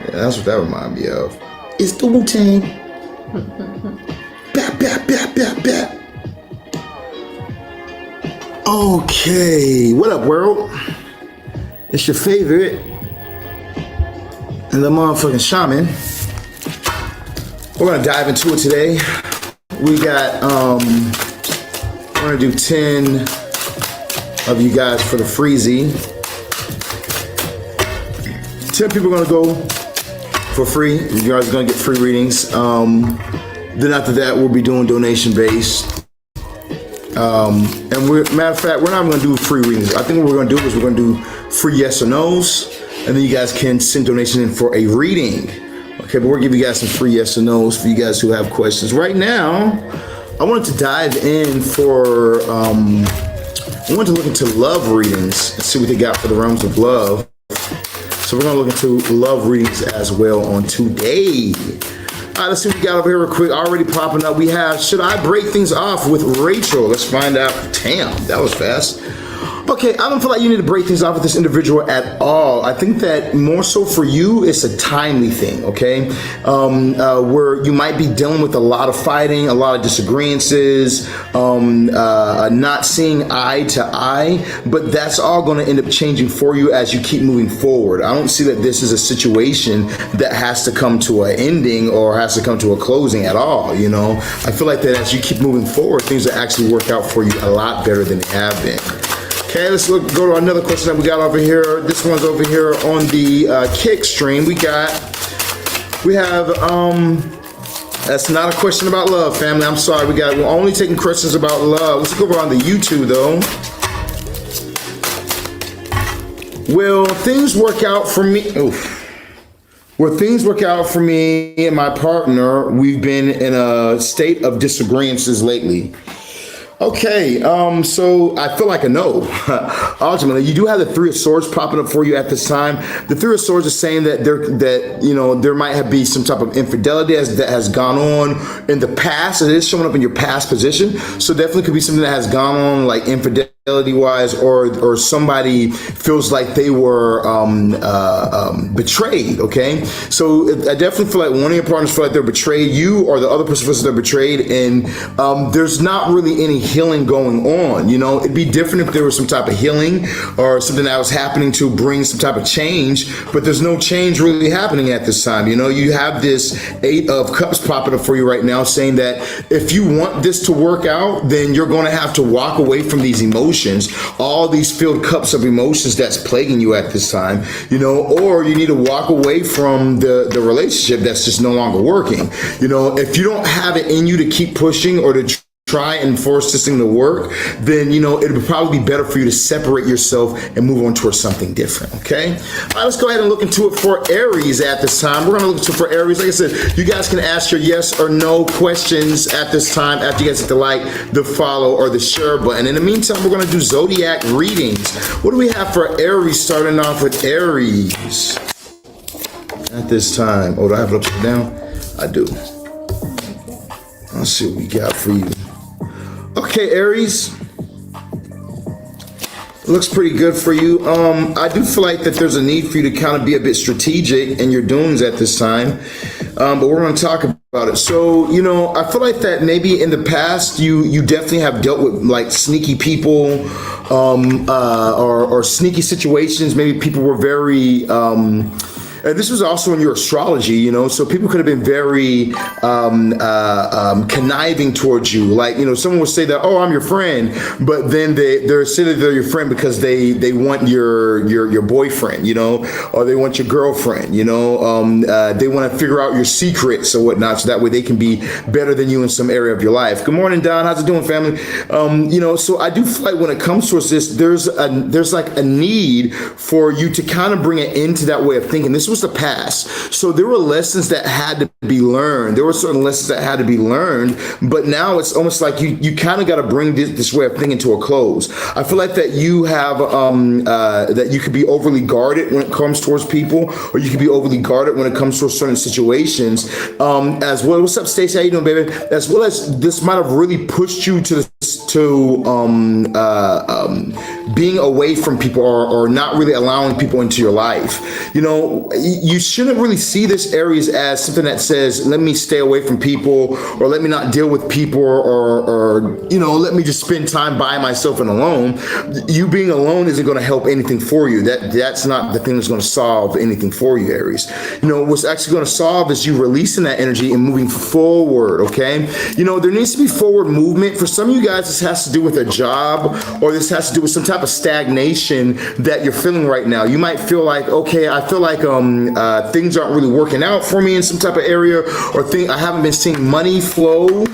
Yeah, that's what that reminds me of. It's the Wu-Tang. Bap, bap, bap, bap, bap. Okay, what up, world? It's your favorite and the motherfucking Shaman. We're gonna dive into it today. We got we're gonna do 10 of you guys for the freezy. 10 people are gonna go for free. You guys are gonna get free readings. Then after that, we'll be doing donation based. And matter of fact, we're not gonna do free readings. I think what we're gonna do is we're gonna do free yes or no's, and then you guys can send donations in for a reading. Okay, but we're gonna give you guys some free yes or no's for you guys who have questions. Right now, I wanted to dive in for I wanted to look into love readings and see what they got for the realms of love. So we're gonna look into love readings as well on today. All right, let's see what we got over here real quick. Already popping up. We have, should I break things off with Rachel? Let's find out. Damn, that was fast. Okay, I don't feel like you need to break things off with this individual at all. I think that more so for you, it's a timely thing, okay? Where you might be dealing with a lot of fighting, a lot of disagreements, not seeing eye to eye, but that's all gonna end up changing for you as you keep moving forward. I don't see that this is a situation that has to come to an ending or has to come to a closing at all, you know? I feel like that as you keep moving forward, things will actually work out for you a lot better than they have been. Okay, let's go to another question that we got over here. This one's over here on the kick stream. We have, that's not a question about love, family. I'm sorry, we're only taking questions about love. Let's go over on the YouTube though. Will things work out for me? Oof. Will things work out for me and my partner? We've been in a state of disagreements lately. Okay, so I feel like a no. Ultimately, you do have the Three of Swords popping up for you at this time. The Three of Swords is saying that there might be some type of infidelity that has gone on in the past. It is showing up in your past position, so definitely could be something that has gone on, like infidelity wise, or somebody feels like they were betrayed. Okay, so I definitely feel like one of your partners feel like they're betrayed, you or the other person feels like they're betrayed, and there's not really any healing going on. You know, it'd be different if there was some type of healing or something that was happening to bring some type of change, but there's no change really happening at this time. You know, you have this Eight of Cups popping up for you right now, saying that if you want this to work out, then you're going to have to walk away from these emotions, all these filled cups of emotions that's plaguing you at this time, you know, or you need to walk away from the relationship that's just no longer working. You know, if you don't have it in you to keep pushing or to try and force this thing to work, then, you know, it would probably be better for you to separate yourself and move on towards something different, okay? All right, let's go ahead and look into it for Aries at this time. We're gonna look into it for Aries. Like I said, you guys can ask your yes or no questions at this time after you guys hit the like, the follow, or the share button. In the meantime, we're gonna do zodiac readings. What do we have for Aries, starting off with Aries at this time? Oh, do I have it upside down? I do. Let's see what we got for you. Okay, Aries, looks pretty good for you. I do feel like that there's a need for you to kind of be a bit strategic in your doings at this time, but we're going to talk about it. So, you know, I feel like that maybe in the past you definitely have dealt with like sneaky people or sneaky situations. Maybe people were very and this was also in your astrology, you know, so people could have been very conniving towards you. Like, you know, someone would say that, oh, I'm your friend, but then they're saying that they're your friend because they want your boyfriend, you know, or they want your girlfriend, you know, they want to figure out your secrets or whatnot, so that way they can be better than you in some area of your life. Good morning, Don. How's it doing, family? You know, so I do feel like when it comes towards this, there's like a need for you to kind of bring it into that way of thinking. This was the past. So there were lessons that had to be learned. There were certain lessons that had to be learned, but now it's almost like you kind of got to bring this way of thinking to a close. I feel like that you have, that you could be overly guarded when it comes towards people, or you could be overly guarded when it comes to certain situations, as well. What's up, Stacey? How you doing, baby? As well as this might have really pushed you to being away from people or not really allowing people into your life. You know, you shouldn't really see this Aries as something that says, let me stay away from people, or let me not deal with people, or you know, let me just spend time by myself and alone. You being alone isn't going to help anything for you. That's not the thing that's going to solve anything for you, Aries. You know, what's actually going to solve is you releasing that energy and moving forward, okay? You know, there needs to be forward movement. For some of you guys, this has to do with a job, or this has to do with some type of stagnation that you're feeling right now. You might feel like, okay, I feel like things aren't really working out for me in some type of area, or I haven't been seeing money flow.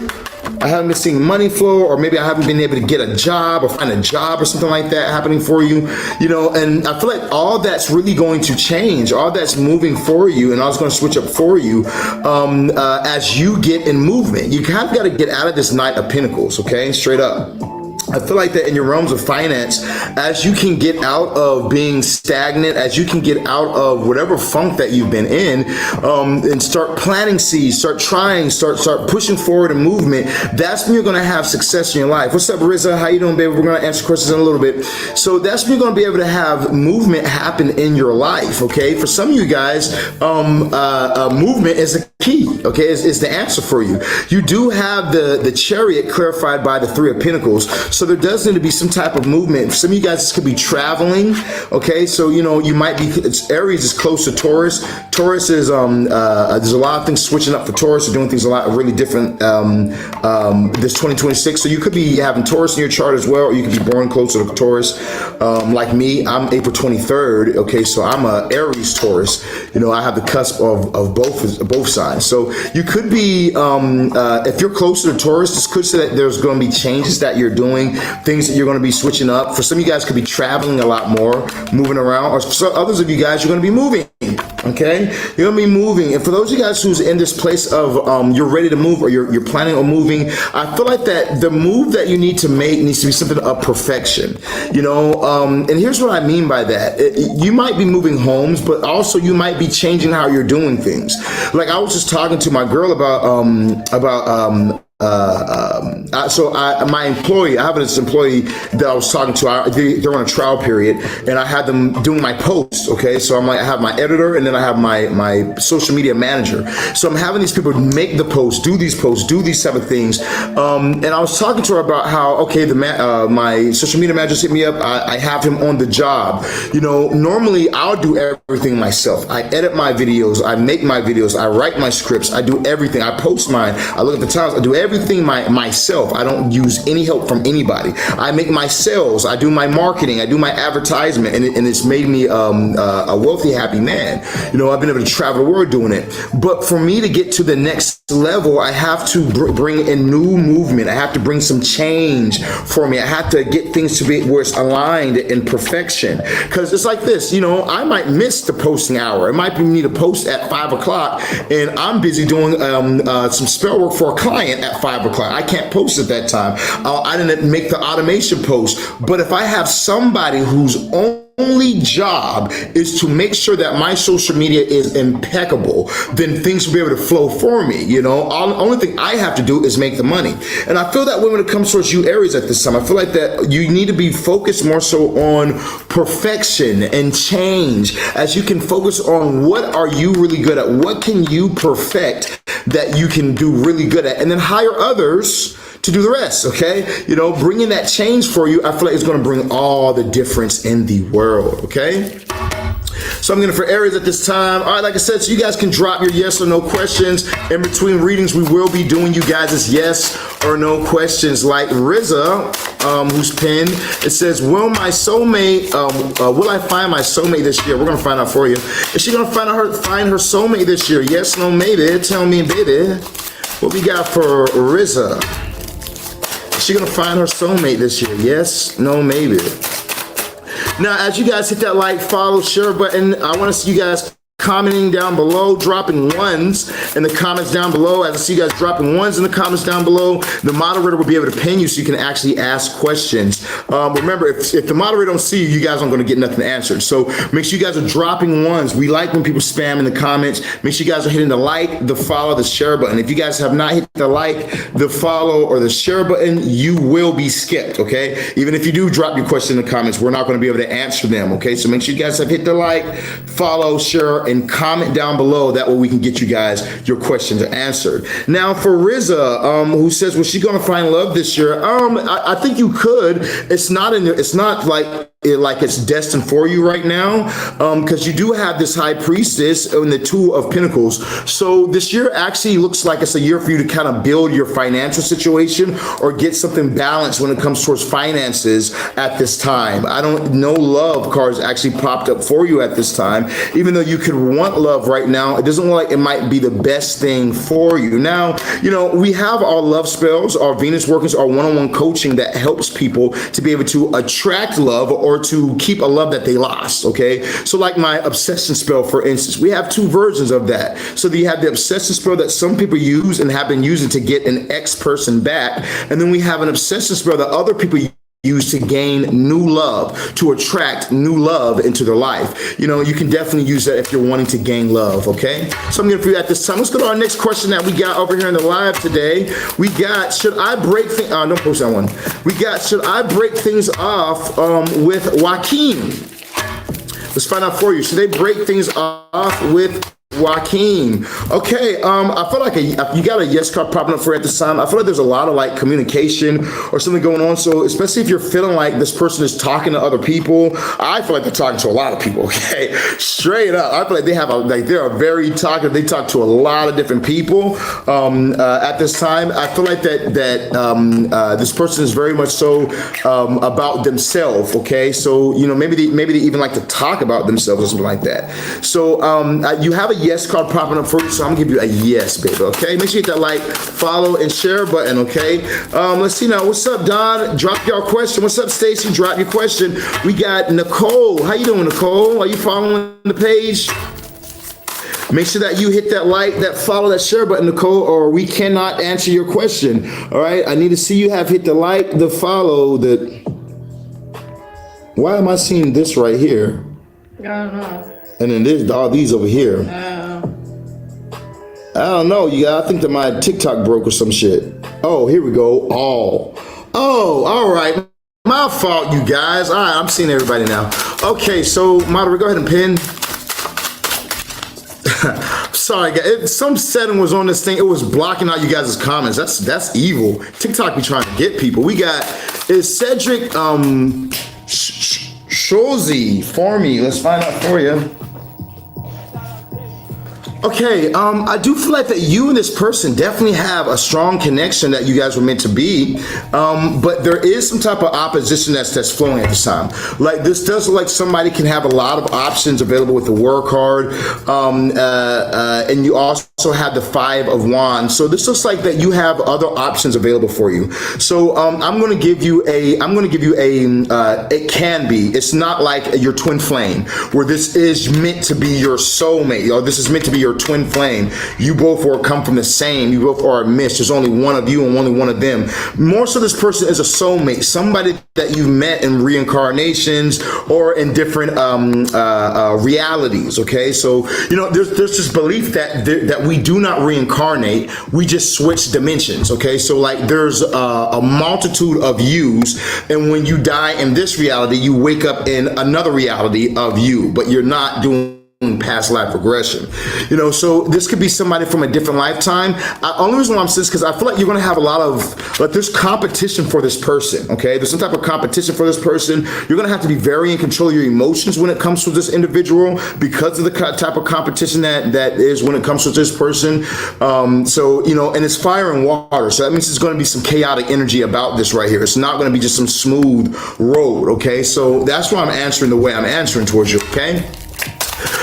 Or maybe I haven't been able to get a job or find a job or something like that happening for you, you know, and I feel like all that's really going to change, all that's moving for you, and all it's going to switch up for you as you get in movement. You kind of got to get out of this Knight of Pentacles, okay, straight up. I feel like that in your realms of finance, as you can get out of being stagnant, as you can get out of whatever funk that you've been in, and start planting seeds, start trying, start pushing forward in movement, that's when you're going to have success in your life. What's up, Rizza? How you doing, baby? We're going to answer questions in a little bit. So that's when you're going to be able to have movement happen in your life, okay? For some of you guys, movement is the key, okay? Is the answer for you. You do have the Chariot clarified by the Three of Pentacles. So there does need to be some type of movement. For some of you guys, this could be traveling. Okay, so you know, you might be, Aries is close to Taurus. Taurus is there's a lot of things switching up for Taurus. They're doing things a lot really different this 2026. So you could be having Taurus in your chart as well, or you could be born closer to Taurus. Like me, I'm April 23rd. Okay, so I'm a Aries Taurus. You know, I have the cusp of both signs. So you could be if you're closer to Taurus, this could say that there's going to be changes that you're doing, things that you're going to be switching up. For some of you guys, could be traveling a lot more, moving around, or for some others of you guys, you're going to be moving. Okay, you're gonna be moving, and for those of you guys who's in this place of you're ready to move, or you're planning on moving, I feel like that the move that you need to make needs to be something of perfection, you know. And here's what I mean by that: you might be moving homes, but also you might be changing how you're doing things. Like I was just talking to my girl about my employee, I have this employee that I was talking to, they're on a trial period, and I had them doing my posts, okay? So I have my editor, and then I have my social media manager. So I'm having these people make the posts, do these type of things. And I was talking to her about how, okay, my social media manager hit me up, I have him on the job. You know, normally I'll do everything myself. I edit my videos, I make my videos, I write my scripts, I do everything. I post mine, I look at the times, I do everything myself. I don't use any help from anybody. I make my sales, I do my marketing, I do my advertisement, and it's made me a wealthy, happy man. You know, I've been able to travel the world doing it. But for me to get to the next level, I have to bring in new movement. I have to bring some change for me. I have to get things to be where it's aligned in perfection. Because it's like this, you know, I might miss the posting hour. It might be me to post at 5 o'clock, and I'm busy doing some spell work for a client at 5 o'clock. I can't post at that time. I didn't make the automation post. But if I have somebody whose only job is to make sure that my social media is impeccable, then things will be able to flow for me. You know, the only thing I have to do is make the money. And I feel that when it comes towards you, Aries, at this time, I feel like that you need to be focused more so on perfection and change, as you can focus on what are you really good at, what can you perfect that you can do really good at, and then hire others to do the rest, okay? You know, bringing that change for you, I feel like it's going to bring all the difference in the world, okay? So I'm going to, for Aries at this time. All right, like I said, so you guys can drop your yes or no questions. In between readings, we will be doing you guys' yes or no questions. Like Rizza, who's pinned, it says, will my soulmate, will I find my soulmate this year? We're going to find out for you. Is she going to find her soulmate this year? Yes, no, maybe. Tell me, baby. What we got for Rizza? Is she going to find her soulmate this year? Yes, no, maybe. Now, as you guys hit that like, follow, share button, I want to see you guys commenting down below, dropping ones in the comments down below. As I see you guys dropping ones in the comments down below, the moderator will be able to pin you so you can actually ask questions. Remember, if the moderator don't see you, you guys aren't going to get nothing answered. So make sure you guys are dropping ones. We like when people spam in the comments. Make sure you guys are hitting the like, the follow, the share button. If you guys have not hit the like, the follow, or the share button, you will be skipped, okay? Even if you do drop your question in the comments, we're not going to be able to answer them, okay? So make sure you guys have hit the like, follow, share, and comment down below. That way we can get you guys your questions answered. Now for Riza, who says, was she going to find love this year? I think you could. It's not like it's destined for you right now, because you do have this high priestess and the two of pentacles. So this year actually looks like it's a year for you to kind of build your financial situation or get something balanced when it comes towards finances at this time. I don't know, love cards actually popped up for you at this time. Even though you could want love right now, it doesn't look like it might be the best thing for you. Now, you know, we have our love spells, our Venus workings, our one-on-one coaching that helps people to be able to attract love or to keep a love that they lost, okay? So like my obsession spell, for instance, we have two versions of that. So you have the obsession spell that some people use and have been using to get an ex-person back. And then we have an obsession spell that other people use to gain new love, to attract new love into their life. You know, you can definitely use that if you're wanting to gain love, okay? So I'm gonna for you at this time. Let's go to our next question that we got over here in the live today. We got, should I break things, don't post that one. We got, should I break things off with Joaquin? Let's find out for you. Should they break things off with Joaquin? Okay, I feel like you got a yes card popping up for you at this time. I feel like there's a lot of like communication or something going on. So especially if you're feeling like this person is talking to other people, I feel like they're talking to a lot of people. Okay, straight up, I feel like they are very talkative. They talk to a lot of different people at this time. I feel like that this person is very much so about themselves. Okay, so you know, maybe they even like to talk about themselves or something like that. So you have a yes card popping up for you, so I'm gonna give you a yes, baby, okay? Make sure you hit that like, follow, and share button, okay? Let's see now. What's up, Don? Drop your question. What's up, Stacy? Drop your question. We got Nicole. How you doing, Nicole? Are you following the page? Make sure that you hit that like, that follow, that share button, Nicole, or we cannot answer your question, all right? I need to see you have hit the like, the follow, the... Why am I seeing this right here? I don't know. And then there's all these over here. I don't know, you guys. I think that my TikTok broke or some shit. Oh, here we go. Oh, all right. My fault, you guys. All right, I'm seeing everybody now. Okay, so moderator, go ahead and pin. Sorry, guys. Some setting was on this thing. It was blocking out you guys' comments. That's evil. TikTok be trying to get people. We got, is Cedric Shozy for me. Let's find out for you. Okay, I do feel like that you and this person definitely have a strong connection that you guys were meant to be, but there is some type of opposition that's flowing at this time. Like this does look like somebody can have a lot of options available with the World card, and you also have the Five of Wands. So this looks like that you have other options available for you. So I'm going to give you a, it can be. It's not like your twin flame where this is meant to be your soulmate, or this is meant to be your twin flame. You both come from the same. You both are a miss. There's only one of you and only one of them. More so, this person is a soulmate, somebody that you've met in reincarnations or in different realities. Okay, so you know there's this belief that we do not reincarnate. We just switch dimensions. Okay, so like there's a multitude of yous, and when you die in this reality, you wake up in another reality of you, but you're not doing past life regression, you know. So this could be somebody from a different lifetime. Only reason why I'm saying this because I feel like you're going to have a lot of, like, there's competition for this person. Okay, there's some type of competition for this person. You're going to have to be very in control of your emotions when it comes to this individual because of the type of competition that is when it comes to this person. So you know, and it's fire and water, so that means there's going to be some chaotic energy about this right here. It's not going to be just some smooth road. Okay, so that's why I'm answering the way I'm answering towards you. Okay.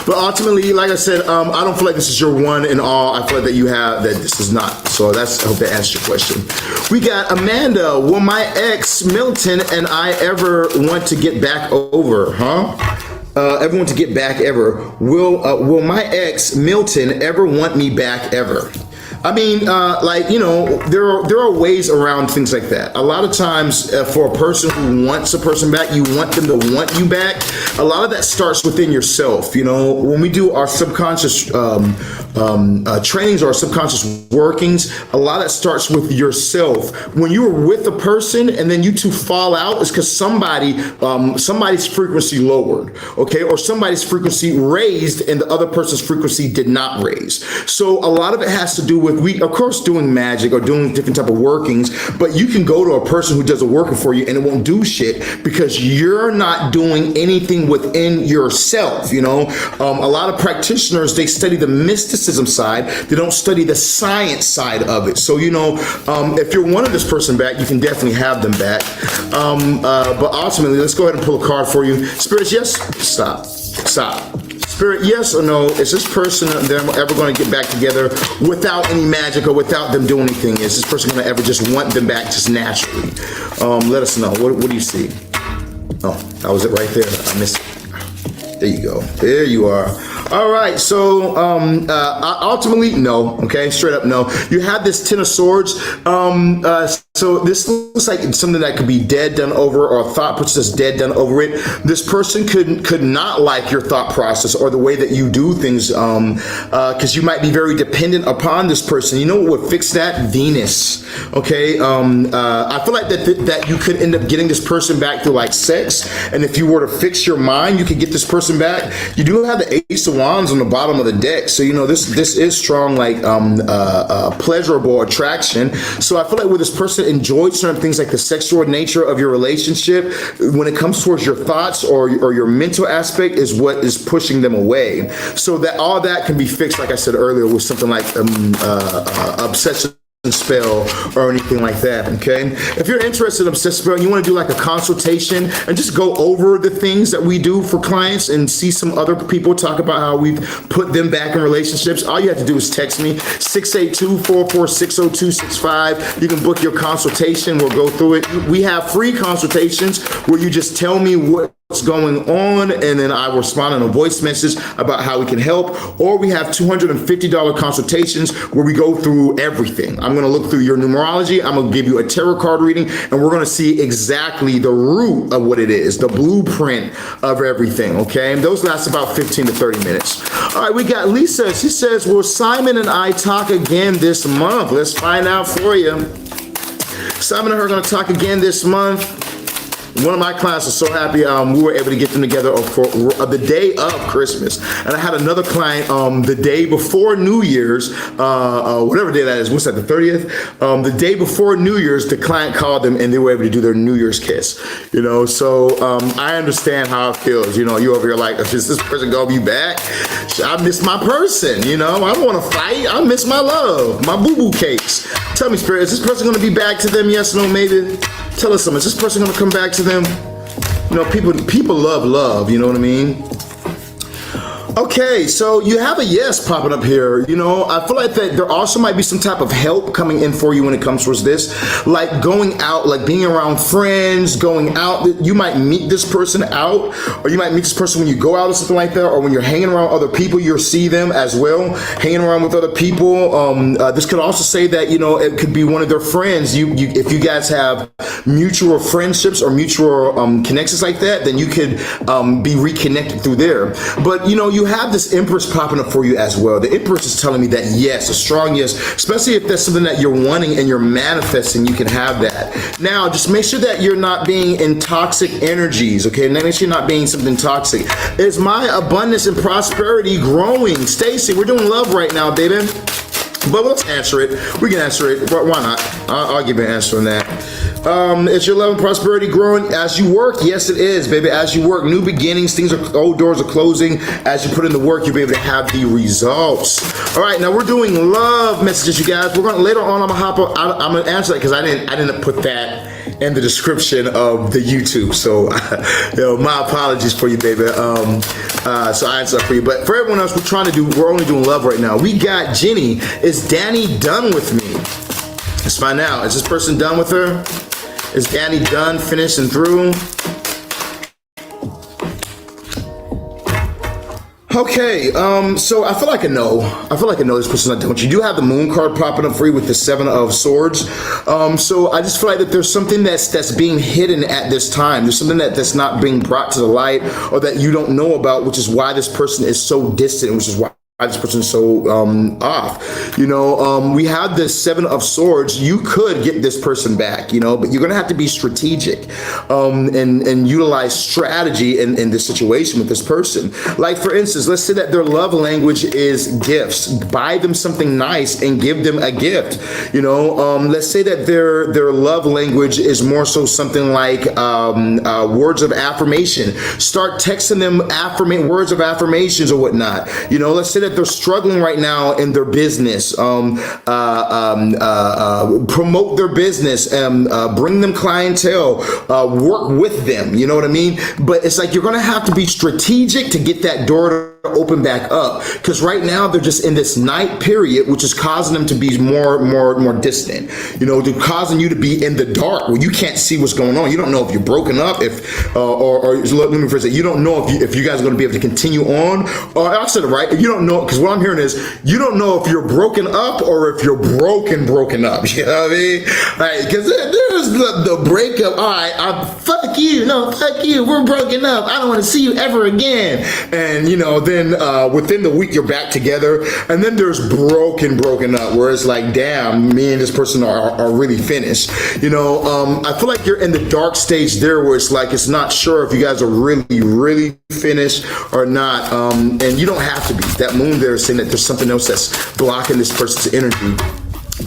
But ultimately, like I said, I don't feel like this is your one and all. I feel like that you have, that this is not. So I hope that answers your question. We got Amanda. Will my ex Milton and I ever want to get back over? Huh? ever want to get back ever. Will my ex Milton ever want me back ever? I mean, like, you know, there are ways around things like that. A lot of times for a person who wants a person back, you want them to want you back. A lot of that starts within yourself. You know, when we do our subconscious trainings or our subconscious workings, a lot of that starts with yourself. When you were with a person and then you two fall out, it's because somebody's frequency lowered, okay? Or somebody's frequency raised and the other person's frequency did not raise. So a lot of it has to do with, we of course doing magic or doing different type of workings, but you can go to a person who does a working for you and it won't do shit because you're not doing anything within yourself. You know, a lot of practitioners, they study the mysticism side, they don't study the science side of it. So, you know, if you're wanting this person back, you can definitely have them back. But ultimately, let's go ahead and pull a card for you. Spirits, yes? Stop. Spirit, yes or no, is this person ever going to get back together without any magic or without them doing anything? Is this person going to ever just want them back just naturally? Let us know. What do you see? Oh, that was it right there. I missed it. There you go. There you are. All right, so ultimately, no, okay, straight up no. You have this Ten of Swords. So this looks like it's something that could be dead, done over, or a thought process dead, done over it. This person could not like your thought process or the way that you do things, because you might be very dependent upon this person. You know what would fix that? Venus, okay? I feel like that you could end up getting this person back through like sex, and if you were to fix your mind, you could get this person back. You do have the Ace of Wands on the bottom of the deck, so you know this is strong, like pleasurable attraction. So I feel like with this person enjoyed certain things like the sexual nature of your relationship, when it comes towards your thoughts or your mental aspect is what is pushing them away. So that all that can be fixed, like I said earlier, with something like obsession spell or anything like that, okay? If you're interested in obsessive spell and you want to do like a consultation and just go over the things that we do for clients and see some other people talk about how we've put them back in relationships, all you have to do is text me 682-446-0265. You can book your consultation. We'll go through it. We have free consultations where you just tell me what's going on and then I respond in a voice message about how we can help. Or we have $250 consultations where we go through everything. I'm going to look through your numerology, I'm going to give you a tarot card reading, and we're going to see exactly the root of what it is, the blueprint of everything, okay? And those last about 15 to 30 minutes. All right, we got Lisa. She says, will Simon and I talk again this month? Let's find out for you. Simon and her are going to talk again this month. One of my clients was so happy we were able to get them together for the day of Christmas. And I had another client the day before New Year's, whatever day that is, what's that, the 30th? The day before New Year's, the client called them and they were able to do their New Year's kiss. You know, so I understand how it feels. You know, you over here like, is this person gonna be back? I miss my person, you know? I don't wanna fight, I miss my love, my boo-boo cakes. Tell me, Spirit, is this person gonna be back to them? Yes, no, maybe? Tell us something. Is this person gonna come back to them? You know, people love, you know what I mean? Okay, so you have a yes popping up here. You know, I feel like that there also might be some type of help coming in for you when it comes towards this, like going out, like being around friends, going out. You might meet this person out, or you might meet this person when you go out or something like that, or when you're hanging around other people, you'll see them as well, hanging around with other people. This could also say that, you know, it could be one of their friends. If you guys have mutual friendships or mutual connections like that, then you could be reconnected through there. But, you know, you have this Empress popping up for you as well. The Empress is telling me that yes, a strong yes, especially if that's something that you're wanting and you're manifesting, you can have that. Now, just make sure that you're not being in toxic energies, okay? Make sure you're not being something toxic. Is my abundance and prosperity growing? Stacy, we're doing love right now, baby. But let's answer it. We can answer it. Why not? I'll give you an answer on that. Is your love and prosperity growing as you work? Yes, it is, baby. As you work, new beginnings, old doors are closing. As you put in the work, you'll be able to have the results. All right, now we're doing love messages, you guys. We're gonna later on. I'm gonna answer that because I didn't put that in the description of the YouTube. So, you know, my apologies for you, baby. So I answer that for you. But for everyone else, we're only doing love right now. We got Jenny. Is Danny done with me? Let's find out. Is this person done with her? Is Danny done, finished, and through? Okay, so I feel like I know. I feel like I know this person's not done with you. You do have the moon card popping up for you with the 7 of Swords. So I just feel like that there's something that's being hidden at this time. There's something that's not being brought to the light or that you don't know about, which is why this person is so distant, which is why this person's so off. We have the 7 of Swords. You could get this person back, but you're gonna have to be strategic and utilize strategy in this situation with this person. Like, for instance, let's say that their love language is gifts. Buy them something nice and give them a gift. Let's say that their love language is more so something like words of affirmation. Start texting them words of affirmations or whatnot. Let's say that they're struggling right now in their business. Promote their business, bring them clientele, work with them. You know what I mean? But it's like you're going to have to be strategic to get that door to open back up, because right now they're just in this night period, which is causing them to be more distant. They're causing you to be in the dark where you can't see what's going on. You don't know if you're broken up, or let me rephrase it. You don't know if you guys are going to be able to continue on, or I said it right. You don't know, because what I'm hearing is you don't know if you're broken up or if you're broken up. You know what I mean? Like, because there's the breakup. All right, fuck you. No, fuck you. We're broken up. I don't want to see you ever again. And then within the week you're back together, and then there's broken up, where it's like, damn, me and this person are really finished. I feel like you're in the dark stage there, where it's like it's not sure if you guys are really finished or not, and you don't have to be. That moon there is saying that there's something else that's blocking this person's energy.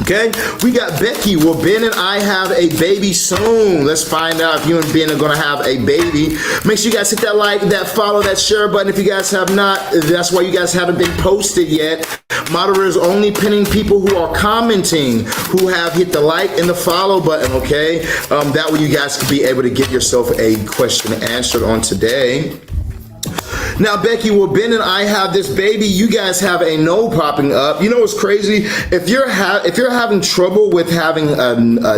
Okay, we got Becky. Will Ben and I have a baby soon? Let's find out if you and Ben are going to have a baby. Make sure you guys hit that like, that follow, that share button. If you guys have not, that's why you guys haven't been posted yet. Moderator is only pinning people who are commenting, who have hit the like and the follow button, okay? That way you guys can be able to get yourself a question answered on today. Now, Becky, will Ben and I have this baby? You guys have a no popping up. You know what's crazy? If you're having trouble with having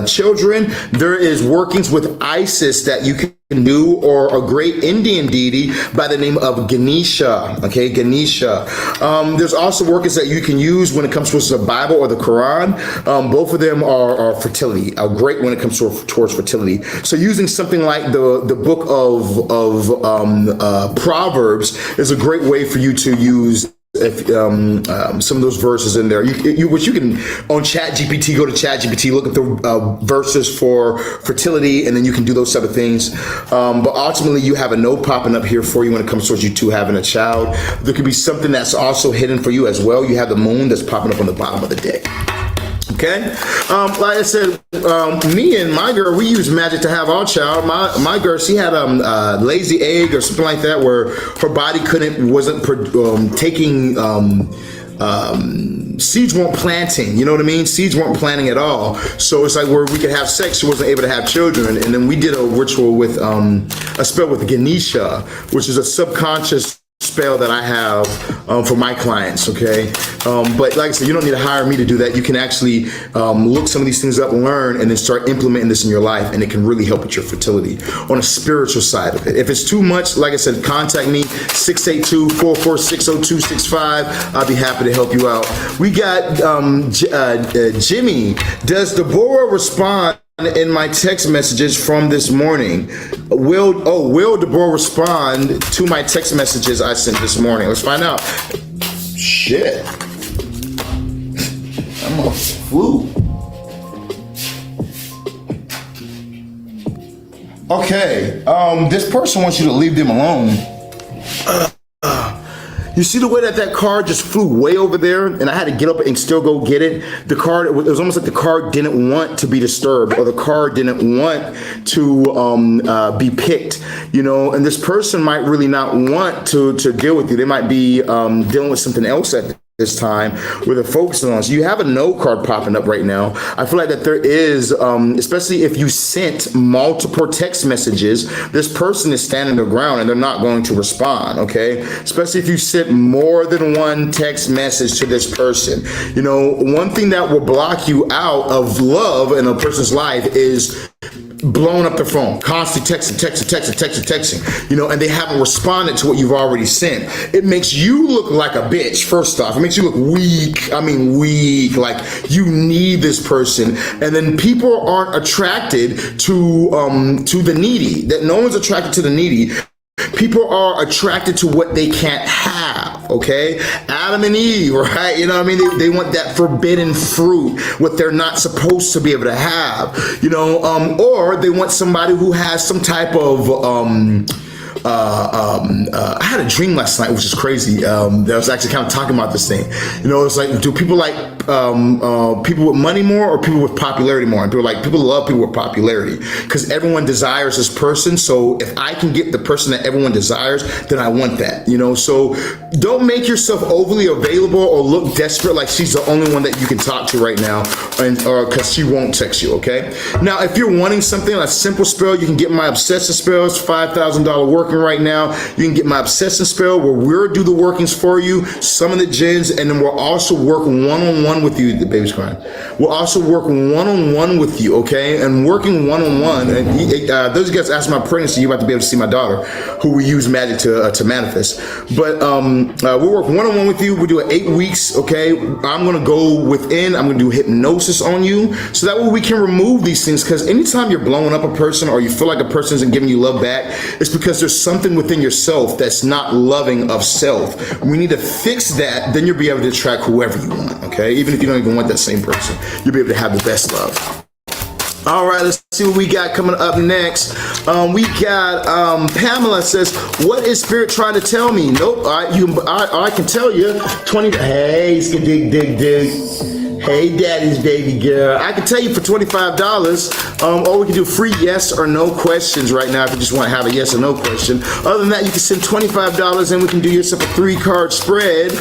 children, there is workings with ISIS that you can do, or a great Indian deity by the name of Ganesha. Okay, Ganesha. There's also workings that you can use when it comes to the Bible or the Quran. Both of them are fertility, are great when it comes towards fertility. So using something like the book of Proverbs is a great way for you to use some of those verses in there. Which you can on ChatGPT, go to ChatGPT, look at the verses for fertility, and then you can do those type of things. But ultimately, you have a no popping up here for you when it comes towards you two having a child. There could be something that's also hidden for you as well. You have the moon that's popping up on the bottom of the deck. Okay, like I said, me and my girl, we use magic to have our child. My girl, she had a lazy egg or something like that, where her body wasn't taking seeds weren't planting. You know what I mean? Seeds weren't planting at all. So it's like where we could have sex, she wasn't able to have children. And then we did a ritual with a spell with Ganesha, which is a subconscious spell that I have for my clients, okay? But like I said, you don't need to hire me to do that. You can actually look some of these things up, learn, and then start implementing this in your life, and it can really help with your fertility on a spiritual side of it. If it's too much, like I said, contact me, 682-446-0265. I'll be happy to help you out. We got Jimmy. Does Deborah respond in my text messages from this morning? Will Deborah respond to my text messages I sent this morning? Let's find out. Shit. I'm a flu. Okay. This person wants you to leave them alone. You see the way that card just flew way over there, and I had to get up and still go get it? The card, it was almost like the card didn't want to be disturbed, or the card didn't want to be picked, and this person might really not want to deal with you. They might be dealing with something else at this time where they're focusing on. So you have a no card popping up right now. I feel like that there is, especially if you sent multiple text messages, this person is standing their ground and they're not going to respond, okay? Especially if you sent more than one text message to this person. One thing that will block you out of love in a person's life is blowing up their phone, constantly texting, you know, and they haven't responded to what you've already sent. It makes you look like a bitch, first off. It makes you look weak. I mean, weak, like you need this person. And then people aren't attracted to the needy, that no one's attracted to the needy. People are attracted to what they can't have, okay? Adam and Eve, right? You know what I mean? They want that forbidden fruit, what they're not supposed to be able to have, you know? Or they want somebody who has some type of, I had a dream last night, which is crazy. That was actually kind of talking about this thing. You know, it's like, do people like people with money more or people with popularity more? And people love people with popularity because everyone desires this person. So if I can get the person that everyone desires, then I want that, you know? So don't make yourself overly available or look desperate like she's the only one that you can talk to right now, or because she won't text you, okay? Now, if you're wanting something, a simple spell, you can get my obsessive spells, $5,000 working right now. You can get my obsession spell where we'll do the workings for you, summon the jinns, and then we'll also work one-on-one with you. The baby's crying. We'll also work one-on-one with you, okay? And working one-on-one, and those of you guys asked my pregnancy, you're about to be able to see my daughter, who we use magic to manifest. But we'll work one-on-one with you. We'll do it 8 weeks, okay? I'm gonna go within, I'm gonna do hypnosis on you, so that way we can remove these things, because anytime you're blowing up a person or you feel like a person isn't giving you love back, it's because there's something within yourself that's not loving of self. We need to fix that, then you'll be able to attract whoever you want, okay? Even if you don't even want that same person, you'll be able to have the best love. All right, let's see what we got coming up next. We got Pamela says, what is Spirit trying to tell me? Nope, I can tell you. 20, hey, dig. Hey, daddy's baby girl. I can tell you for $25, or we can do free yes or no questions right now if you just want to have a yes or no question. Other than that, you can send $25 and we can do yourself a 3-card spread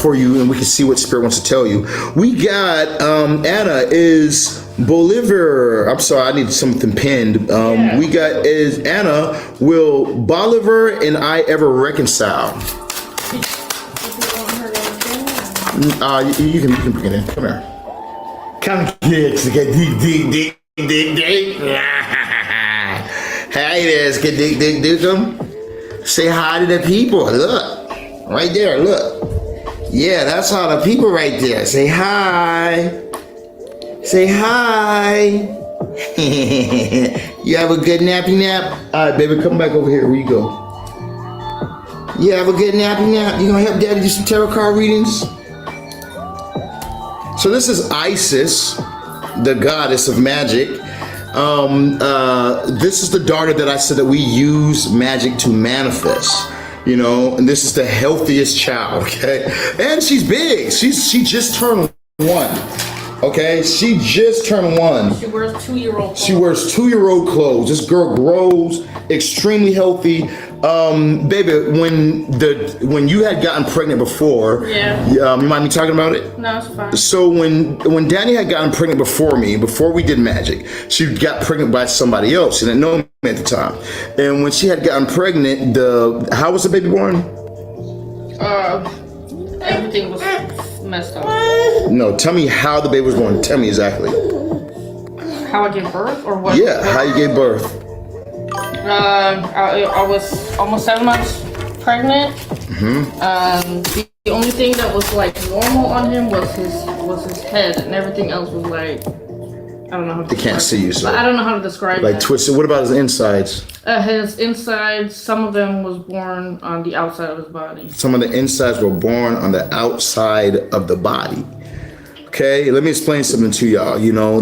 for you, and we can see what Spirit wants to tell you. We got Anna is Bolivar. I'm sorry, I need something pinned. We got is Anna, will Bolivar and I ever reconcile? You can bring it in. Come here. Come here. Dig. Hey there, dig. Say hi to the people. Look. Right there, look. Yeah, that's all the people right there. Say hi. Say hi. You have a good nappy nap? All right, baby, come back over here. Where you go? You have a good nappy nap? You gonna help Daddy do some tarot card readings? So this is Isis, the goddess of magic. This is the daughter that I said that we use magic to manifest, you know, and this is the healthiest child, okay? And she's big. She just turned 1. Okay, she just turned 1. She wears 2-year-old clothes. She wears 2-year-old clothes. This girl grows extremely healthy. Baby, when you had gotten pregnant before, you mind me talking about it? No, it's fine. So when Danny had gotten pregnant before me, before we did magic, she got pregnant by somebody else. She didn't know me at the time. And when she had gotten pregnant, how was the baby born? Everything was messed up. No, tell me how the baby was born. Tell me exactly. How I gave birth, or what? Yeah, how you gave birth. I was almost 7 months pregnant. The only thing that was like normal on him was his head, and everything else was like, I don't know how to describe. They can't see you, so I don't know how to describe like that. Twisted. What about his insides? His insides, some of them was born on the outside of his body. Some of the insides were born on the outside of the body. Okay, let me explain something to y'all. You know,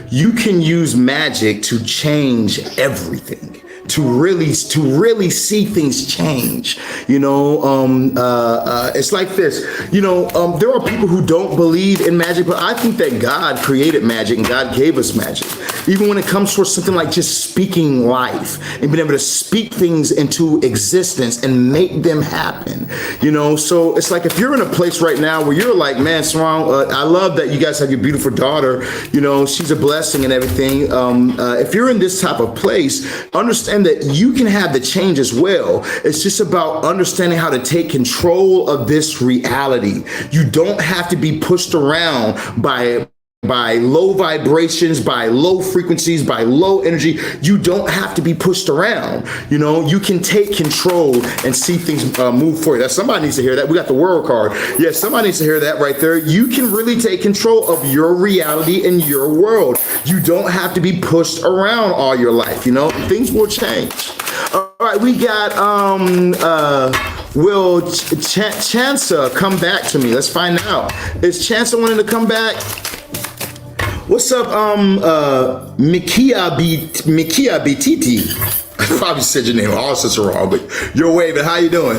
you can use magic to change everything. To really see things change, you know. It's like this, you know. There are people who don't believe in magic, but I think that God created magic and God gave us magic. Even when it comes to something like just speaking life and being able to speak things into existence and make them happen, you know. So it's like if you're in a place right now where you're like, man, Sirron, I love that you guys have your beautiful daughter. You know, she's a blessing and everything. If you're in this type of place, understand that you can have the change as well. It's just about understanding how to take control of this reality. You don't have to be pushed around by by low vibrations, by low frequencies, by low energy. You don't have to be pushed around. You know, you can take control and see things move for you. That somebody needs to hear that. We got the world card. Yeah, somebody needs to hear that right there. You can really take control of your reality and your world. You don't have to be pushed around all your life. You know, things will change. All right, we got will Chansa come back to me? Let's find out. Is Chansa wanting to come back? What's up, Mikia BTT? I probably said your name all sorts of wrong, but you're waving. How you doing?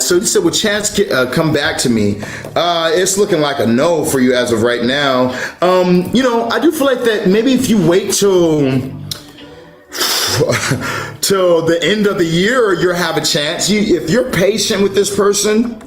So you said, will Chance come back to me? It's looking like a no for you as of right now. You know, I do feel like that maybe if you wait till the end of the year, you'll have a chance. If you're patient with this person,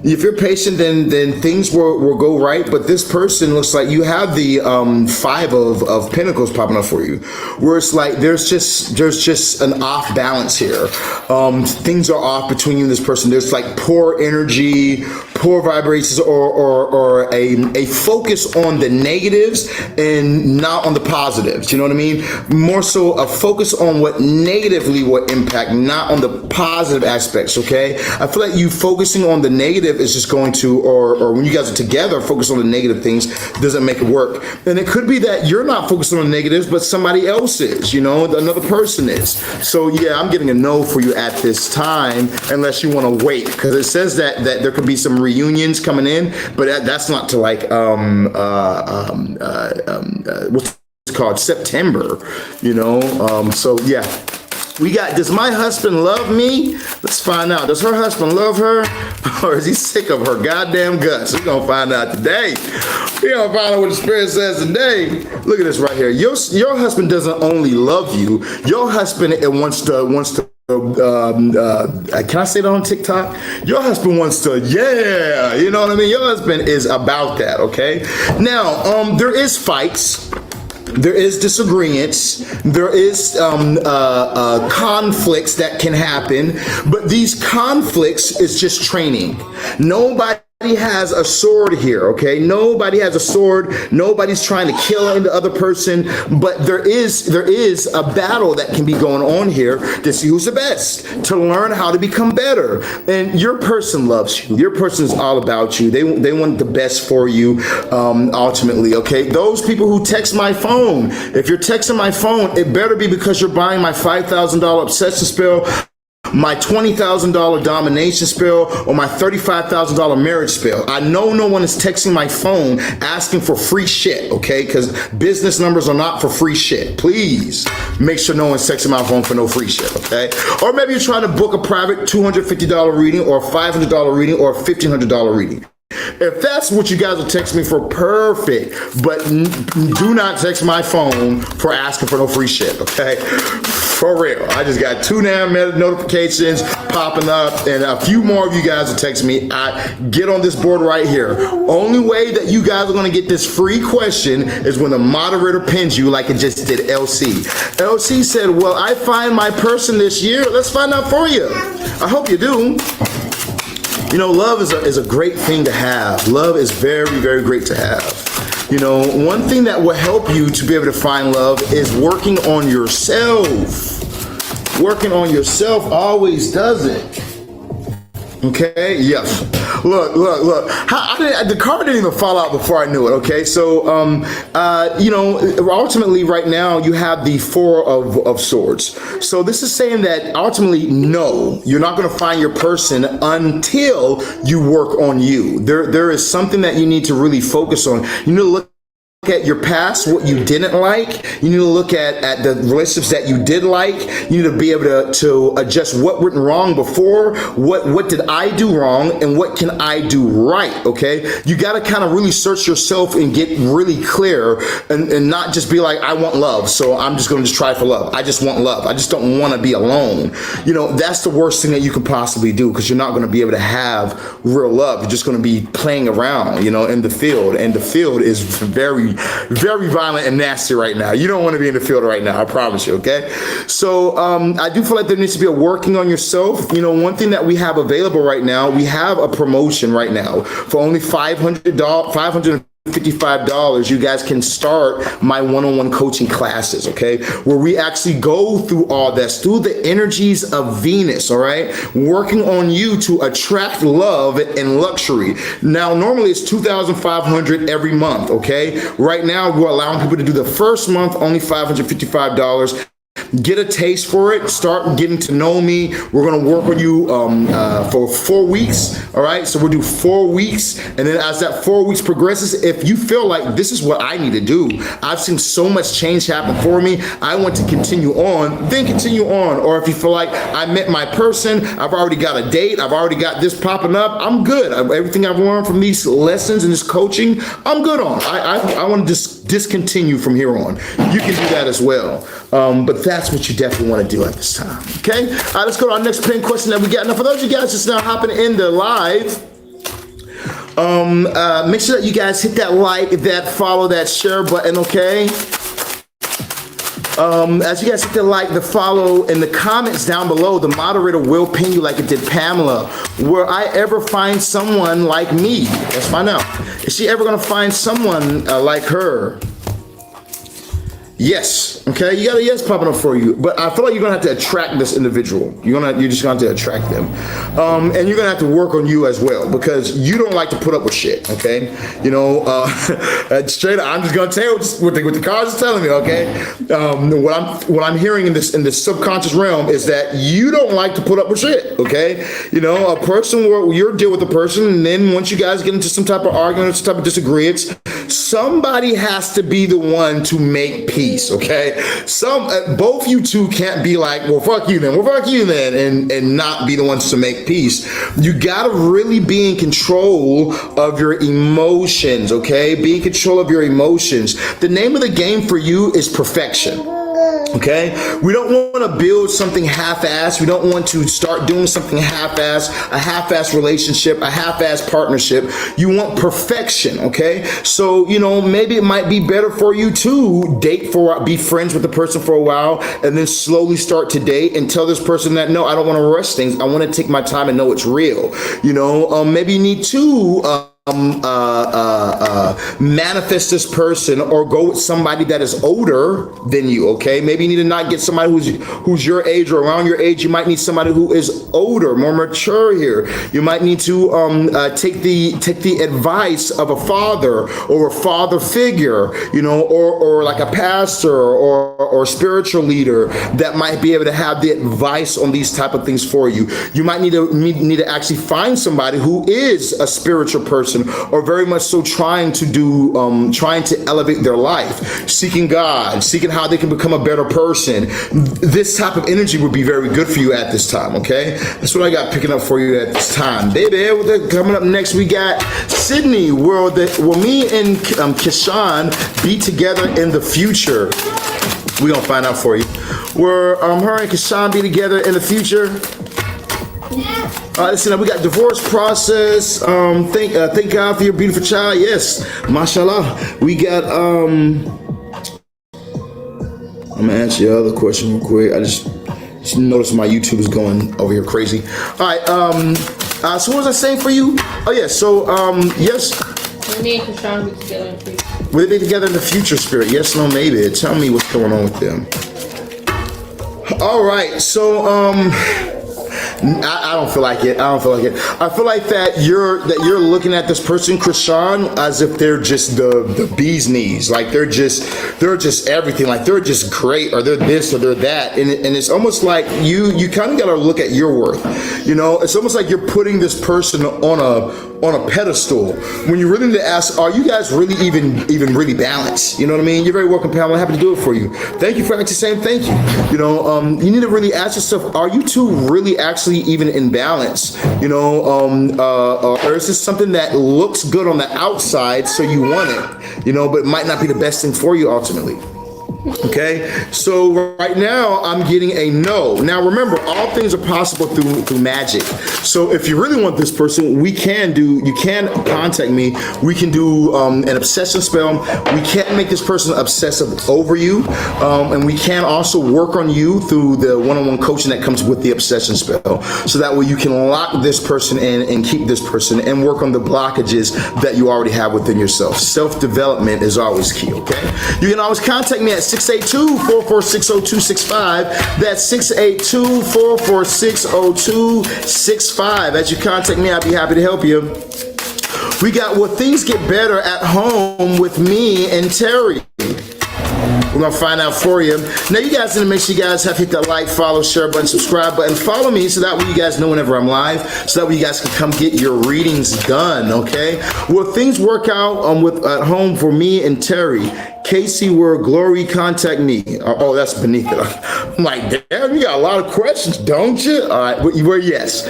if you're patient, then things will go right. But this person looks like you have the 5 of Pentacles popping up for you, where it's like there's just an off balance here. Things are off between you and this person. There's like poor energy, poor vibrations, or a focus on the negatives and not on the positives. You know what I mean? More so a focus on what negatively will impact, not on the positive aspects. Okay, I feel like you focusing on the negative is just going to, or when you guys are together, focus on the negative things doesn't make it work. And it could be that you're not focusing on the negatives, but somebody else is, you know, another person is. So yeah, I'm getting a no for you at this time, unless you want to wait, because it says that there could be some reunions coming in, but that's not to like, what's it called? September, you know? So yeah. We got, does my husband love me? Let's find out. Does her husband love her? Or is he sick of her goddamn guts? We're going to find out today. We're going to find out what the Spirit says today. Look at this right here. Your husband doesn't only love you. Your husband wants to can I say that on TikTok? Your husband wants to, yeah, you know what I mean? Your husband is about that, okay? Now, there is fights. There is disagreements, there is conflicts that can happen, but these conflicts is just training. Nobody has a sword here, okay? Nobody has a sword. Nobody's trying to kill the other person, but there is a battle that can be going on here to see who's the best, to learn how to become better. And your person loves you. Your person is all about you. They want the best for you, ultimately, okay? Those people who text my phone, if you're texting my phone, it better be because you're buying my $5,000 obsession spell, my $20,000 domination spell, or my $35,000 marriage spell. I know no one is texting my phone asking for free shit, okay? Because business numbers are not for free shit. Please make sure no one's texting my phone for no free shit, okay? Or maybe you're trying to book a private $250 reading, or $500 reading, or $1,500 reading. If that's what you guys will text me for, perfect. But do not text my phone for asking for no free shit, okay? For real. I just got 2 damn notifications popping up, and a few more of you guys will text me. Get on this board right here. Only way that you guys are going to get this free question is when the moderator pins you, like it just did LC. LC said, well, I find my person this year. Let's find out for you. I hope you do. You know, love is a great thing to have. Love is very, very great to have. You know, one thing that will help you to be able to find love is working on yourself. Working on yourself always does it. Okay, yes. Look. The card didn't even fall out before I knew it, okay? So, you know, ultimately right now you have the 4 of swords. So this is saying that ultimately, no, you're not gonna find your person until you work on you. There is something that you need to really focus on. You need to look at your past, what you didn't like. You need to look at the relationships that you did like. You need to be able to adjust what went wrong before, what did I do wrong, and what can I do right, okay? You got to kind of really search yourself and get really clear, and not just be like, I want love, so I'm just going to try for love. I just want love. I just don't want to be alone. You know, that's the worst thing that you could possibly do, because you're not going to be able to have real love. You're just going to be playing around, you know, in the field, and the field is very, very violent and nasty right now. You don't want to be in the field right now, I promise you, okay? So I do feel like there needs to be a working on yourself. You know, one thing that we have available right now, we have a promotion right now for only $550 $555, you guys can start my one-on-one coaching classes, okay? Where we actually go through all this, through the energies of Venus, all right? Working on you to attract love and luxury. Now, normally it's $2,500 every month, okay? Right now, we're allowing people to do the first month, only $555. Get a taste for it. Start getting to know me. We're going to work with you for 4 weeks. All right. So we'll do 4 weeks. And then as that 4 weeks progresses, if you feel like this is what I need to do, I've seen so much change happen for me, I want to continue on, then continue on. Or if you feel like I met my person, I've already got a date, I've already got this popping up, I'm good. Everything I've learned from these lessons and this coaching, I'm good on. I want to discontinue from here on. You can do that as well. But that's what you definitely want to do at this time. Okay? All right, let's go to our next pin question that we got. Now, for those of you guys just now hopping in the live, make sure that you guys hit that like, that follow, that share button, okay? As you guys hit the like, the follow, and the comments down below, the moderator will ping you like it did Pamela. Will I ever find someone like me? Let's find out. Is she ever going to find someone like her? Yes. Okay. You got a yes popping up for you, but I feel like you're gonna have to attract this individual. You're just gonna have to attract them, and you're gonna have to work on you as well because you don't like to put up with shit. Okay. You know, straight up, I'm just gonna tell you what the cards are telling me. Okay. What I'm hearing in this subconscious realm is that you don't like to put up with shit. Okay. You know, a person where you're deal with a person, and then once you guys get into some type of argument, some type of disagreements, somebody has to be the one to make peace. Okay, both you two can't be like, well, fuck you then, and not be the ones to make peace. You gotta really be in control of your emotions. Okay, be in control of your emotions. The name of the game for you is perfection. Okay, we don't want to build something half-assed. We don't want to start doing something half-assed, a half-assed relationship, a half-assed partnership. You want perfection. Okay, so you know maybe it might be better for you to be friends with the person for a while, and then slowly start to date and tell this person that no, I don't want to rush things. I want to take my time and know it's real. You know, maybe you need to. Manifest this person or go with somebody that is older than you. Okay, maybe you need to not get somebody who's your age or around your age. You might need somebody who is older, more mature here. You might need to take the advice of a father or a father figure, you know, or like a pastor or spiritual leader that might be able to have the advice on these type of things for you. You might need to actually find somebody who is a spiritual person or very much so trying to elevate their life, seeking God, seeking how they can become a better person. This type of energy would be very good for you at this time. Okay, that's what I got picking up for you at this time, baby. Coming up next, we got Sydney. Will me and Kishan be together in the future? We're gonna find out for you. Will her and Kishan be together in the future? Listen, we got divorce process. Thank God for your beautiful child. Yes, mashallah. We got I'm gonna answer your other question real quick. I just noticed my YouTube is going over here crazy. All right. So what was I saying for you? Oh yeah. So yes. Will me and Krishan be together in the future? Will they be together in the future, Spirit? Yes, no, maybe. Tell me what's going on with them. All right. So I don't feel like it. I feel like that you're looking at this person, Krishan, as if they're just the bee's knees. Like they're just everything. Like they're just great, or they're this, or they're that. And it's almost like you kind of got to look at your worth. You know, it's almost like you're putting this person on a pedestal when you really need to ask, are you guys really even really balanced? You know what I mean? You're very welcome, Pamela. Happy to do it for you. Thank you for actually saying thank you. You know, you need to really ask yourself, are you two really actually even in balance? You know, or is this something that looks good on the outside, so you want it, you know, but it might not be the best thing for you ultimately? Okay, so right now I'm getting a no. Now remember, all things are possible through magic. So if you really want this person, you can contact me. We can do an obsession spell. We can make this person obsessive over you, and we can also work on you through the one-on-one coaching that comes with the obsession spell. So that way you can lock this person in and keep this person and work on the blockages that you already have within yourself. Self-development is always key. Okay, you can always contact me at 682-446-0265. That's 682-446-0265. As you contact me, I'll be happy to help you. We got Will Things Get Better at Home with me and Terry. We're gonna find out for you. Now you guys need to make sure you guys have hit that like, follow, share button, subscribe button, follow me so that way you guys know whenever I'm live, so that way you guys can come get your readings done, okay? Will things work out at home for me and Terry? Casey, where Glory, contact me. Oh, that's beneath it. I'm like, damn, you got a lot of questions, don't you? All right, where yes.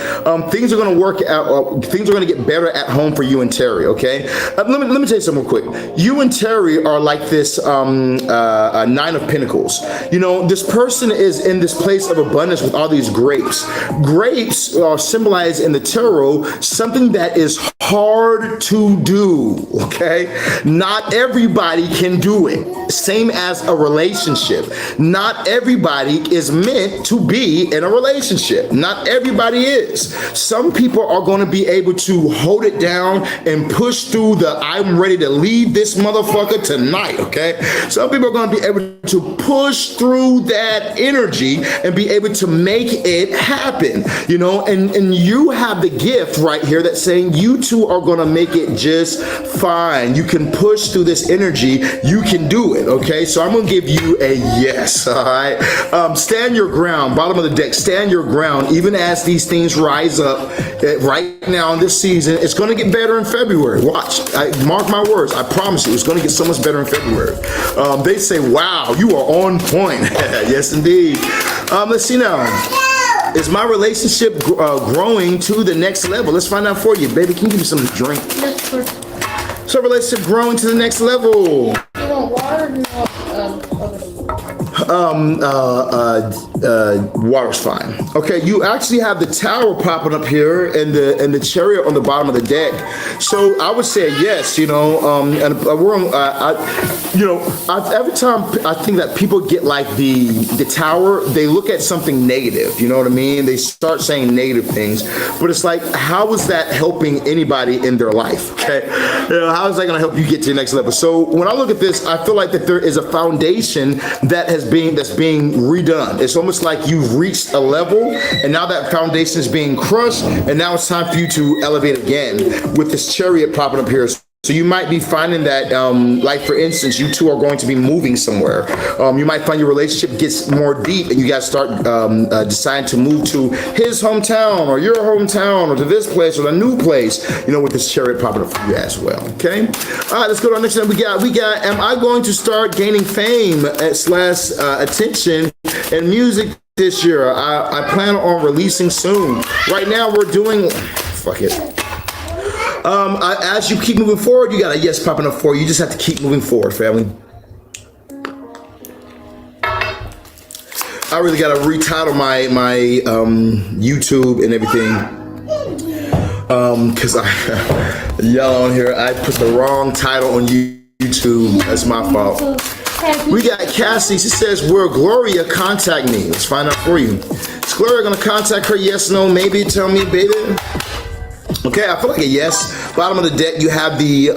Things are going to work out. Things are going to get better at home for you and Terry, okay? Let me tell you something real quick. You and Terry are like this Nine of Pentacles. You know, this person is in this place of abundance with all these grapes. Grapes are symbolized in the tarot something that is hard to do, okay? Not everybody can do it. Same as a relationship. Not everybody is meant to be in a relationship. Not everybody is. Some people are going to be able to hold it down and push through the I'm ready to leave this motherfucker tonight, okay? Some people are going to be able to push through that energy and be able to make it happen, you know, and you have the gift right here that's saying you two are going to make it just fine. You can push through this energy. You can do it, okay? So I'm going to give you a yes, all right? Stand your ground, bottom of the deck, stand your ground, even as these things rise up right now in this season. It's going to get better in February. Watch. Mark my words. I promise you, it's going to get so much better in February. They say, wow, you are on point. Yes, indeed. Let's see now. Is my relationship growing to the next level? Let's find out for you. Baby, can you give me some drink? Yes, sir. So relationship growing to the next level. You want water or you want Water's fine. Okay, you actually have the tower popping up here and the chariot on the bottom of the deck. So I would say yes, you know, and we're on, every time I think that people get like the tower, they look at something negative, you know what I mean? They start saying negative things, but it's like, how is that helping anybody in their life? Okay, you know, how is that going to help you get to the next level? So when I look at this, I feel like that there is a foundation that's being redone. It's almost like you've reached a level and now that foundation is being crushed and now it's time for you to elevate again with this chariot popping up here. So you might be finding that, like for instance, you two are going to be moving somewhere. You might find your relationship gets more deep and you guys start deciding to move to his hometown or your hometown or to this place or the new place, you know, with this chariot popping up for you as well, okay? All right, let's go to our next one. We got, am I going to start gaining fame / attention and music this year? I plan on releasing soon. Right now we're doing, fuck it. As you keep moving forward, you got a yes popping up for you. You just have to keep moving forward, family. I really got to retitle my YouTube and everything. Because y'all on here, I put the wrong title on YouTube. That's my fault. We got Cassie. She says, will Gloria contact me? Let's find out for you. Is Gloria going to contact her? Yes, no, maybe? Tell me, baby. Okay, I feel like a yes. Bottom of the deck, you have the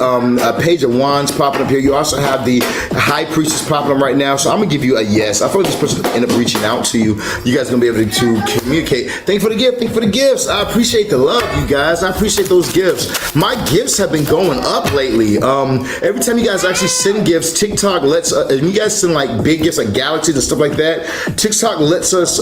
Page of Wands popping up here. You also have the High Priestess popping up right now. So I'm going to give you a yes. I feel like this person could end up reaching out to you. You guys are going to be able to communicate. Thank you for the gift. Thank you for the gifts. I appreciate the love, you guys. I appreciate those gifts. My gifts have been going up lately. Every time you guys actually send gifts, TikTok lets and you guys send like big gifts like galaxies and stuff like that. TikTok lets us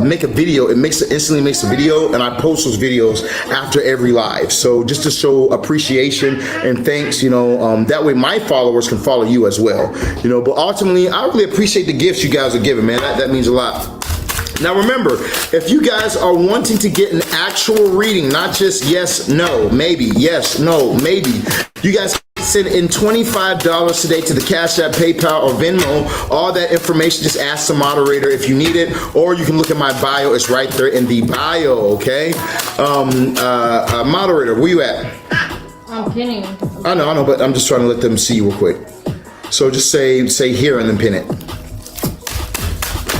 make a video. It instantly makes a video, and I post those videos after every live. So just to show appreciation and thanks, you know, that way my followers can follow you as well, you know. But ultimately, I really appreciate the gifts you guys are giving, man. That means a lot. Now remember, if you guys are wanting to get an actual reading, not just yes, no, maybe, yes, no, maybe, you guys send in $25 today to the Cash App, PayPal, or Venmo. All that information, just ask the moderator if you need it, or you can look at my bio. It's right there in the bio, okay? Moderator, where you at? I'm pinning. I know, but I'm just trying to let them see you real quick. So just say here and then pin it.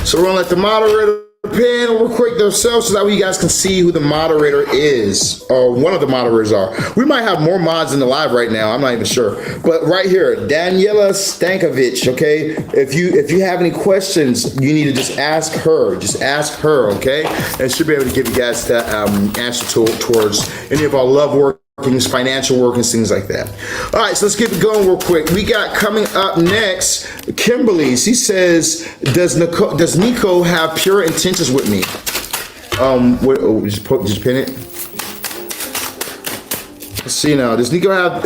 So we're gonna let the moderator pin real quick themselves so that way you guys can see who the moderator is, or one of the moderators are. We might have more mods in the live right now, I'm not even sure. But right here, Daniela Stankovic, okay? If you have any questions, you need to just ask her. Just ask her, okay? And she'll be able to give you guys the answer towards any of our love workings, financial workings, things like that. All right, so let's get it going real quick. We got coming up next, Kimberly. She says, does Nico have pure intentions with me? Just pin it. Let's see now. Does Nico have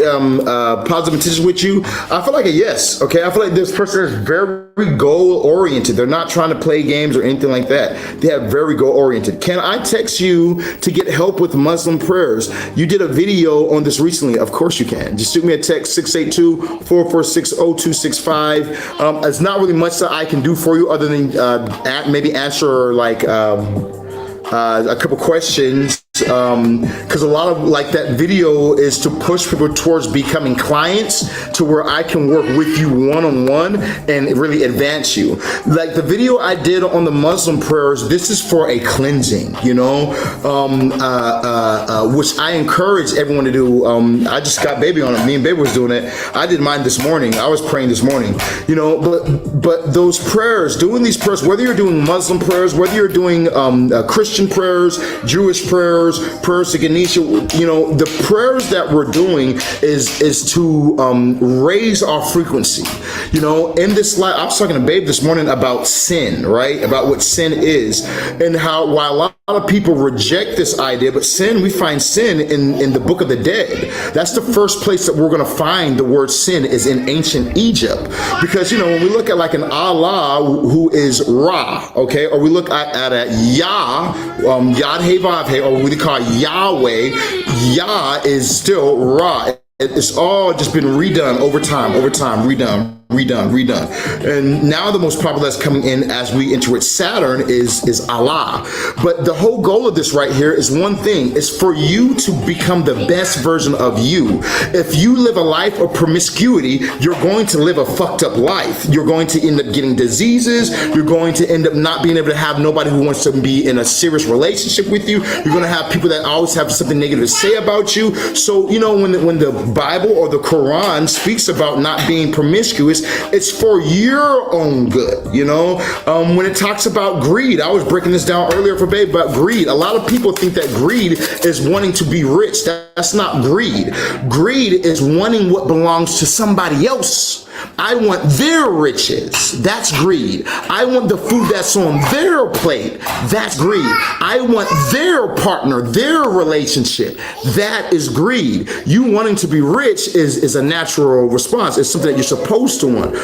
positive intentions with you? I feel like a yes. Okay, I feel like this person is very goal oriented. They're not trying to play games or anything like that. They have very goal oriented. Can I text you to get help with Muslim prayers? You did a video on this recently. Of course you can. Just shoot me a text 682-446-0265. It's not really much that I can do for you other than maybe answer like a couple questions, because a lot of like that video is to push people towards becoming clients to where I can work with you one-on-one and really advance you. Like the video I did on the Muslim prayers, this is for a cleansing, you know, which I encourage everyone to do. I just got Baby on it. Me and Baby was doing it. I did mine this morning. I was praying this morning, you know, but those prayers, doing these prayers, whether you're doing Muslim prayers, whether you're doing Christian prayers, Jewish prayers, prayers to Ganesha, you know, the prayers that we're doing is to raise our frequency. You know, in this life, I was talking to Babe this morning about sin, right? About what sin is, and how while a lot of people reject this idea, but sin, we find sin in the Book of the Dead. That's the first place that we're going to find the word sin is in ancient Egypt, because you know when we look at like an Allah who is Ra, okay, or we look at a Yah, Yad He Vav He, or what we call Yahweh, Yah is still Ra. It's all just been redone over time, redone. And now the most popular that's coming in as we enter with Saturn is Allah. But the whole goal of this right here is one thing. It's for you to become the best version of you. If you live a life of promiscuity, you're going to live a fucked up life. You're going to end up getting diseases. You're going to end up not being able to have nobody who wants to be in a serious relationship with you. You're going to have people that always have something negative to say about you. So, you know, when the Bible or the Quran speaks about not being promiscuous, it's for your own good, you know? When it talks about greed, I was breaking this down earlier for Babe about greed. A lot of people think that greed is wanting to be rich. That's not greed. Greed is wanting what belongs to somebody else. I want their riches. That's greed. I want the food that's on their plate. That's greed. I want their partner, their relationship. That is greed. You wanting to be rich is a natural response. It's something that you're supposed to want.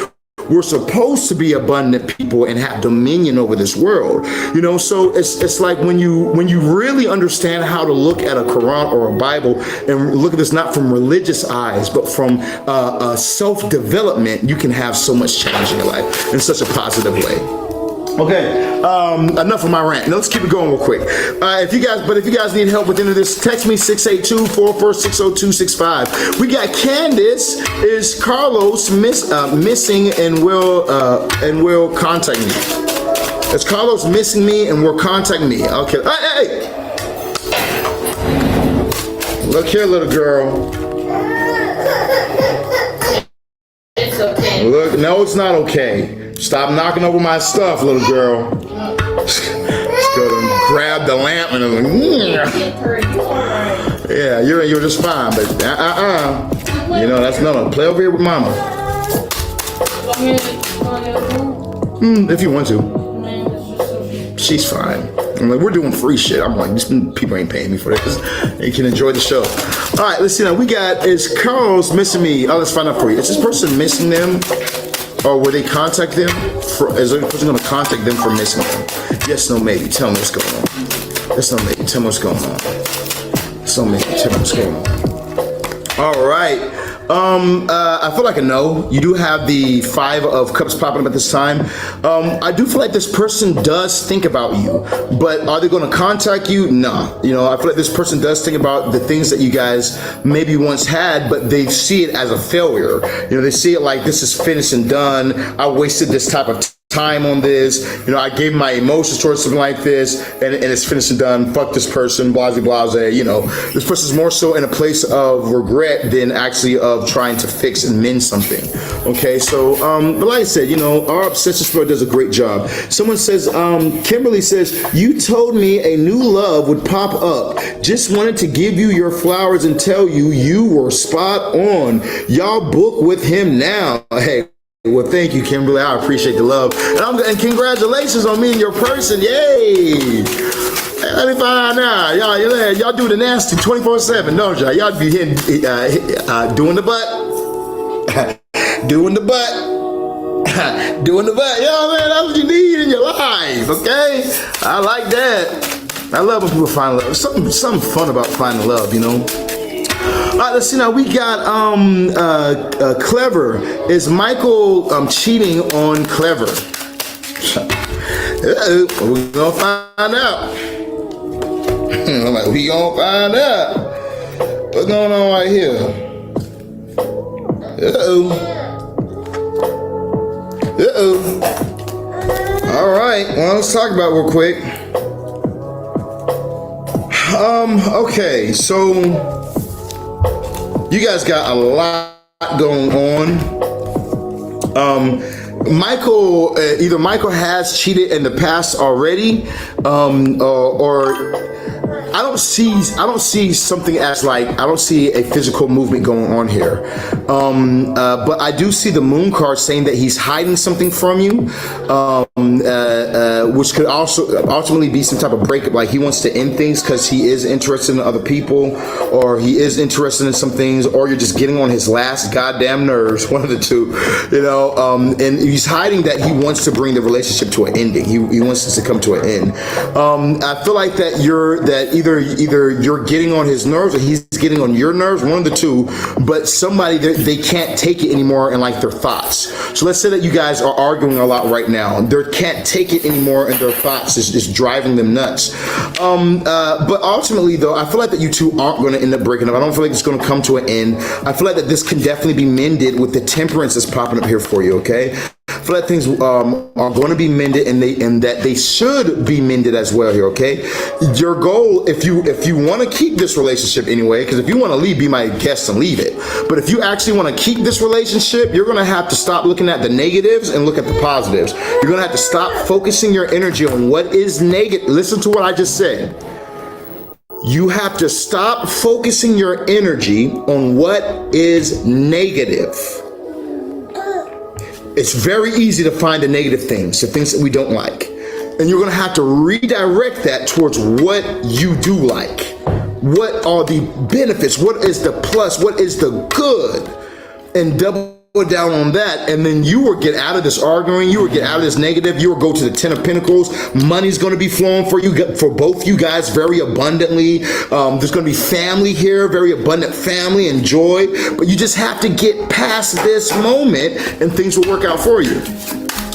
We're supposed to be abundant people and have dominion over this world, you know. So it's like when you really understand how to look at a Quran or a Bible and look at this not from religious eyes but from self-development, you can have so much change in your life in such a positive way. Okay, enough of my rant. Now let's keep it going real quick. If you guys need help with any of this, text me 682-446-0265. We got Candace. Is Carlos missing and will contact me? Is Carlos missing me and will contact me? Okay. Hey! Look here, little girl. It's okay. Look, no, it's not okay. Stop knocking over my stuff, little girl. Let's go and grab the lamp and I'm like, yeah, you're just fine, but you know, that's no. Play over here with mama. If you want to. She's fine. I'm like, we're doing free shit. I'm like, these people ain't paying me for this. They can enjoy the show. All right, let's see now. We got, is Carlos missing me? Oh, let's find out for you. Is this person missing them? Or will they contact them? Is the person going to contact them for missing them? Yes, no, maybe. Tell me what's going on. Yes, no, maybe. Tell me what's going on. Yes, no, maybe. Tell me what's going on. All right. I feel like a no. You do have the 5 of Cups popping up at this time. I do feel like this person does think about you, but are they going to contact you? Nah. You know, I feel like this person does think about the things that you guys maybe once had, but they see it as a failure. You know, they see it like this is finished and done. I wasted this type of time on this, you know, I gave my emotions towards something like this, and it's finished and done. Fuck this person, blase blase. You know, this person's more so in a place of regret than actually of trying to fix and mend something. Okay, so but like I said, you know, our obsession spirit does a great job. Someone says, Kimberly says, you told me a new love would pop up. Just wanted to give you your flowers and tell you you were spot on. Y'all book with him now. Hey. Well, thank you, Kimberly. I appreciate the love. And congratulations on meeting your person. Yay! Hey, let me find out now. Y'all do the nasty 24/7, don't y'all? Y'all be hitting, doing the butt. Doing the butt. Doing the butt. Yo, man, that's what you need in your life, okay? I like that. I love when people find love. Something fun about finding love, you know? All right, let's see now. We got Clever. Is Michael cheating on Clever? We're gonna find out. I'm like, we gonna find out. What's going on right here? All right. Well, let's talk about it real quick. Okay, so. You guys got a lot going on. Michael, either Michael has cheated in the past already, or I don't see something as like, I don't see a physical movement going on here. But I do see the moon card saying that he's hiding something from you, which could also ultimately be some type of breakup. Like he wants to end things because he is interested in other people, or he is interested in some things, or you're just getting on his last goddamn nerves, one of the two, you know, and he's hiding that he wants to bring the relationship to an ending. He wants this to come to an end. I feel like that either you're getting on his nerves or he's getting on your nerves, one of the two, but somebody, they can't take it anymore in like their thoughts. So let's say that you guys are arguing a lot right now. They can't take it anymore and their thoughts is driving them nuts. But ultimately though, I feel like that you two aren't going to end up breaking up. I don't feel like it's going to come to an end. I feel like that this can definitely be mended with the temperance that's popping up here for you, okay? I feel like things are going to be mended, and that they should be mended as well here, okay? Your goal, if you want to keep this relationship anyway, because if you want to leave, be my guest and leave it. But if you actually want to keep this relationship, you're going to have to stop looking at the negatives and look at the positives. You're going to have to stop focusing your energy on what is negative. Listen to what I just said. You have to stop focusing your energy on what is negative. It's very easy to find the negative things, the things that we don't like. And you're going to have to redirect that towards what you do like. What are the benefits? What is the plus? What is the good? And double down on that, and then you will get out of this arguing, you will get out of this negative, you will go to the 10 of Pentacles. Money's going to be flowing for you, for both you guys, very abundantly. There's going to be family here, very abundant family and joy, but you just have to get past this moment and things will work out for you.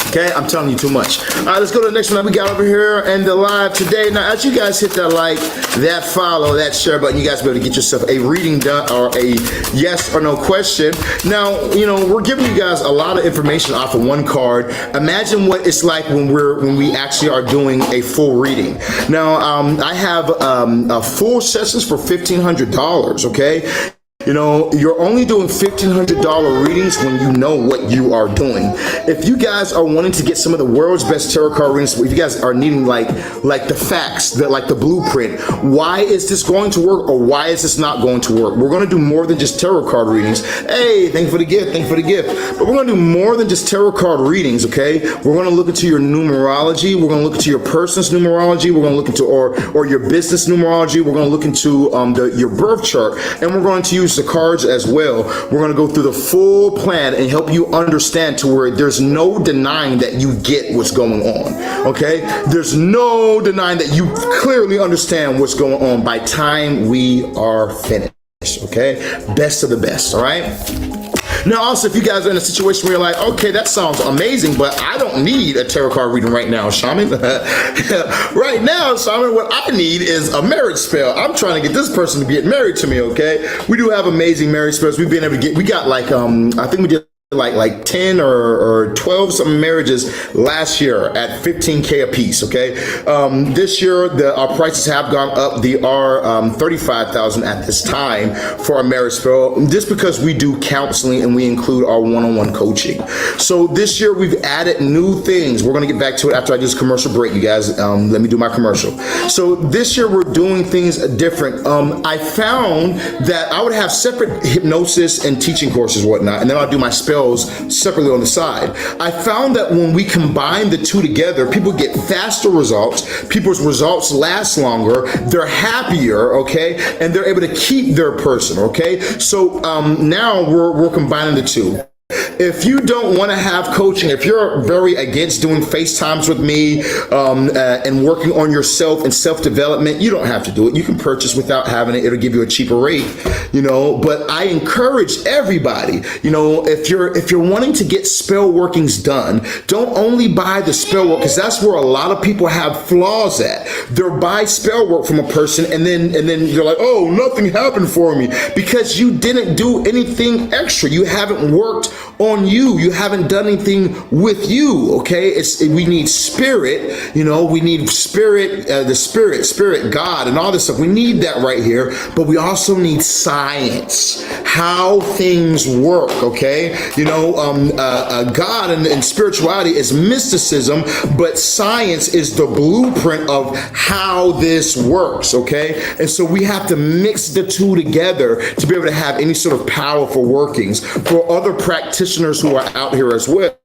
Okay, I'm telling you too much. All right, let's go to the next one that we got over here and the live today. Now, as you guys hit that like, that follow, that share button, you guys will be able to get yourself a reading done or a yes or no question. Now, you know, we're giving you guys a lot of information off of one card. Imagine what it's like when we actually are doing a full reading. Now, I have full sessions for $1,500. Okay. You know, you're only doing $1,500 readings when you know what you are doing. If you guys are wanting to get some of the world's best tarot card readings, if you guys are needing like the facts, like the blueprint, why is this going to work or why is this not going to work? We're going to do more than just tarot card readings. Hey, thank you for the gift, thank you for the gift. But we're going to do more than just tarot card readings, okay? We're going to look into your numerology. We're going to look into your person's numerology. We're going to look into or your business numerology. We're going to look into your birth chart, and we're going to use the cards as well. We're going to go through the full plan and help you understand to where there's no denying that you get what's going on. Okay? There's no denying that you clearly understand what's going on by time we are finished. okay? Best of the best, all right? Now, also, if you guys are in a situation where you're like, okay, that sounds amazing, but I don't need a tarot card reading right now, Shaman. Right now, Shaman, what I need is a marriage spell. I'm trying to get this person to get married to me, okay? We do have amazing marriage spells. We've been able to get, we got like, I think we did like 10 or 12 something marriages last year at 15K a piece, okay? This year, our prices have gone up. They are 35,000 at this time for a marriage spell, just because we do counseling and we include our one-on-one coaching. So this year, we've added new things. We're gonna get back to it after I do this commercial break, you guys. Let me do my commercial. So this year, we're doing things different. I found that I would have separate hypnosis and teaching courses and whatnot, and then I'll do my spell separately on the side. I found that when we combine the two together, people get faster results, people's results last longer, they're happier, okay, and they're able to keep their person, okay? So now we're combining the two. If you don't want to have coaching, if you're very against doing FaceTimes with me and working on yourself and self-development, you don't have to do it. You can purchase without having it. It'll give you a cheaper rate, you know. But I encourage everybody, you know, if you're wanting to get spell workings done, don't only buy the spell work, because that's where a lot of people have flaws at. They'll buy spell work from a person and then you're like, oh, nothing happened for me, because you didn't do anything extra. You haven't worked on you. You haven't done anything with you, okay? We need spirit, you know, we need spirit, the spirit, God, and all this stuff. We need that right here, but we also need science, how things work, okay? You know, God and spirituality is mysticism, but science is the blueprint of how this works, okay? And so we have to mix the two together to be able to have any sort of powerful workings for other practitioners who are out here as well.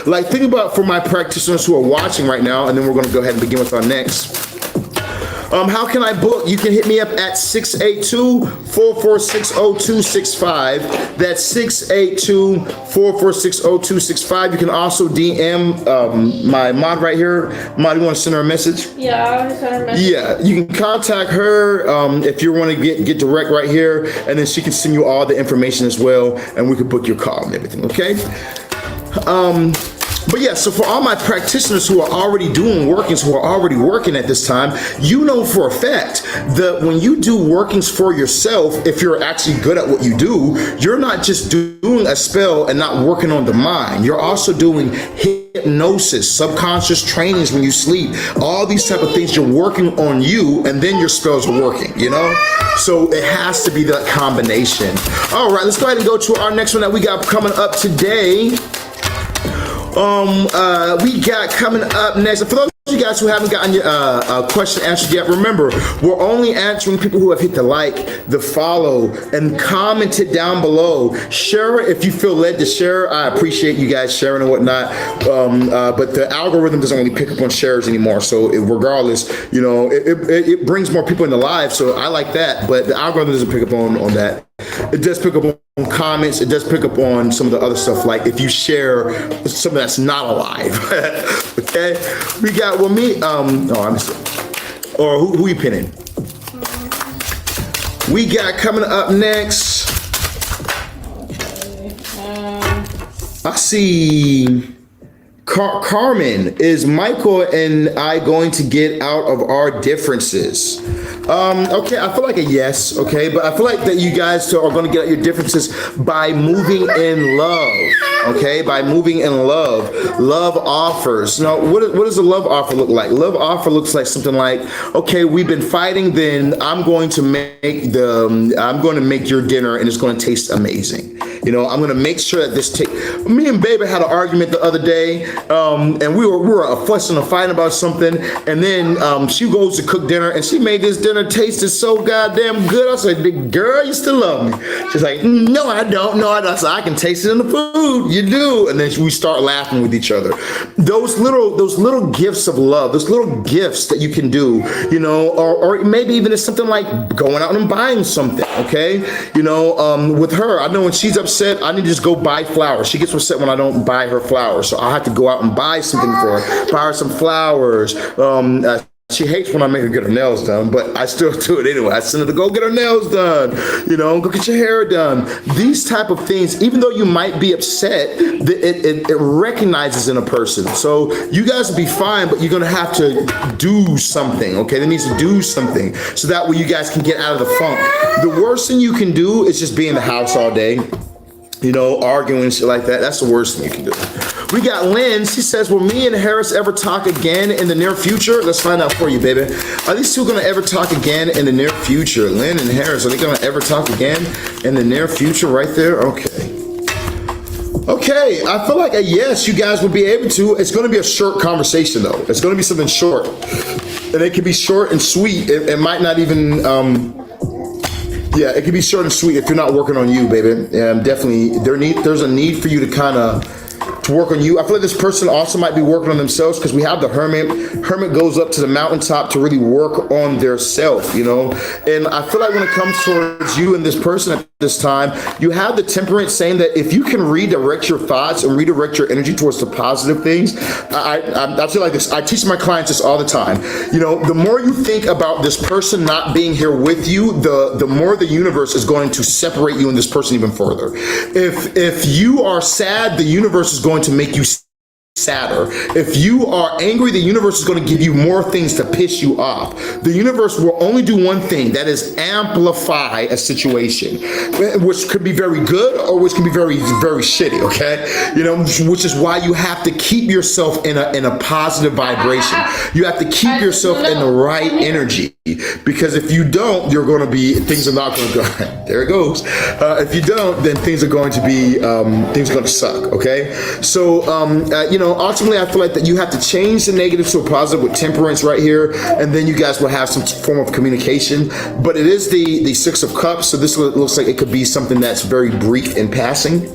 Like, think about for my practitioners who are watching right now, and then we're going to go ahead and begin with our next. How can I book? You can hit me up at 682-446-0265. That's 682-446-0265. You can also DM my mod right here. Mod, you want to send her a message? Yeah, I already sent her a message. Yeah, you can contact her if you want to get direct right here, and then she can send you all the information as well, and we can book your call and everything, okay? But yeah, so for all my practitioners who are already doing workings, who are already working at this time, you know for a fact that when you do workings for yourself, if you're actually good at what you do, you're not just doing a spell and not working on the mind. You're also doing hypnosis, subconscious trainings when you sleep, all these type of things. You're working on you, and then your spells are working, you know? So it has to be that combination. All right, let's go ahead and go to our next one that we got coming up today. We got coming up next. For those of you guys who haven't gotten your question answered yet, remember, we're only answering people who have hit the like, the follow, and commented down below. Share it if you feel led to share. I appreciate you guys sharing and whatnot. But the algorithm doesn't really pick up on shares anymore. So regardless, you know, it brings more people into live. So I like that. But the algorithm doesn't pick up on that. It does pick up on comments. It does pick up on some of the other stuff, like if you share something that's not alive. Okay, we got me. I missed it. Or who you pinning? We got coming up next. I see. Carmen, is Michael and I going to get out of our differences? Okay, I feel like a yes, okay, but I feel like that you guys are going to get out your differences by moving in love, okay, by moving in love. Love offers. Now, what does a love offer look like? Love offer looks like something like, okay, we've been fighting, then I'm going to make your dinner and it's going to taste amazing. You know, I'm going to make sure that me and Baby had an argument the other day, and we were fussing and fighting about something, and then she goes to cook dinner, and she made this dinner tasted so goddamn good. I said, girl, you still love me? She's like, no, I don't. No, I don't. So I can taste it in the food. You do. And then we start laughing with each other. Those little gifts of love, those little gifts that you can do, you know, or maybe even it's something like going out and buying something, okay? You know, with her, I know when she's upset, I need to just go buy flowers. She gets upset when I don't buy her flowers. So I have to go out and buy something for her, buy her some flowers, She hates when I make her get her nails done, but I still do it anyway. I send her to go get her nails done, go get your hair done. These type of things, even though you might be upset, it recognizes in a person. So you guys will be fine, but you're gonna have to do something, okay? They need to do something so that way you guys can get out of the funk. The worst thing you can do is just be in the house all day, arguing and shit like that. That's the worst thing you can do. We got Lynn. She says, will me and Harris ever talk again in the near future? Let's find out for you, baby. Are these two going to ever talk again in the near future? Lynn and Harris, are they going to ever talk again in the near future right there? Okay. Okay, I feel like a yes, you guys will be able to. It's going to be a short conversation, though. It's going to be something short. And it can be short and sweet. It might not even... yeah, it can be short and sweet if you're not working on you, baby. Definitely, there's a need for you to kind of work on you. I feel like this person also might be working on themselves because we have the hermit. Hermit goes up to the mountaintop to really work on their self, And I feel like when it comes towards you and this person at this time, you have the temperance saying that if you can redirect your thoughts and redirect your energy towards the positive things, I feel like this. I teach my clients this all the time. The more you think about this person not being here with you, the more the universe is going to separate you and this person even further. If you are sad, the universe is going to make you sadder. If you are angry, the universe is going to give you more things to piss you off. The universe will only do one thing, that is amplify a situation, which could be very good or which can be very, very shitty, okay? Which is why you have to keep yourself in a positive vibration. You have to keep yourself in the right energy, because if you don't, things are not going to go, there it goes. If you don't, then things are going to be, things are going to suck, okay? So, ultimately, I feel like that you have to change the negative to a positive with temperance right here, and then you guys will have some form of communication. But it is the Six of Cups, so this looks like it could be something that's very brief in passing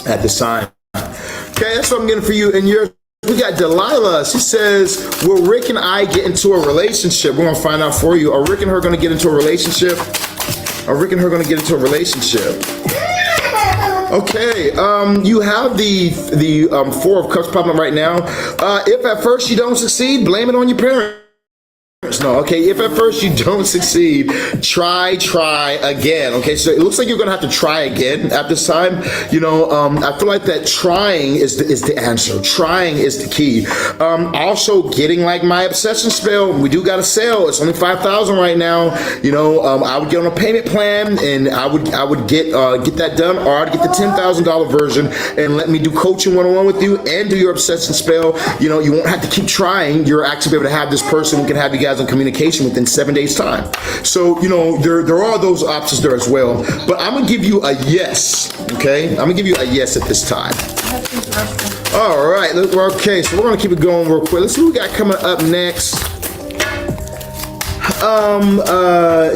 at this time. Okay, that's what I'm getting for you. And we got Delilah. She says, will Rick and I get into a relationship? We're going to find out for you. Are Rick and her going to get into a relationship? Are Rick and her going to get into a relationship? Okay, you have the Four of Cups popping up right now. If at first you don't succeed, blame it on your parents. No, okay, if at first you don't succeed, try again, okay? So it looks like you're gonna have to try again at this time. I feel like that trying is the answer. Trying is the key. Also getting like my obsession spell, we do got a sale. It's only $5,000 right now. I would get on a payment plan and I would get that done, or I'd get the $10,000 version and let me do coaching one-on-one with you and do your obsession spell. You won't have to keep trying. You're actually be able to have this person who can have you guys on communication within 7 days time. So, there are those options there as well, but I'm gonna give you a yes, okay? I'm gonna give you a yes at this time. All right, okay, so we're gonna keep it going real quick. Let's see what we got coming up next.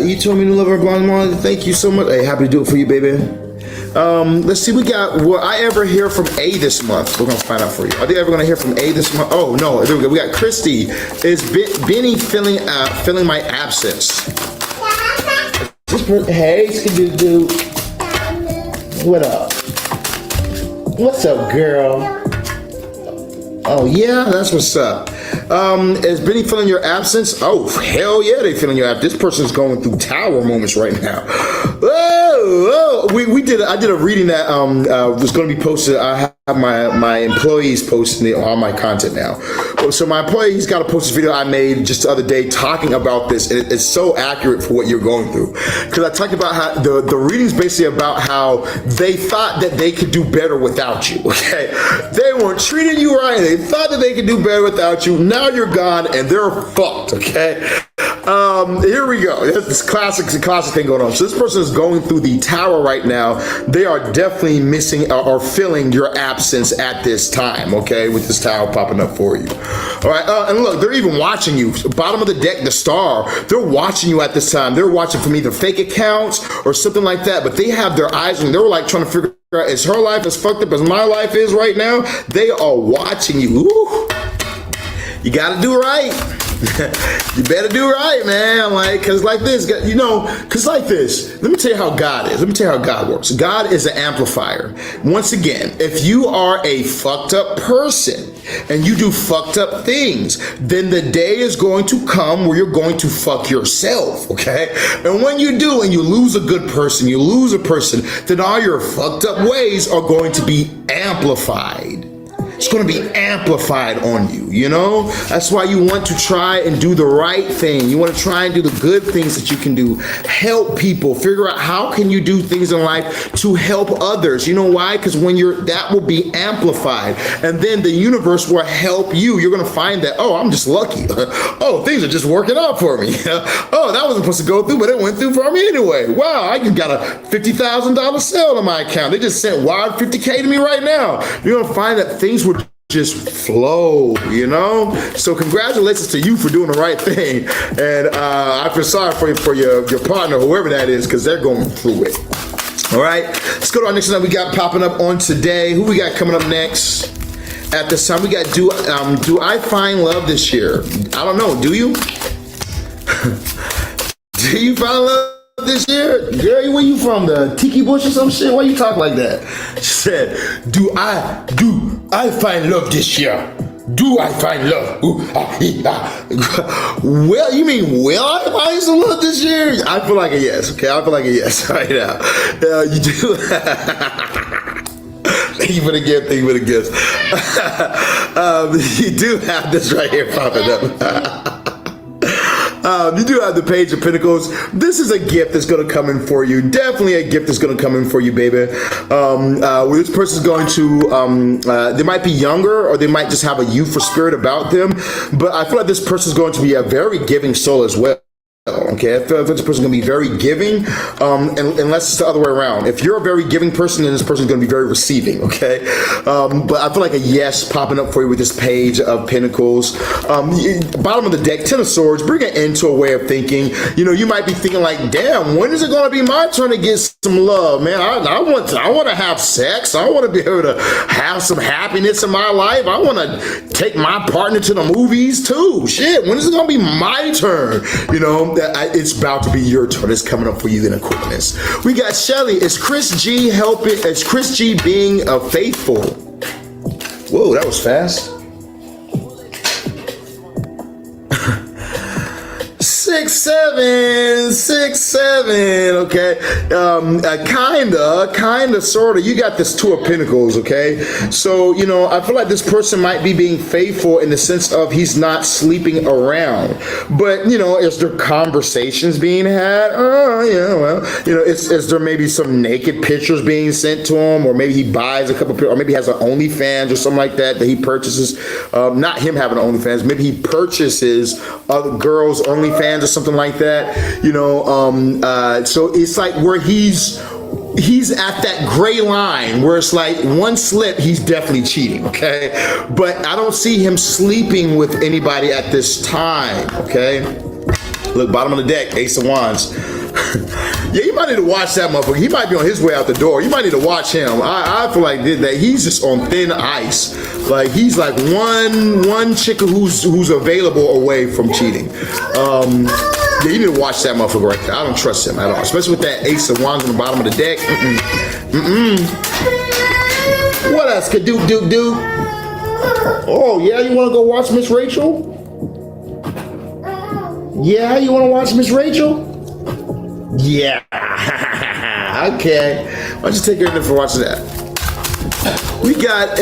You told me to love her blonde mom. Thank you so much. Hey, happy to do it for you, baby. Let's see, we got, will I ever hear from A this month? We're gonna find out for you. Are they ever gonna hear from A this month? Oh no, there we go. We got Christy. Is Benny feeling my absence? Hey, Scooby-Doo. What up? What's up, girl? Oh yeah, that's what's up. Is Benny feeling your absence? Oh, hell yeah, they feeling your absence. This person's going through tower moments right now. Whoa. I did a reading that was going to be posted. I have my employees posting all my content now. So my employee, he's got to post this video I made just the other day talking about this, and it's so accurate for what you're going through. Because I talked about how the reading's basically about how they thought that they could do better without you, okay? They weren't treating you right. They thought that they could do better without you. Now you're gone, and they're fucked, okay? Here we go. There's this classic thing going on. So this person is going through the tower right now. They are definitely missing or feeling your absence at this time, okay, with this tower popping up for you. All right, and look, they're even watching you. Bottom of the deck, the star, they're watching you at this time. They're watching from either fake accounts or something like that, but they have their eyes on you. They're like trying to figure out, is her life as fucked up as my life is right now? They are watching you. Ooh. You gotta do right. You better do right, man. Like, cause like this, you know, cause like this. Let me tell you how God is. Let me tell you how God works. God is an amplifier. Once again, if you are a fucked up person and you do fucked up things, then the day is going to come where you're going to fuck yourself, okay? And when you do, and you lose a good person, you lose a person, then all your fucked up ways are going to be amplified. It's going to be amplified on you, you know? That's why you want to try and do the right thing. You want to try and do the good things that you can do. Help people. Figure out how can you do things in life to help others. You know why? Because when that will be amplified. And then the universe will help you. You're going to find that, oh, I'm just lucky. Oh, things are just working out for me. Oh, that wasn't supposed to go through, but it went through for me anyway. Wow, I got a $50,000 sale on my account. They just sent wild $50K to me right now. You're going to find that things will just flow, you know? So congratulations to you for doing the right thing. And I feel sorry for your partner, whoever that is, because they're going through it. All right, let's go to our next one we got popping up on today. Who we got coming up next? At this time, we got do I find love this year? I don't know. Do you? Do you find love this year? Girl, where you from? The Tiki Bush or some shit? Why you talk like that? She said, do I find love this year? Do I find love? Ooh, Well, you mean will I find some love this year? I feel like a yes. Okay, I feel like a yes right now. You do. Thank you for the gift. Thank you for the gift. You do have this right here popping up. You do have the Page of Pentacles. This is a gift that's going to come in for you. Definitely a gift that's going to come in for you, baby. This person's going to, they might be younger or they might just have a youthful spirit about them. But I feel like this person's going to be a very giving soul as well. Okay, I feel like this person's going to be very giving, unless it's the other way around. If you're a very giving person, then this person's going to be very receiving, okay? But I feel like a yes popping up for you with this Page of Pentacles. Bottom of the deck, Ten of Swords, bring it into a way of thinking. You know, you might be thinking like, damn, when is it going to be my turn to get some love, man? I want to have sex. I want to be able to have some happiness in my life. I want to take my partner to the movies too. Shit, when is it going to be my turn? You know, it's about to be your turn. It's coming up for you in Aquarius. We got Shelly. Is Chris G helping? Is Chris G being faithful? Whoa, that was fast. 6'7", 6'7", okay. Kinda, sorta. You got this Two of Pentacles, okay? So, you know, I feel like this person might be being faithful in the sense of he's not sleeping around. But, you know, is there conversations being had? Yeah, well, you know, is there maybe some naked pictures being sent to him? Or maybe he buys a couple, or maybe he has an OnlyFans or something like that he purchases. Not him having an OnlyFans. Maybe he purchases other girls' OnlyFans or something like that, you know. So it's like where he's at that gray line where it's like one slip, he's definitely cheating, okay? But I don't see him sleeping with anybody at this time, okay? Look, bottom of the deck, Ace of Wands. Yeah, you might need to watch that motherfucker. He might be on his way out the door. You might need to watch him. I feel like that he's just on thin ice. Like he's like one chick who's available away from cheating. Yeah, you need to watch that motherfucker right there. I don't trust him at all, especially with that Ace of Wands on the bottom of the deck. What else could do? Oh yeah, you want to go watch Miss Rachel? Yeah, you want to watch Miss Rachel? Yeah. Okay. Why don't you take her in there for watching that? We got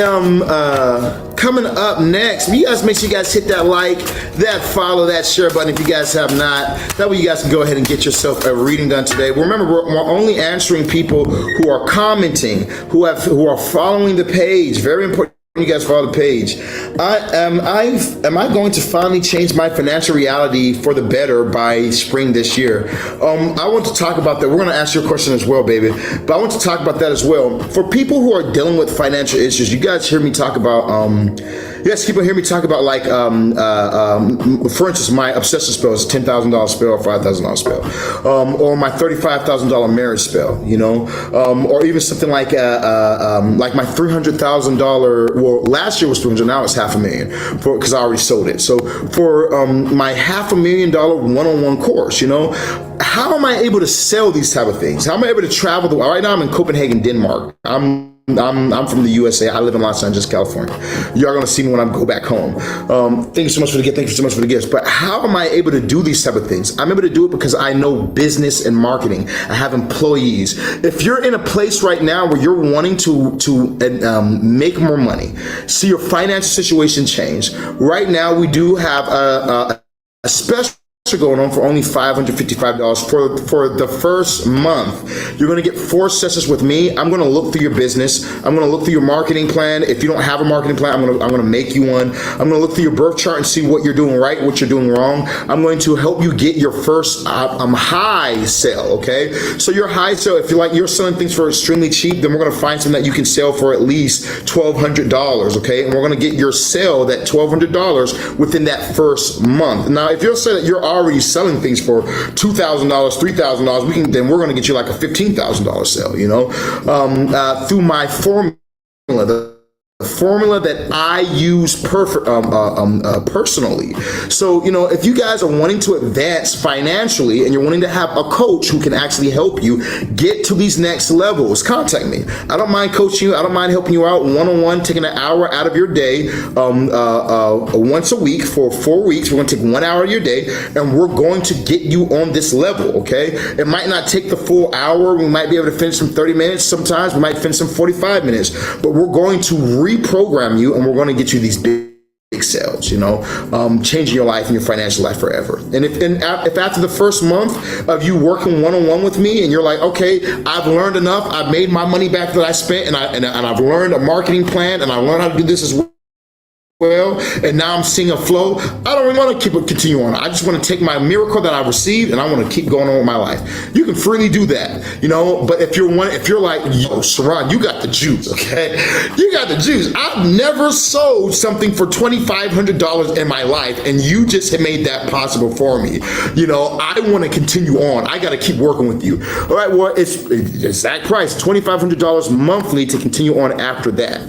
coming up next. You guys make sure you guys hit that like, that follow, that share button if you guys have not. That way you guys can go ahead and get yourself a reading done today. Remember, we're only answering people who are commenting, who are following the page. Very important. You guys follow the page. Am I going to finally change my financial reality for the better by spring this year? I want to talk about that. We're going to ask you a question as well, baby. But I want to talk about that as well. For people who are dealing with financial issues, you guys hear me talk about, people hear me talk about like, for instance, my obsessive spell is a $10,000 spell or $5,000 spell, or my $35,000 marriage spell, you know, or even something like my $300,000, well, last year was 300, now it's $500,000 because I already sold it. So for my $500,000 one-on-one course, you know, how am I able to sell these type of things? How am I able to travel? Right now I'm in Copenhagen, Denmark. I'm from the USA. I live in Los Angeles, California. Y'all gonna see me when I go back home. Thank you so much for the gift. Thank you so much for the gifts. But how am I able to do these type of things? I'm able to do it because I know business and marketing. I have employees. If you're in a place right now where you're wanting to make more money, see your financial situation change. Right now, we do have a special going on for only $555 for the first month. You're going to get 4 sessions with me. I'm going to look through your business. I'm going to look through your marketing plan. If you don't have a marketing plan, I'm going to make you one. I'm going to look through your birth chart and see what you're doing right, what you're doing wrong. I'm going to help you get your first high sale. Okay, so your high sale, if you're selling things for extremely cheap, then we're going to find something that you can sell for at least $1,200. Okay, and we're going to get your sale that $1,200 within that first month. Now, if you're saying that you're already selling things for $2,000, $3,000, then we're going to get you like a $15,000 sale, you know, through my formula, the formula that I use personally. So, you know, if you guys are wanting to advance financially and you're wanting to have a coach who can actually help you get to these next levels, contact me. I don't mind coaching you. I don't mind helping you out one-on-one, taking an hour out of your day once a week for 4 weeks. We're going to take 1 hour of your day and we're going to get you on this level, okay? It might not take the full hour. We might be able to finish some 30 minutes. Sometimes we might finish some 45 minutes, but we're going to reprogram you and we're going to get you these big sales, you know, changing your life and your financial life forever. And if after the first month of you working one-on-one with me and you're like, okay, I've learned enough, I've made my money back that I spent, and I've learned a marketing plan, and I learned how to do this as well, and now I'm seeing a flow, I don't really want to continue on. I just want to take my miracle that I received and I want to keep going on with my life. You can freely do that, you know, but if you're like, yo, Sirron, you got the juice, okay? You got the juice. I've never sold something for $2,500 in my life, and you just have made that possible for me. You know, I want to continue on. I got to keep working with you. All right, well, it's exact price, $2,500 monthly to continue on after that.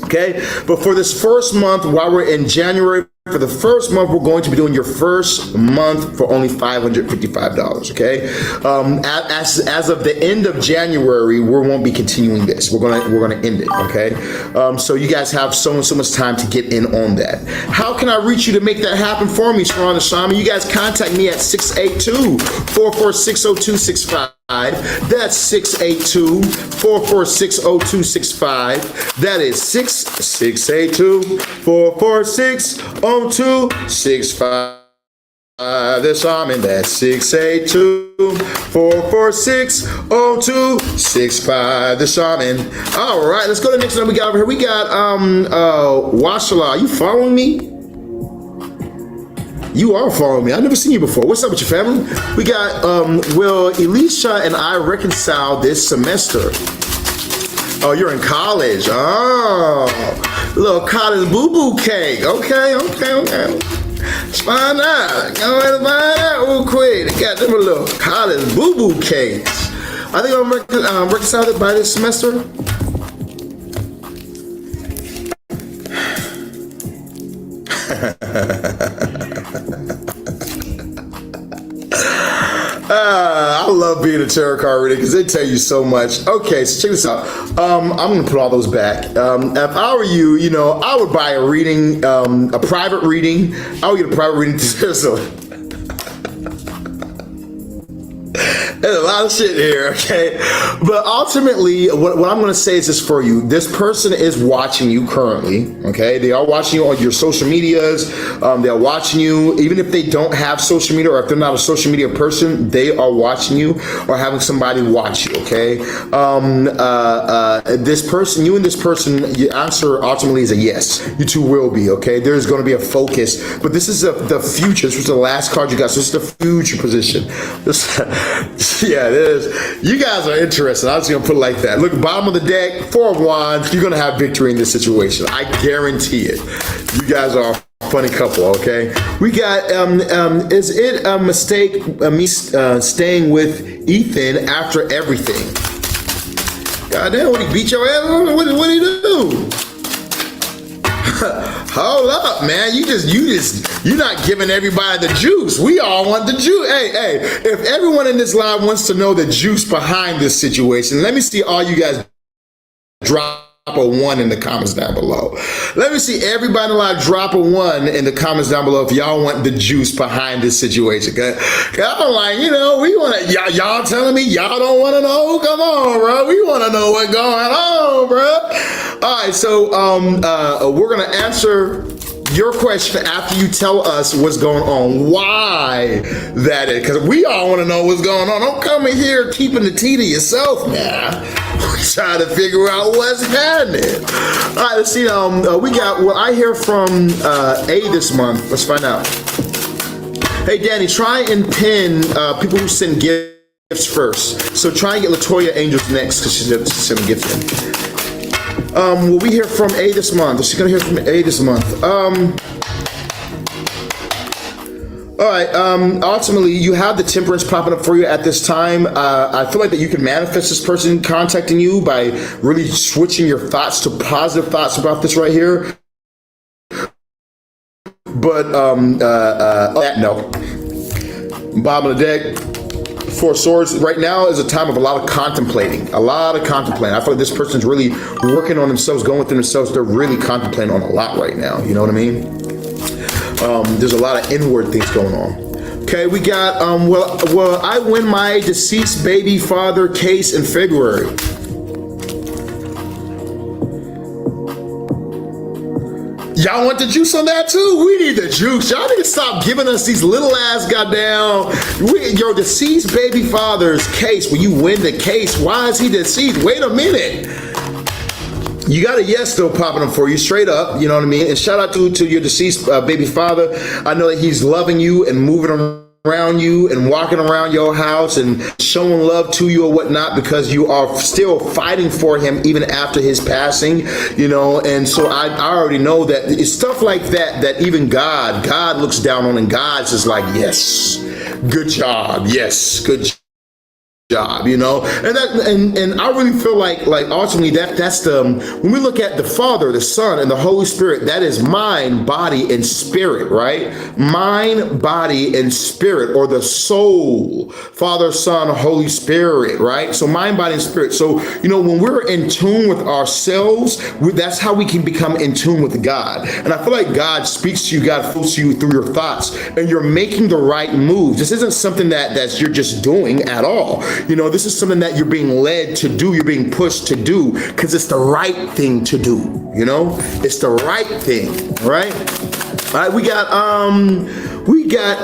Okay, but for this first month, while we're in January, for the first month, we're going to be doing your first month for only $555. Okay, as of the end of January, we won't be continuing this. We're gonna end it. Okay, so you guys have so much time to get in on that. How can I reach you to make that happen for me, Sirron the Shaman? You guys contact me at 682-446-0265. That's 682-446-0265. That is 682-446-0265. The Shaman, that's 682-446-0265. The Shaman. All right, let's go to the next one we got over here. We got Washala. Are you following me? You are following me. I've never seen you before. What's up with your family? We got, will Elisha and I reconcile this semester? Oh, you're in college. Oh, little college boo-boo cake. Okay. Let's find out. Go ahead and find out real quick. They got them little college boo-boo cakes. I think I'm reconciled it by this semester. I love being a tarot card reader because they tell you so much. Okay, so check this out. I'm gonna put all those back. If I were you, you know, I would buy a reading, a private reading. I would get a private reading. So there's a lot of shit here, okay? But ultimately, what I'm going to say is this for you. This person is watching you currently, okay? They are watching you on your social medias. They're watching you, even if they don't have social media or if they're not a social media person, they are watching you or having somebody watch you, okay? This person, you and this person, your answer ultimately is a yes. You two will be, okay? There's going to be a focus, but this is the future. This was the last card you got, so this is the future position. Yeah, it is. You guys are interested. I'm just going to put it like that. Look, bottom of the deck, 4 of Wands. You're going to have victory in this situation. I guarantee it. You guys are a funny couple, okay? We got, is it a mistake me staying with Ethan after everything? God damn, what, he beat your ass? What did he do? Hold up, man. You're not giving everybody the juice. We all want the juice. Hey, if everyone in this live wants to know the juice behind this situation, let me see all you guys drop a 1 in the comments down below. Let me see everybody in the live drop a 1 in the comments down below if y'all want the juice behind this situation. Cause I'm like, we want to, y'all telling me y'all don't want to know? Come on, bro. We want to know what's going on, bro. All right, so we're going to answer your question after you tell us what's going on, why that is, because we all want to know what's going on. Don't come in here keeping the tea to yourself, man. We're trying to figure out what's happening. All right, let's see. We got what I hear from A this month. Let's find out. Hey, Danny, try and pin people who send gifts first. So try and get Latoya Angels next because she's sent a gift in. Will we hear from A this month? She's gonna hear from A this month. All right, ultimately, you have the temperance popping up for you at this time. I feel like that you can manifest this person contacting you by really switching your thoughts to positive thoughts about this right here. But, no. Bottom of the deck. 4 Swords. Right now is a time of a lot of contemplating. I feel like this person's really working on themselves, going within themselves. They're really contemplating on a lot right now. You know what I mean? There's a lot of inward things going on. Okay, we got, will I win my deceased baby father case in February? Y'all want the juice on that too? We need the juice. Y'all need to stop giving us these little ass goddamn, your deceased baby father's case. When you win the case, why is he deceased? Wait a minute. You got a yes still popping up for you, straight up, you know what I mean? And shout out to your deceased baby father. I know that he's loving you and moving around you and walking around your house and showing love to you or whatnot, because you are still fighting for him even after his passing, and so I already know that it's stuff like that even God looks down on, and God's just like, yes, good job, yes, good job. And I really feel like ultimately that's the, when we look at the Father, the Son, and the Holy Spirit, that is mind, body, and spirit, right? Mind, body, and spirit, or the soul, Father, Son, Holy Spirit, right? So mind, body, and spirit. So when we're in tune with ourselves, that's how we can become in tune with God. And I feel like God speaks to you, God feels to you through your thoughts, and you're making the right moves. This isn't something that you're just doing at all. This is something that you're being led to do, you're being pushed to do, because it's the right thing to do, It's the right thing, right? All right, we got,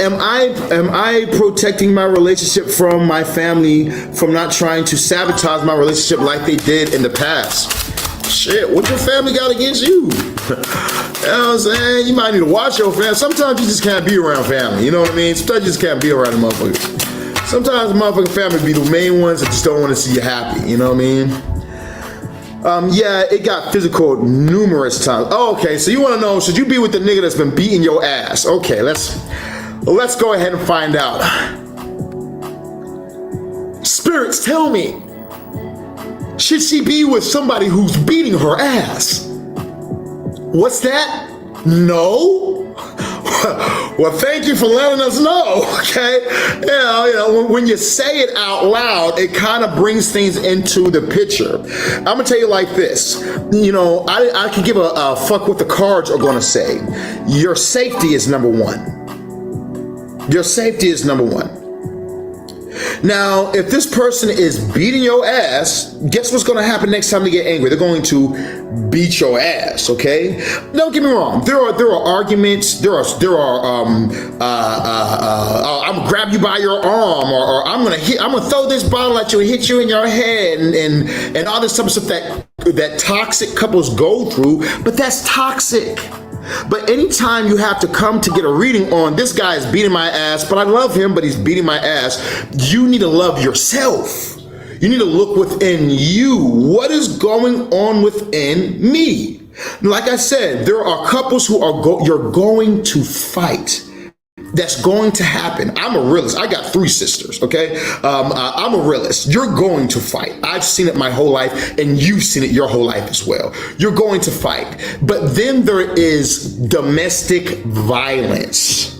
am I protecting my relationship from my family from not trying to sabotage my relationship like they did in the past? Shit, what your family got against you? You know what I'm saying? You might need to watch your family. Sometimes you just can't be around family, you know what I mean? Sometimes you just can't be around the motherfuckers. Sometimes the motherfucking family be the main ones that just don't want to see you happy, you know what I mean? Yeah, it got physical numerous times. Oh, okay, so you want to know, should you be with the nigga that's been beating your ass? Okay, let's go ahead and find out. Spirits, tell me, should she be with somebody who's beating her ass? What's that? No? Well, thank you for letting us know, okay? When you say it out loud, it kind of brings things into the picture. I'm gonna tell you like this. I can give a fuck what the cards are gonna say. Your safety is number one. Your safety is number one. Now, if this person is beating your ass, guess what's going to happen next time they get angry? They're going to beat your ass, okay? Don't get me wrong. There are arguments. I'm gonna grab you by your arm, or I'm gonna throw this bottle at you and hit you in your head, and all this type of stuff that toxic couples go through. But that's toxic. But anytime you have to come to get a reading on, this guy is beating my ass, but I love him, but he's beating my ass, you need to love yourself. You need to look within you. What is going on within me? Like I said, there are couples who you're going to fight. that's going to happen. I'm a realist. I got 3 sisters, okay? I'm a realist. You're going to fight. I've seen it my whole life, and you've seen it your whole life as well. You're going to fight. But then there is domestic violence,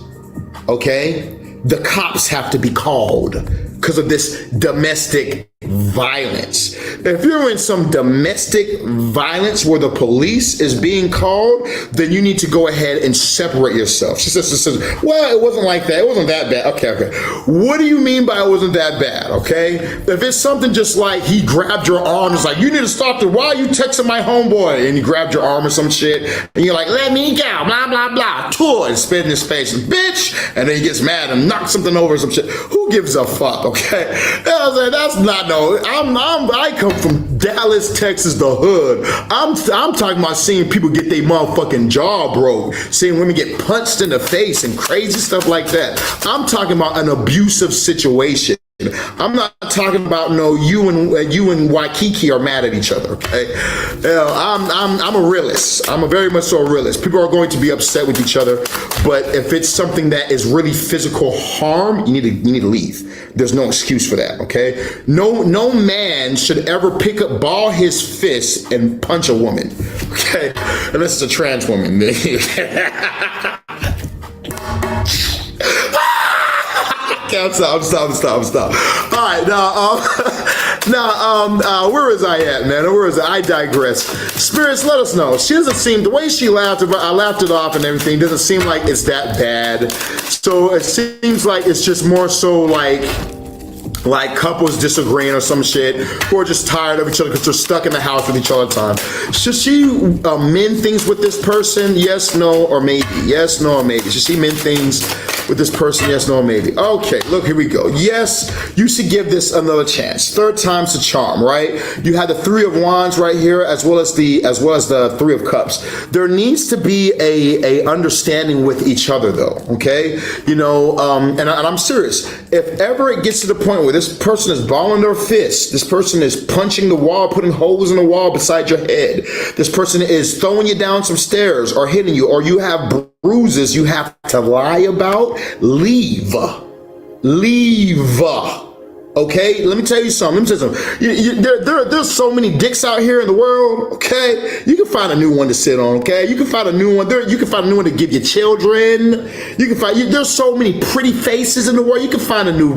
okay? The cops have to be called because of this domestic violence. If you're in some domestic violence where the police is being called, then you need to go ahead and separate yourself. She says, well, it wasn't like that. It wasn't that bad. Okay. What do you mean by it wasn't that bad? Okay. If it's something just like he grabbed your arm, it's like, you need to stop there. Why are you texting my homeboy? And he grabbed your arm or some shit. And you're like, let me go, blah, blah, blah. Tour and spit in his face, bitch. And then he gets mad and knocks something over or some shit. Who gives a fuck? Okay. That's not no. I come from Dallas, Texas, the hood. I'm talking about seeing people get their motherfucking jaw broke, seeing women get punched in the face and crazy stuff like that. I'm talking about an abusive situation. I'm not talking about no you and Waikiki are mad at each other. Okay, I'm a realist. I'm a very much so a realist. People are going to be upset with each other, but if it's something that is really physical harm, you need to leave. There's no excuse for that. Okay, no man should ever ball his fist and punch a woman. Okay, unless it's a trans woman. Stop. All right, now, where is I at, man? Where is I digress. Spirits, let us know. She doesn't seem, the way she laughed, I laughed it off and everything, doesn't seem like it's that bad. So it seems like it's just more so like couples disagreeing or some shit, who are just tired of each other because they're stuck in the house with each other all the time. Should she mend things with this person? Yes, no, or maybe. Yes, no, or maybe. Should she mend things with this person? Yes, no, or maybe. Okay, look, here we go. Yes, you should give this another chance. 3rd time's the charm, right? You have the 3 of Wands right here, as well as the 3 of Cups. There needs to be a understanding with each other, though. Okay, you know, and I'm serious. If ever it gets to the point where this person is balling their fists, this person is punching the wall, putting holes in the wall beside your head, this person is throwing you down some stairs or hitting you, or you have bruises you have to lie about, leave. Okay, let me tell you something. There's so many dicks out here in the world. Okay, you can find a new one to sit on. Okay, you can find a new one. You can find a new one to give your children. There's so many pretty faces in the world. You can find a new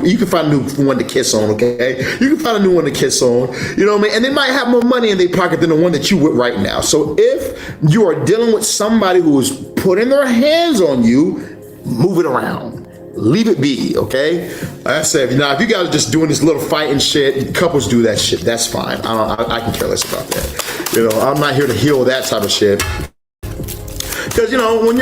one to kiss on. Okay, you can find a new one to kiss on. You know what I mean? And they might have more money in their pocket than the one that you with right now. So if you are dealing with somebody who is putting their hands on you, move it around. Leave it be, okay? Like I said, if you guys are just doing this little fighting shit, couples do that shit. That's fine. I can care less about that. You know, I'm not here to heal that type of shit. Because, you know, when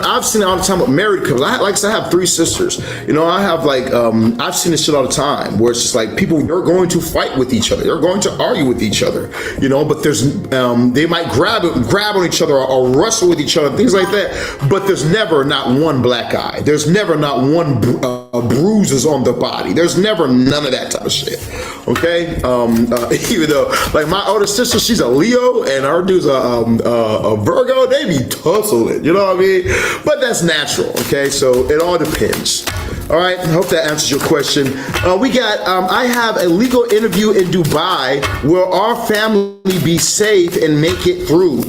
I've seen it all the time with married couples, I have 3 sisters. You know, I have I've seen this shit all the time where it's just like people, they're going to fight with each other. They're going to argue with each other, you know, but they might grab on each other or wrestle with each other, things like that. But there's never not one black eye. There's never not one bruises on the body. There's never none of that type of shit. Okay. Even though like my older sister, she's a Leo and her dude's a Virgo, they be tussling, you know what I mean? But that's natural, okay? So it all depends. All right, I hope that answers your question. We got, I have a legal interview in Dubai. Will our family be safe and make it through?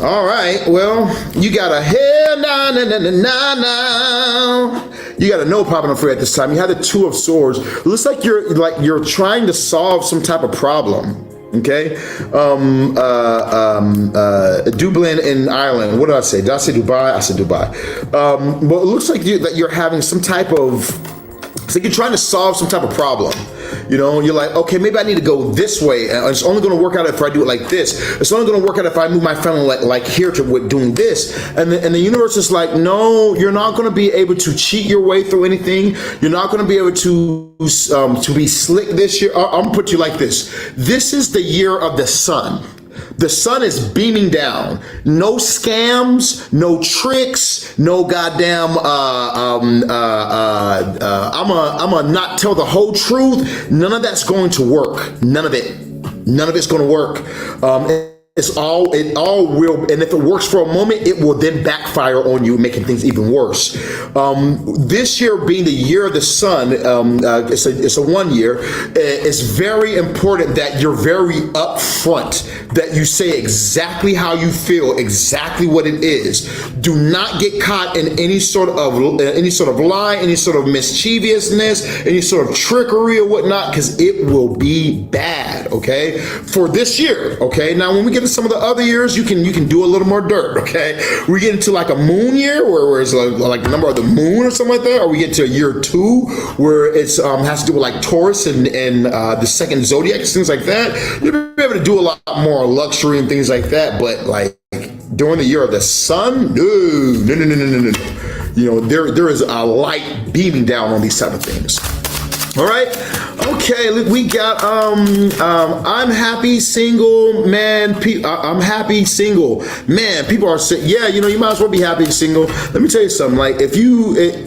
All right, well, you got a hell no. You got a no problem for at this time. You have the 2 of Swords. It looks like you're trying to solve some type of problem. Okay, Dublin in Ireland. What did I say? Did I say Dubai? I said Dubai. Well, it looks like you're having some type of. It's like you're trying to solve some type of problem. You know, you're like, okay, maybe I need to go this way. And it's only going to work out if I do it like this. It's only going to work out if I move my family like here to with doing this. And the universe is like, no, you're not going to be able to cheat your way through anything. You're not going to be able to be slick this year. I'm going to put you like this. This is the year of the sun. The sun is beaming down. No scams, no tricks, no goddamn, I'ma not tell the whole truth. None of that's going to work. None of it's going to work. it all will, and if it works for a moment, it will then backfire on you, making things even worse. This year being the year of the sun, it's a 1 year. It's very important that you're very upfront, that you say exactly how you feel, exactly what it is. Do not get caught in any sort of lie, any sort of mischievousness, any sort of trickery or whatnot, because it will be bad. Okay, for this year. Okay, now when we get some of the other years, you can do a little more dirt. Okay, we get into like a moon year where it's like the number of the moon or something like that, or we get to year 2 where it's has to do with like Taurus and the second zodiac, things like that. You'll be able to do a lot more luxury and things like that. But like during the year of the sun, no. You know, there is a light beaming down on these type of things. All right. Okay, look, we got I'm happy single man. I'm happy single man. People are saying, yeah, you know, you might as well be happy single. Let me tell you something. Like, I'd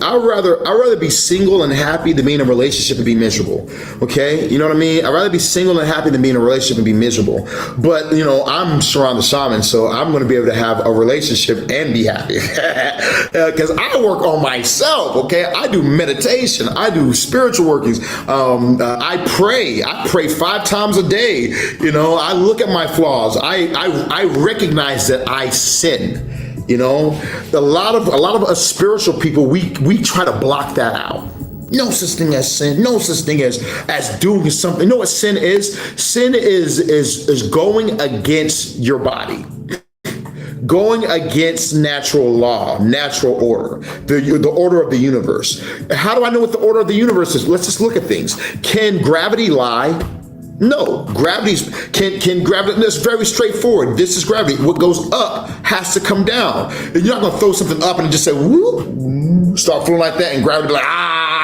rather be single and happy than be in a relationship and be miserable. Okay, you know what I mean? I'd rather be single and happy than be in a relationship and be miserable. But you know, I'm Sirron the Shaman, so I'm going to be able to have a relationship and be happy because I work on myself. Okay, I do meditation. I do spiritual workings. I pray 5 times a day. You know, I look at my flaws. I recognize that I sin. You know, a lot of us spiritual people, we try to block that out. No such thing as sin. No such thing as doing something. You know what sin is? Sin is going against your body. Going against natural law, natural order, the order of the universe. How do I know what the order of the universe is? Let's just look at things. Can gravity lie? No. Can gravity, that's very straightforward. This is gravity. What goes up has to come down. And you're not going to throw something up and just say, whoop, start feeling like that, and gravity be like,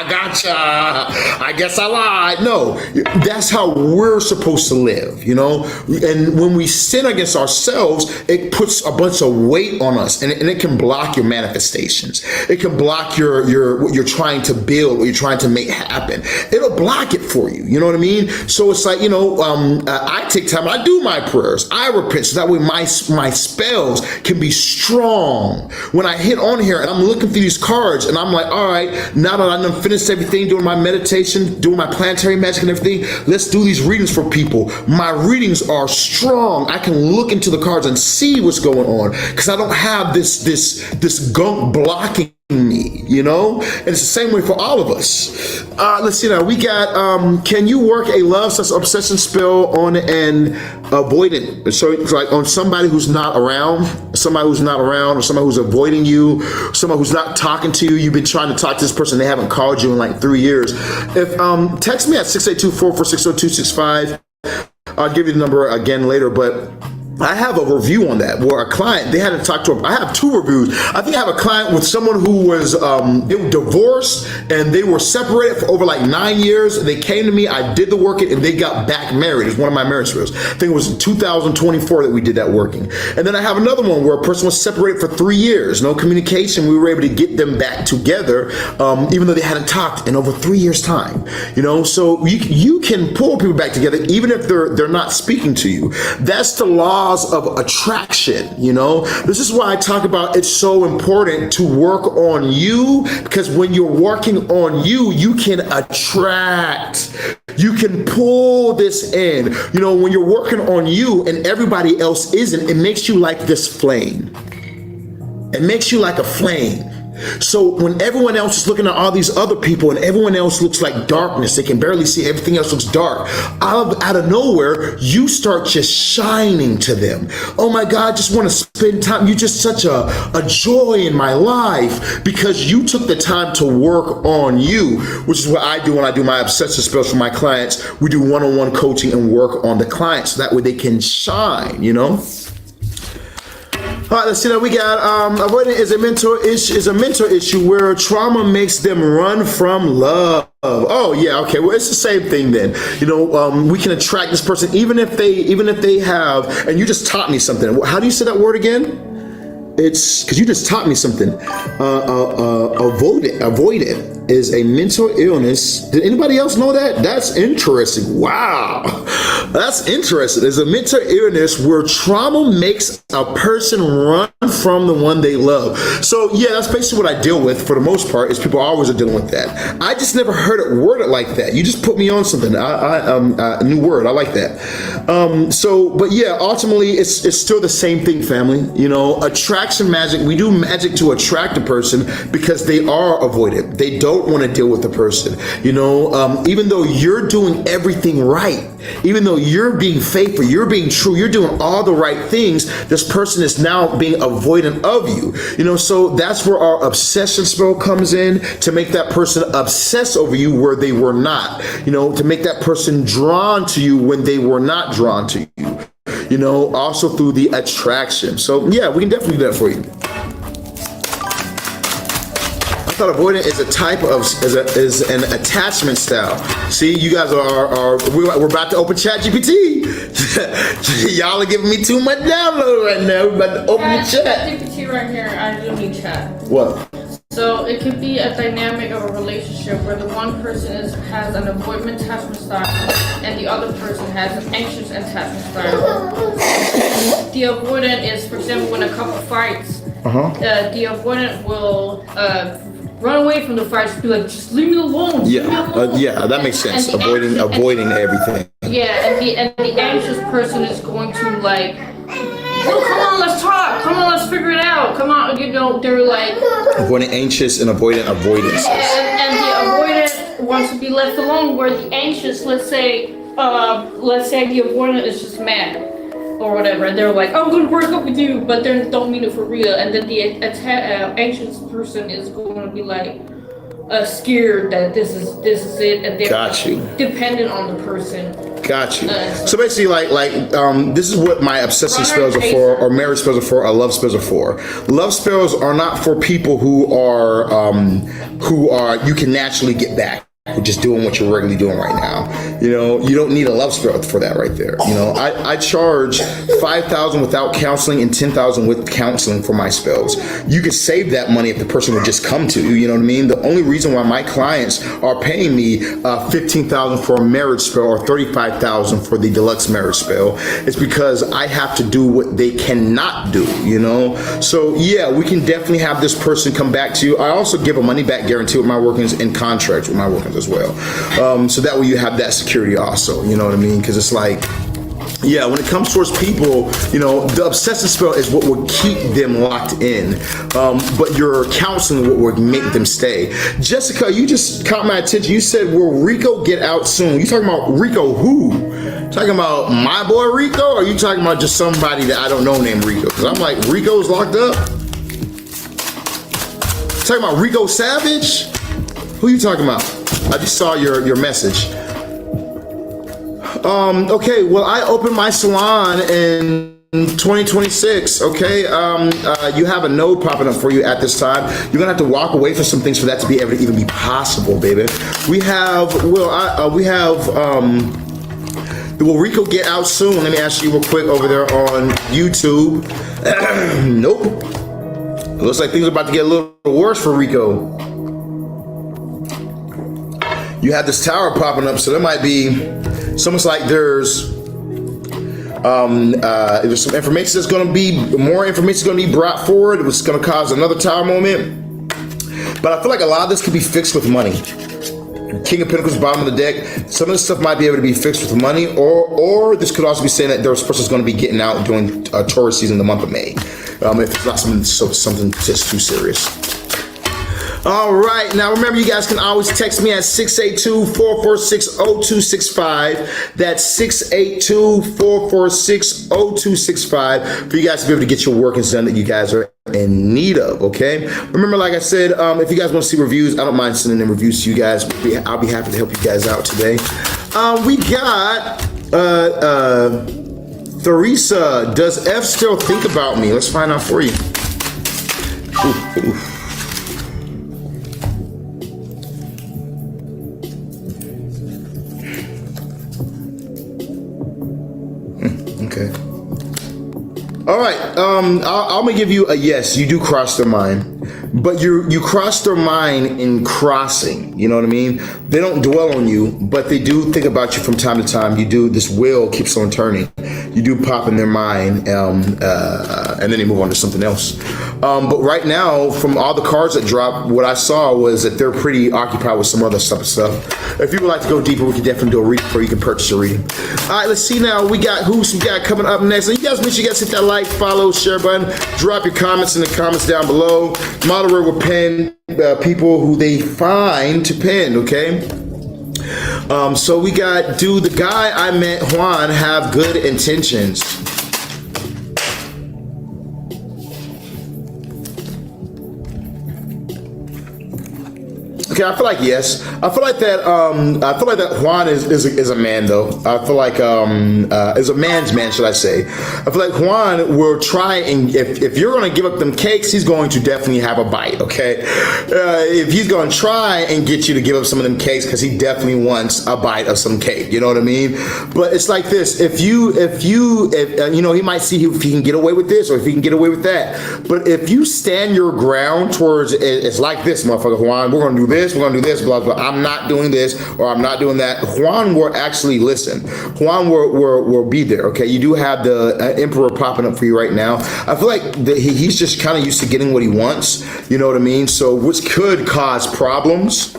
gotcha, I guess I lied. No, that's how we're supposed to live, you know? And when we sin against ourselves, it puts a bunch of weight on us, and it can block your manifestations. It can block what you're trying to build, what you're trying to make happen. It'll block it for you, you know what I mean? So it's like, you know, I take time, I do my prayers, I repent, so that way my spells can be strong. When I hit on here and I'm looking through these cards and I'm like, all right, now that I've finished everything, doing my meditation, doing my planetary magic and everything, let's do these readings for people. My readings are strong. I can look into the cards and see what's going on because I don't have this gunk blocking me, you know? And it's the same way for all of us. Let's see now. We got, can you work a love obsession spell on an avoidant? So it's like on somebody who's not around, or somebody who's avoiding you, somebody who's not talking to you. You've been trying to talk to this person, they haven't called you in like 3 years. If text me at 682-446-0265. I'll give you the number again later, but I have a review on that where a client, they had to talk to I have 2 reviews. I think I have a client with someone who was they were divorced and they were separated for over like 9 years. They came to me, I did the working, and they got back married. It's one of my marriage spells. I think it was 2024 that we did that working. And then I have another one where a person was separated for 3 years, no communication. We were able to get them back together, even though they hadn't talked in over 3 years' time. You know, so you can pull people back together even if they're not speaking to you. That's the law of attraction. You know, this is why I talk about it's so important to work on you, because when you're working on you, you can attract, you can pull this in. You know, when you're working on you and everybody else isn't, it makes you like this flame. It makes you like a flame. So when everyone else is looking at all these other people and everyone else looks like darkness, they can barely see, everything else looks dark. Out of nowhere, you start just shining to them. Oh my God, just want to spend time. You're just such a joy in my life because you took the time to work on you, which is what I do when I do my obsessive spells for my clients. We do one-on-one coaching and work on the clients so that way they can shine, you know? All right, let's see now. We got avoidance is a mental issue where trauma makes them run from love. Oh yeah, okay. Well, it's the same thing then. You know, we can attract this person even if they have. And you just taught me something. How do you say that word again? It's because you just taught me something. Avoid it. is a mental illness. Did anybody else know that? That's interesting. Wow. That's interesting. It's a mental illness where trauma makes a person run from the one they love. So yeah, that's basically what I deal with for the most part, is people always are dealing with that. I just never heard it worded like that. You just put me on something. A new word. I like that. But yeah, ultimately it's still the same thing, family. You know, attraction magic, we do magic to attract a person because they are avoidant. They don't want to deal with the person. You know, even though you're doing everything right, even though you're being faithful, you're being true, you're doing all the right things, this person is now being avoidant of you. You know, so that's where our obsession spell comes in, to make that person obsess over you where they were not. You know, to make that person drawn to you when they were not drawn to you. You know, also through the attraction. So yeah, we can definitely do that for you. I thought avoidant is a type of, is an attachment style. See, you guys we're about to open ChatGPT. Y'all are giving me too much download right now. We're about to open the chat. ChatGPT right here, I do need chat. What? So it could be a dynamic of a relationship where the one person has an avoidant attachment style and the other person has an anxious attachment style. The avoidant is, for example, when a couple fights, the avoidant will run away from the fights, be like, just leave me alone. Yeah, that makes sense. Avoiding everything. Yeah, and the anxious person is going to like, oh, come on, let's talk. Come on, let's figure it out. Come on, you know, they're like avoiding anxious and avoidant avoidance. And the avoidant wants to be left alone. Where the anxious, let's say the avoidant is just mad or whatever, and they're like, I'm gonna break up with you, but they don't mean it for real. And then the anxious person is going to be like scared that this is it, and they're dependent on the person. Got you. So basically, this is what my obsessive spells are for, or marriage spells are for, or love spells are for. Love spells are not for people who are you can naturally get back. You're just doing what you're regularly doing right now. You know, you don't need a love spell for that right there. You know, I charge $5,000 without counseling and $10,000 with counseling for my spells. You could save that money if the person would just come to you. You know what I mean? The only reason why my clients are paying me $15,000 for a marriage spell or $35,000 for the deluxe marriage spell is because I have to do what they cannot do. You know, so yeah, we can definitely have this person come back to you. I also give a money back guarantee with my workings and contracts with my workings as well. So that way you have that security also, you know what I mean? Because it's like, yeah, when it comes towards people, you know, the obsessive spell is what will keep them locked in. But your counseling what will make them stay. Jessica, you just caught my attention. You said, will Rico get out soon? You talking about Rico who? Talking about my boy Rico? Or are you talking about just somebody that I don't know named Rico? Because I'm like, Rico's locked up? Talking about Rico Savage? Who you talking about? I just saw your message. Okay, well, I opened my salon in 2026, okay? You have a no popping up for you at this time. You're gonna have to walk away from some things for that to be able to even be possible, baby. Will Rico get out soon? Let me ask you real quick over there on YouTube. Nope. It looks like things are about to get a little worse for Rico. You have this tower popping up, so there might be, it's almost like there's some information that's going to be, more information is going to be brought forward. It's going to cause another tower moment. But I feel like a lot of this could be fixed with money. King of Pentacles, bottom of the deck. Some of this stuff might be able to be fixed with money, or this could also be saying that this person's going to be getting out during Taurus season, the month of May. If it's not something just too serious. All right, now remember, you guys can always text me at 682-446-0265. That's 682-446-0265 for you guys to be able to get your workings done that you guys are in need of, okay? Remember, like I said, if you guys want to see reviews, I don't mind sending in reviews to you guys. I'll be happy to help you guys out today. We got Theresa, does F still think about me? Let's find out for you. Ooh. Okay. All right. I'm gonna give you a yes. You do cross their mind. but you cross their mind in crossing. You know what I mean? They don't dwell on you, but they do think about you from time to time. You do, this wheel keeps on turning. You do pop in their mind, and then they move on to something else. But right now, from all the cards that dropped, what I saw was that they're pretty occupied with some other stuff. If you would like to go deeper, we can definitely do a reading, or you can purchase a reading. All right, let's see now. We got who's we got coming up next. And you guys, make sure you guys hit that like, follow, share button. Drop your comments in the comments down below. Moderator will pin people who they find to pin. Okay. So we got, do the guy I met, Juan, have good intentions? Okay, I feel like yes. I feel like that. I feel like that Juan is a man though. I feel like is a man's man, should I say? I feel like Juan will try, and if you're going to give up them cakes, he's going to definitely have a bite. Okay, if he's going to try and get you to give up some of them cakes, because he definitely wants a bite of some cake. You know what I mean? But it's like this: if you know, he might see if he can get away with this, or if he can get away with that. But if you stand your ground towards, it's like this, motherfucker, Juan. We're going to do this. We're gonna do this, blah blah. I'm not doing this, or I'm not doing that. Juan will actually listen. Juan will be there. Okay, you do have the Emperor popping up for you right now. I feel like he's just kind of used to getting what he wants. You know what I mean? So, which could cause problems.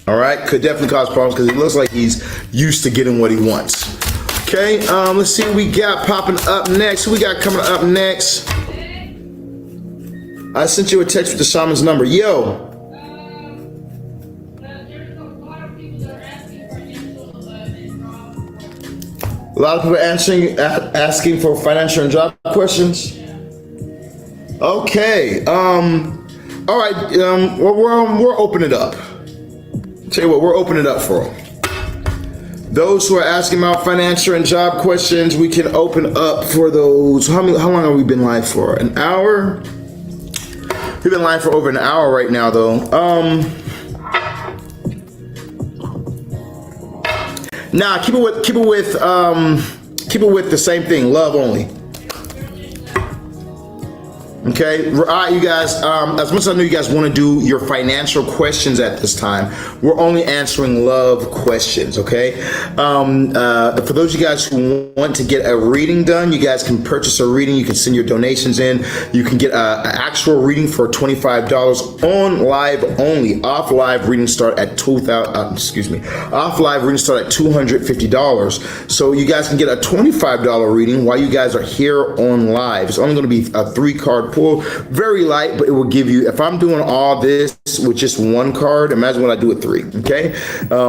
All right, could definitely cause problems because it looks like he's used to getting what he wants. Okay, let's see what we got popping up next. Who we got coming up next? I sent you a text with the shaman's number. Yo. A lot of people asking for financial and job questions. Okay. All right. We'll open it up. Tell you what, we'll open it up for them. Those who are asking about financial and job questions, we can open up for those. How long have we been live for? An hour? We've been live for over an hour right now, though. Nah, keep it with the same thing. Love only. Okay, all right, you guys, as much as I know you guys want to do your financial questions at this time, we're only answering love questions, okay? For those of you guys who want to get a reading done, you guys can purchase a reading. You can send your donations in. You can get an actual reading for $25 on live only. Off live readings start at Off live readings start at $250. So you guys can get a $25 reading while you guys are here on live. It's only going to be a 3-card pull, very light, but it will give you, if I'm doing all this with just 1 card, imagine what I do with 3, okay?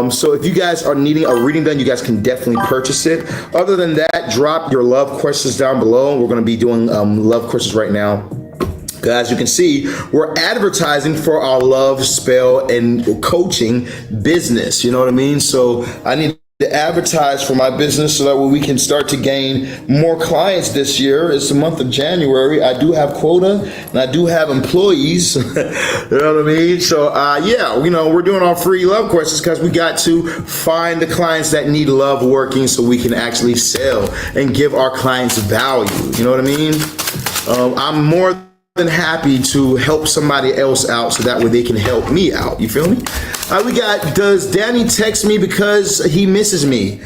So if you guys are needing a reading done, you guys can definitely purchase it. Other than that, drop your love questions down below. We're going to be doing love questions right now. As you can see, we're advertising for our love spell and coaching business. You know what I mean? So I need to advertise for my business so that way we can start to gain more clients this year. It's the month of January. I do have quota and I do have employees. You know what I mean? So yeah, you know, we're doing our free love questions because we got to find the clients that need love working so we can actually sell and give our clients value. You know what I mean? I'm more than happy to help somebody else out so that way they can help me out. You feel me? We got, does Danny text me because he misses me?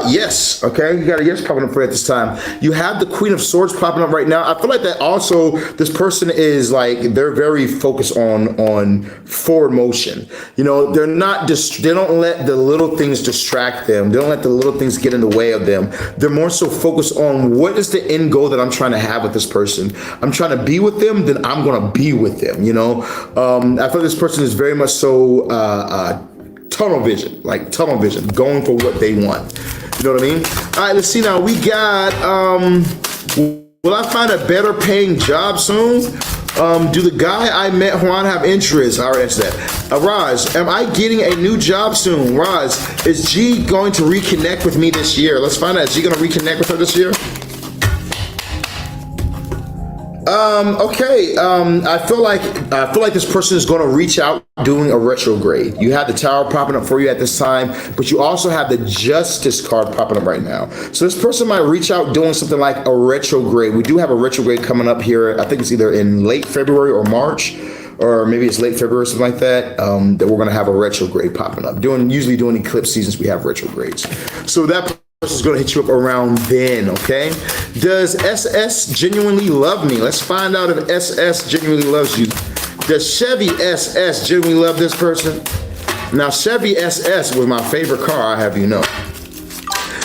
Yes. Okay, you got a yes popping up for at this time. You have the Queen of Swords popping up right now. I feel like that also, this person is like, they're very focused on forward motion. You know, they're not, they don't let the little things distract them. They don't let the little things get in the way of them. They're more so focused on what is the end goal that I'm trying to have with this person. I'm trying to be with them, then I'm going to be with them, you know? I feel this person is very much so, tunnel vision, going for what they want. You know what I mean? All right, let's see now. We got, will I find a better paying job soon? Do the guy I met, Juan, have interest? I already answered that. Raj, am I getting a new job soon? Raj, is G going to reconnect with me this year? Let's find out. Is G going to reconnect with her this year? Okay. I feel like this person is going to reach out doing a retrograde. You have the Tower popping up for you at this time, but you also have the Justice card popping up right now. So this person might reach out doing something like a retrograde. We do have a retrograde coming up here. I think it's either in late February or March. or maybe it's late February or something like that, that we're going to have a retrograde popping up. Usually during eclipse seasons, we have retrogrades. So that person's going to hit you up around then, okay? Does SS genuinely love me? Let's find out if SS genuinely loves you. Does Chevy SS genuinely love this person? Now, Chevy SS was my favorite car, I have you know.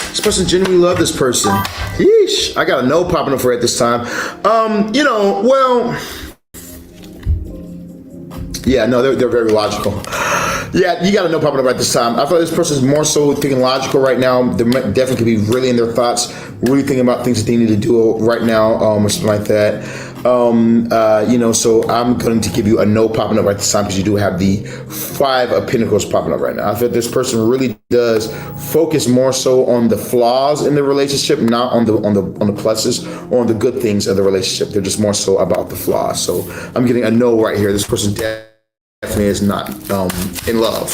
This person genuinely loved this person. Yeesh, I got a no popping up for it this time. Well, yeah, no, they're very logical. Yeah, you got a no popping up right this time. I feel like this person is more so thinking logical right now. They definitely could be really in their thoughts, really thinking about things that they need to do right now, or something like that. So I'm going to give you a no popping up right this time because you do have the 5 of Pentacles popping up right now. I feel like this person really does focus more so on the flaws in the relationship, not on the pluses or on the good things of the relationship. They're just more so about the flaws. So I'm getting a no right here. This person definitely is not in love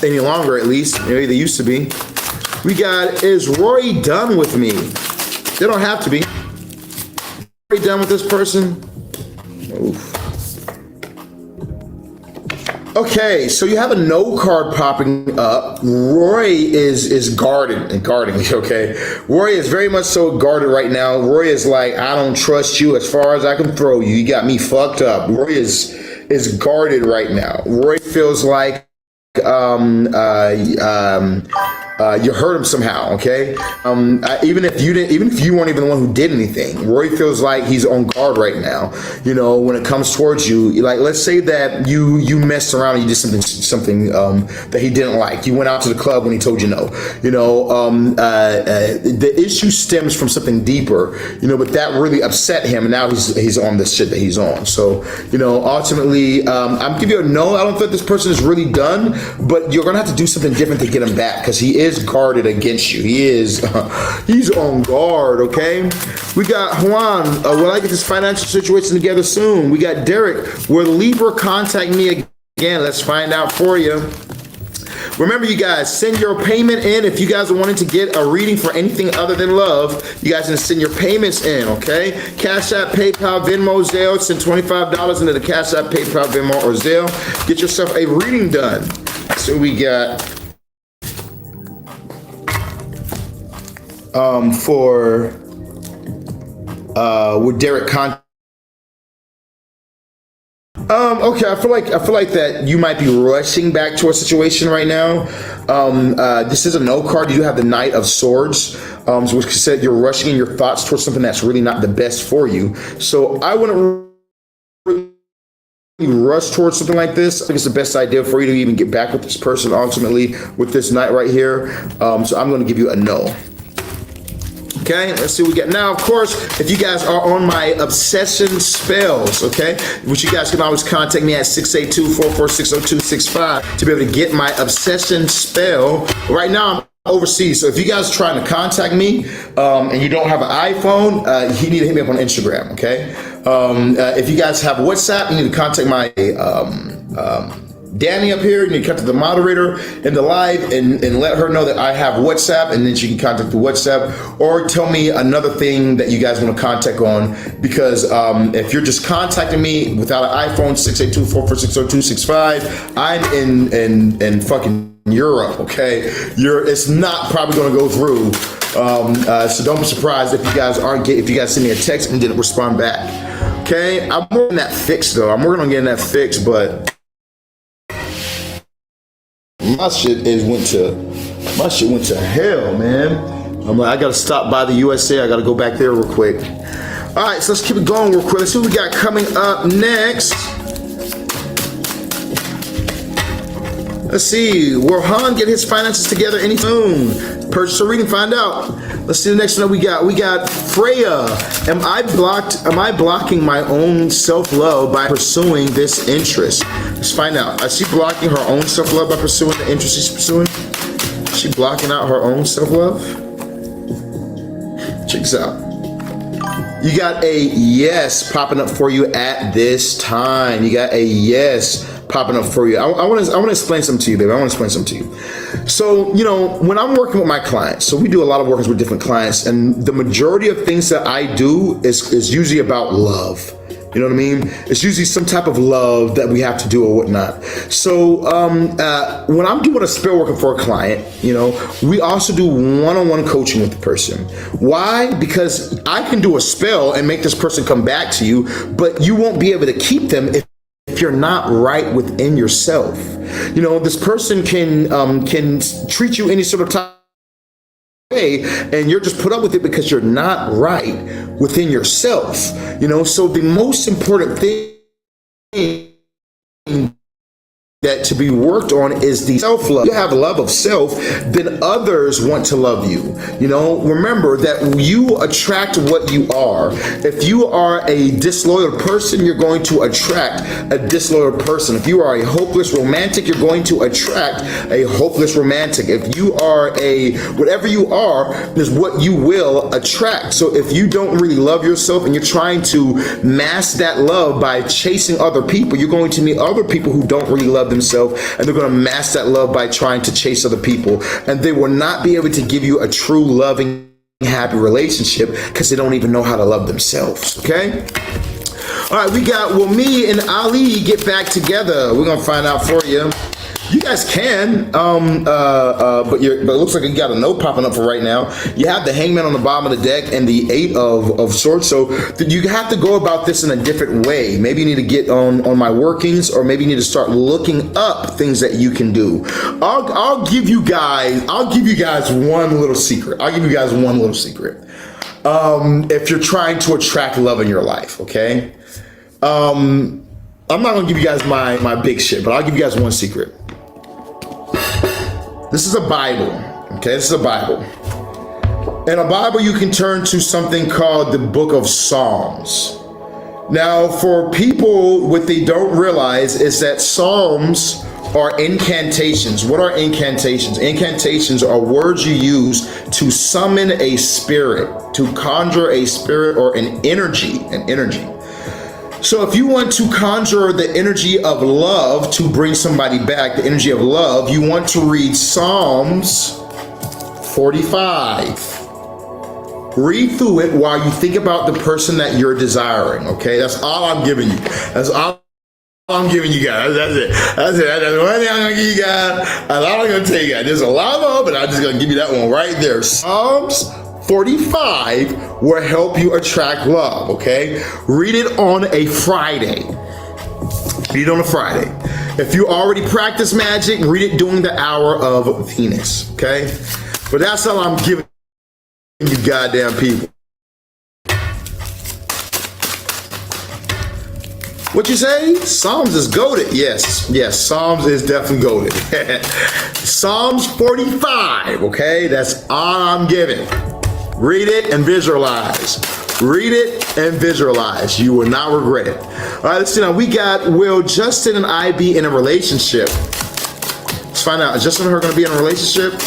any longer, at least. Maybe they used to be. We got, is Rory done with me? They don't have to be. Rory done with this person? Oof. Okay, so you have a no card popping up. Roy is guarding, okay? Roy is very much so guarded right now. Roy is like, I don't trust you as far as I can throw you. You got me fucked up. Roy is guarded right now. Roy feels like you hurt him somehow, okay? Even if you weren't even the one who did anything, Roy feels like he's on guard right now. When it comes towards you, like let's say that you messed around and you did something that he didn't like. You went out to the club when he told you no. The issue stems from something deeper. But that really upset him, and now he's on this shit that he's on. So ultimately, I'm giving you a no. I don't think this person is really done, but you're gonna have to do something different to get him back because he is guarded against you. He's on guard, okay? We got Juan, will I get this financial situation together soon? We got Derek, will Libra contact me again? Let's find out for you. Remember, you guys, send your payment in. If you guys are wanting to get a reading for anything other than love, you guys can send your payments in, okay? Cash App, PayPal, Venmo, Zelle. Send $25 into the Cash App, PayPal, Venmo, or Zelle. Get yourself a reading done. So we got with Derek okay, I feel like that you might be rushing back to a situation right now. This is a no card. You do have the Knight of Swords, which said you're rushing in your thoughts towards something that's really not the best for you. So I wouldn't really rush towards something like this. I think it's the best idea for you to even get back with this person ultimately with this Knight right here. So I'm going to give you a no. Okay, let's see what we get. Now, of course, if you guys are on my obsession spells, okay, which you guys can always contact me at 682-446-0265 to be able to get my obsession spell. Right now, I'm overseas, so if you guys are trying to contact me and you don't have an iPhone, you need to hit me up on Instagram, okay? If you guys have WhatsApp, you need to contact my Danny up here. You need to contact the moderator in the live and let her know that I have WhatsApp, and then she can contact the WhatsApp, or tell me another thing that you guys want to contact on, because if you're just contacting me without an iPhone, 682-446-0265, I'm in fucking Europe, okay? It's not probably going to go through. So don't be surprised if you guys send me a text and didn't respond back. Okay, I'm working on that fixed though. I'm working on getting that fixed, but my shit went to hell, man. I'm like, I gotta stop by the USA. I gotta go back there real quick. All right, so let's keep it going real quick. Let's see what we got coming up next. Let's see, will Han get his finances together any soon? Purchase a reading, find out. Let's see the next one we got. We got Freya. Am I blocking my own self-love by pursuing this interest? Let's find out. Is she blocking her own self-love by pursuing the interest she's pursuing? Is she blocking out her own self-love? Check this out. You got a yes popping up for you at this time. You got a yes popping up for you. I want to explain something to you, baby. I want to explain something to you. So, when I'm working with my clients, so we do a lot of work with different clients, and the majority of things that I do is usually about love. You know what I mean? It's usually some type of love that we have to do or whatnot. So when I'm doing a spell working for a client, you know, we also do one-on-one coaching with the person. Why? Because I can do a spell and make this person come back to you, but you won't be able to keep them if you're not right within yourself. You know, this person can treat you any sort of time, and you're just put up with it because you're not right within yourself. You know, so the most important thing that to be worked on is the self-love. You have love of self, then others want to love you. You know, remember that you attract what you are. If you are a disloyal person, you're going to attract a disloyal person. If you are a hopeless romantic, you're going to attract a hopeless romantic. If you are a whatever you are is what you will attract. So if you don't really love yourself and you're trying to mask that love by chasing other people, you're going to meet other people who don't really love themselves, and they're going to mask that love by trying to chase other people, and they will not be able to give you a true loving, happy relationship because they don't even know how to love themselves. Okay, all right, we got, will me and Ali get back together? We're gonna find out for you. You guys can, but it looks like you got a note popping up for right now. You have the Hangman on the bottom of the deck and the Eight of Swords. So you have to go about this in a different way. Maybe you need to get on my workings, or maybe you need to start looking up things that you can do. I'll give you guys one little secret. If you're trying to attract love in your life, okay? I'm not gonna give you guys my big shit, but I'll give you guys one secret. This is a Bible, okay? This is a Bible. In a Bible, you can turn to something called the Book of Psalms. Now, for people, what they don't realize is that Psalms are incantations. What are incantations? Incantations are words you use to summon a spirit, to conjure a spirit or an energy. So if you want to conjure the energy of love to bring somebody back, the energy of love, you want to read Psalms 45. Read through it while you think about the person that you're desiring, okay? That's all I'm giving you. That's all I'm giving you guys. That's it. That's the one thing I'm gonna give you guys. That's all I'm gonna tell you guys. There's a lot more, but I'm just gonna give you that one right there. Psalms 45 will help you attract love, okay? Read it on a Friday. Read it on a Friday. If you already practice magic, read it during the hour of Venus, okay? But that's all I'm giving you goddamn people. What you say? Psalms is goated. Yes, Psalms is definitely goated. Psalms 45, okay? That's all I'm giving. Read it and visualize. Read it and visualize. You will not regret it. All right, let's see now. We got, will Justin and I be in a relationship? Let's find out. Is Justin and her going to be in a relationship?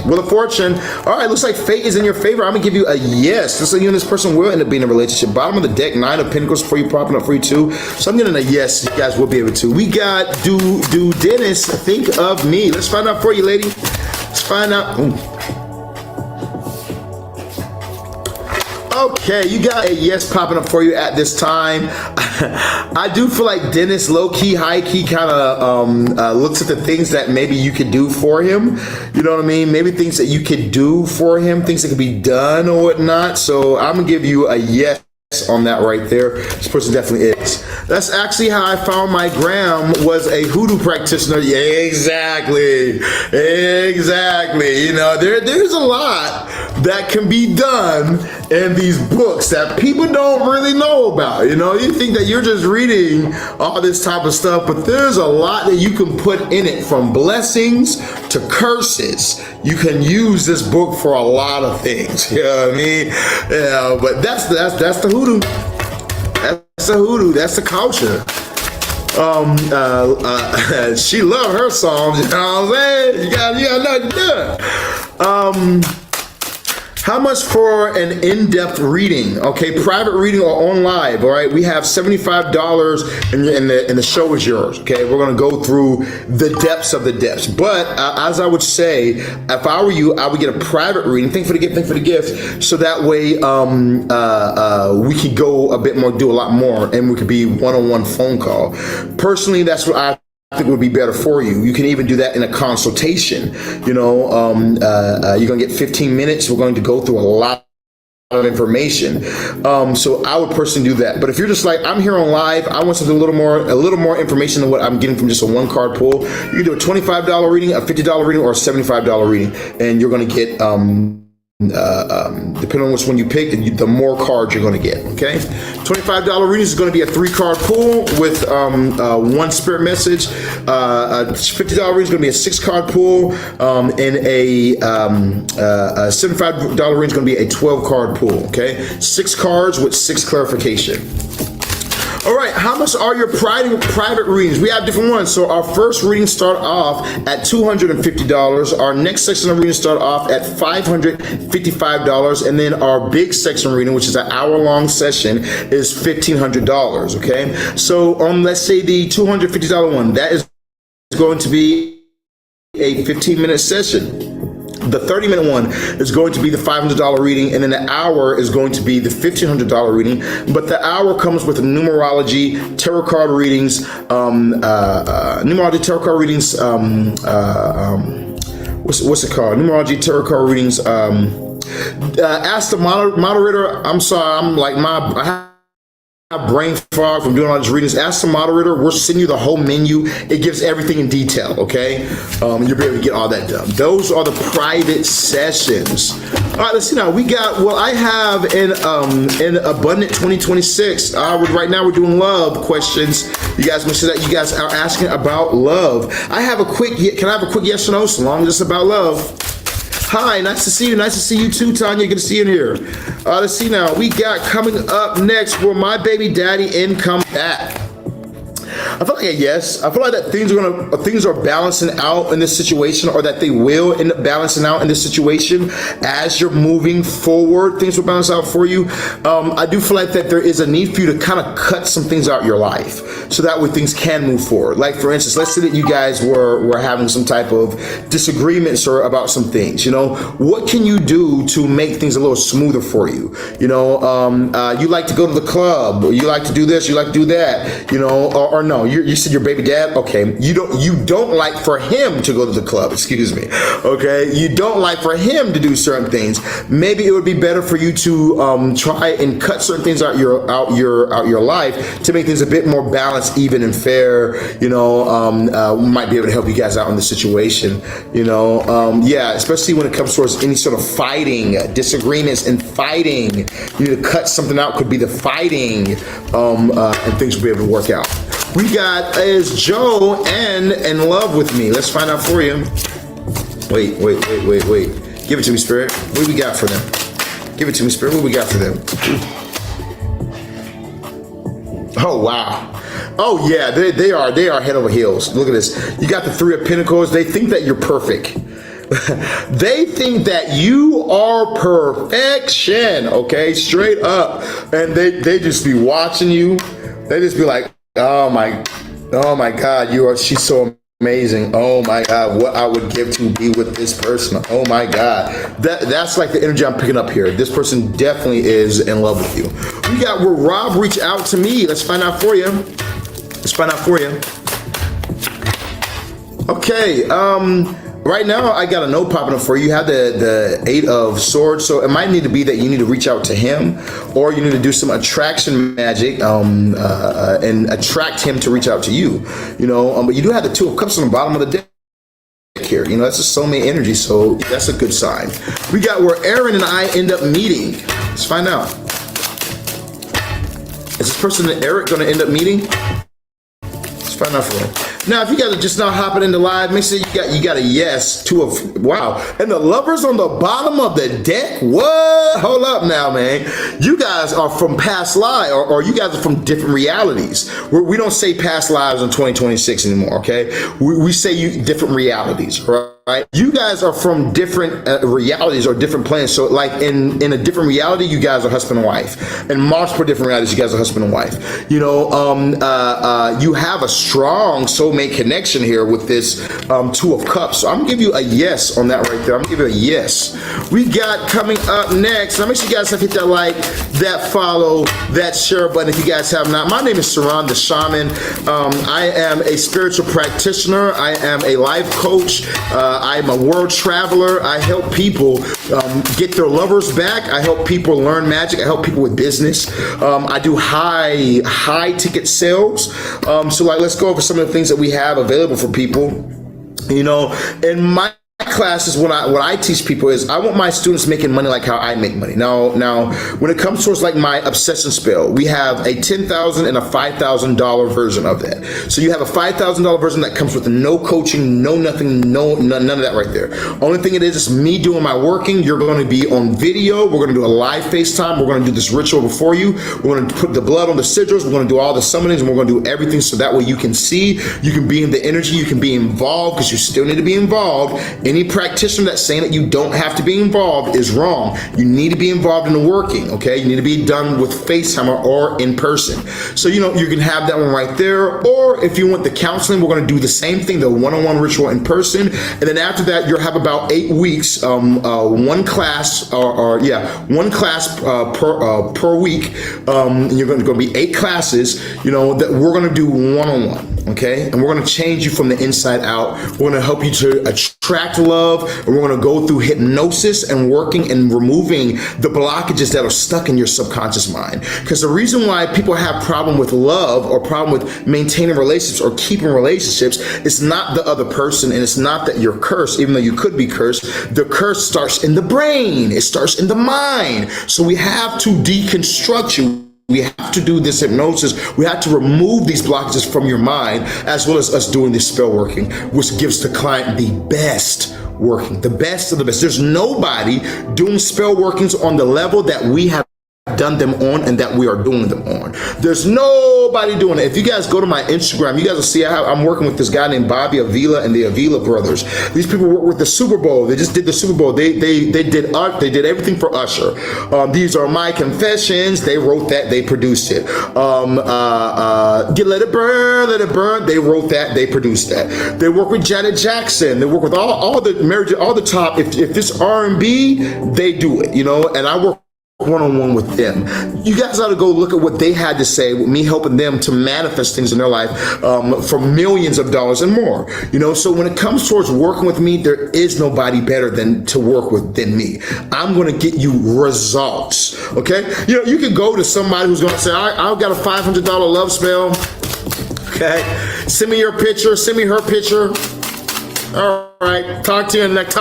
Wheel of Fortune. All right, looks like fate is in your favor. I'm going to give you a yes. Looks like you and this person will end up being in a relationship. Bottom of the deck, 9 of Pentacles for you, popping up for you too. So I'm getting a yes. You guys will be able to. We got, do Dennis think of me? Let's find out for you, lady. Let's find out. Ooh. Okay, you got a yes popping up for you at this time. I do feel like Dennis low-key, high-key kind of looks at the things that maybe you could do for him. You know what I mean? Maybe things that you could do for him, things that could be done or whatnot. So I'm going to give you a yes on that right there. This person definitely is. That's actually how I found my gram, was a hoodoo practitioner. Yeah, exactly. You know, there's a lot that can be done in these books that people don't really know about. You know, you think that you're just reading all this type of stuff, but there's a lot that you can put in it, from blessings to curses. You can use this book for a lot of things. You know what I mean? Yeah, but that's the hoodoo. That's the hoodoo. That's the culture. She loved her songs. You know what I'm saying? You got nothing to do. How much for an in-depth reading? Okay, private reading or on live. All right, we have $75, and the show is yours. Okay, we're gonna go through the depths of the depths. But as I would say, if I were you, I would get a private reading. Thank for the gift, so that way we could go a bit more, do a lot more, and we could be one-on-one phone call. Personally, that's what I think would be better for you. You can even do that in a consultation. You're gonna get 15 minutes. We're going to go through a lot of information. So I would personally do that. But if you're just like, I'm here on live, I want something a little more information than what I'm getting from just a one card pull, you can do a $25 reading, a $50 reading, or a $75 reading, and you're going to get depending on which one you pick, the more cards you're going to get. Okay, $25 reading is going to be a 3-card pull with one spirit message. $50 reading is going to be a 6-card pull, and a $75 reading is going to be a 12-card pull. Okay, 6 cards with 6 clarification. All right, how much are your private readings? We have different ones. So our first readings start off at $250. Our next section of readings start off at $555. And then our big section reading, which is an hour-long session, is $1,500, okay? So let's say the $250 one, that is going to be a 15-minute session. The 30-minute one is going to be the $500 reading, and then the hour is going to be the $1,500 reading. But the hour comes with numerology, tarot card readings, what's it called? Numerology, tarot card readings. Ask the moderator. I'm sorry, I have brain fog from doing all these readings. Ask the moderator. We'll send you the whole menu. It gives everything in detail, okay? You'll be able to get all that done. Those are the private sessions. All right, let's see now. We got, I have in Abundant 2026. Right now we're doing love questions. You guys make sure that you guys are asking about love. Can I have a quick yes or no, so long as it's about love? Hi, nice to see you. Nice to see you too, Tanya. Good to see you in here. Let's see now. We got coming up next, will my baby daddy income back? I feel like a yes. I feel like that things are balancing out in this situation, or that they will end up balancing out in this situation as you're moving forward. Things will balance out for you. I do feel like that there is a need for you to kind of cut some things out of your life, so that way things can move forward. Like for instance, let's say that you guys were having some type of disagreements or about some things. What can you do to make things a little smoother for you? You like to go to the club, or you like to do this, you like to do that. Or no, you said your baby dad. Okay, you don't like for him to go to the club. Excuse me. Okay, you don't like for him to do certain things. Maybe it would be better for you to try and cut certain things out your life to make things a bit more balanced, even and fair. Might be able to help you guys out in the situation. Especially when it comes towards any sort of fighting, disagreements, and fighting. You need to cut something out. Could be the fighting, and things will be able to work out. We got, is Joe in love with me? Let's find out for you. Wait. Give it to me, Spirit. What do we got for them? Give it to me, Spirit. What do we got for them? Oh, wow. Oh, yeah, they are head over heels. Look at this. You got the 3 of Pentacles. They think that you're perfect. They think that you are perfection, okay? Straight up. And they just be watching you. They just be like, oh my God, she's so amazing. Oh my God, what I would give to be with this person. Oh my God. That's like the energy I'm picking up here. This person definitely is in love with you. We got, will Rob reach out to me? Let's find out for you. Okay, right now, I got a note popping up for you. You have the 8 of Swords, so it might need to be that you need to reach out to him, or you need to do some attraction magic and attract him to reach out to you. But you do have the 2 of Cups on the bottom of the deck here. That's a soulmate energy, so that's a good sign. We got where Aaron and I end up meeting. Let's find out. Is this person and Eric going to end up meeting? Let's find out for him. Now, if you guys are just now hopping into live, make sure you got a yes, 2 of, wow. And the lovers on the bottom of the deck? What? Hold up now, man. You guys are from past lives, or you guys are from different realities. We don't say past lives in 2026 anymore, okay? We say different realities, right? right? You guys are from different realities or different planets. So like in a different reality, you guys are husband and wife. In multiple different realities, you guys are husband and wife. You know, you have a strong soulmate connection here with this Two of Cups. So I'm gonna give you a yes on that right there. I'm gonna give you a yes. We got coming up next. Now make sure you guys have hit that like, that follow, that share button if you guys have not. My name is Sirron, the Shaman. I am a spiritual practitioner. I am a life coach. I'm a world traveler. I help people get their lovers back. I help people learn magic. I help people with business. I do high ticket sales. So like, let's go over some of the things that we have available for people. You know, in my classes, what I teach people is I want my students making money like how I make money. Now, when it comes towards like my obsession spell, we have a $10,000 and a $5,000 version of that. So you have a $5,000 version that comes with no coaching, no nothing, none of that right there. Only thing it is me doing my working. You're going to be on video. We're going to do a live FaceTime. We're going to do this ritual before you. We're going to put the blood on the sigils. We're going to do all the summonings, and we're going to do everything so that way you can see, you can be in the energy, you can be involved, because you still need to be involved. Any practitioner that's saying that you don't have to be involved is wrong. You need to be involved in the working, okay? You need to be done with FaceTime or in person. So, you know, you can have that one right there. Or if you want the counseling, we're going to do the same thing, the one-on-one ritual in person. And then after that, you'll have about 8 weeks, one class, one class per week. And you're going to be 8 classes, you know, that we're going to do one-on-one, okay? And we're going to change you from the inside out. We're going to help you to attract love, and we're going to go through hypnosis and working and removing the blockages that are stuck in your subconscious mind. Because the reason why people have problem with love or problem with maintaining relationships or keeping relationships is not the other person, and it's not that you're cursed, even though you could be cursed. The curse starts in the brain. It starts in the mind. So we have to deconstruct you. We have to do this hypnosis. We have to remove these blockages from your mind, as well as us doing this spell working, which gives the client the best working, the best of the best. There's nobody doing spell workings on the level that we have done them on and that we are doing them on. There's nobody doing it. If you guys go to my Instagram, you guys will see I'm working with this guy named Bobby Avila and the Avila brothers. These people work with the Super Bowl. They just did the Super Bowl. They did art. They did everything for Usher. These are my confessions. They wrote that. They produced it. Let It Burn, Let It Burn. They wrote that. They produced that. They work with Janet Jackson. They work with all the top. If this R&B, they do it. You know, and I work one-on-one with them. You guys ought to go look at what they had to say with me helping them to manifest things in their life for millions of dollars and more. You know, so when it comes towards working with me, there is nobody better to work with than me. I'm going to get you results. Okay, you know, you can go to somebody who's going to say, I've got a $500 love spell. Okay, send me your picture, send me her picture. All right, talk to you next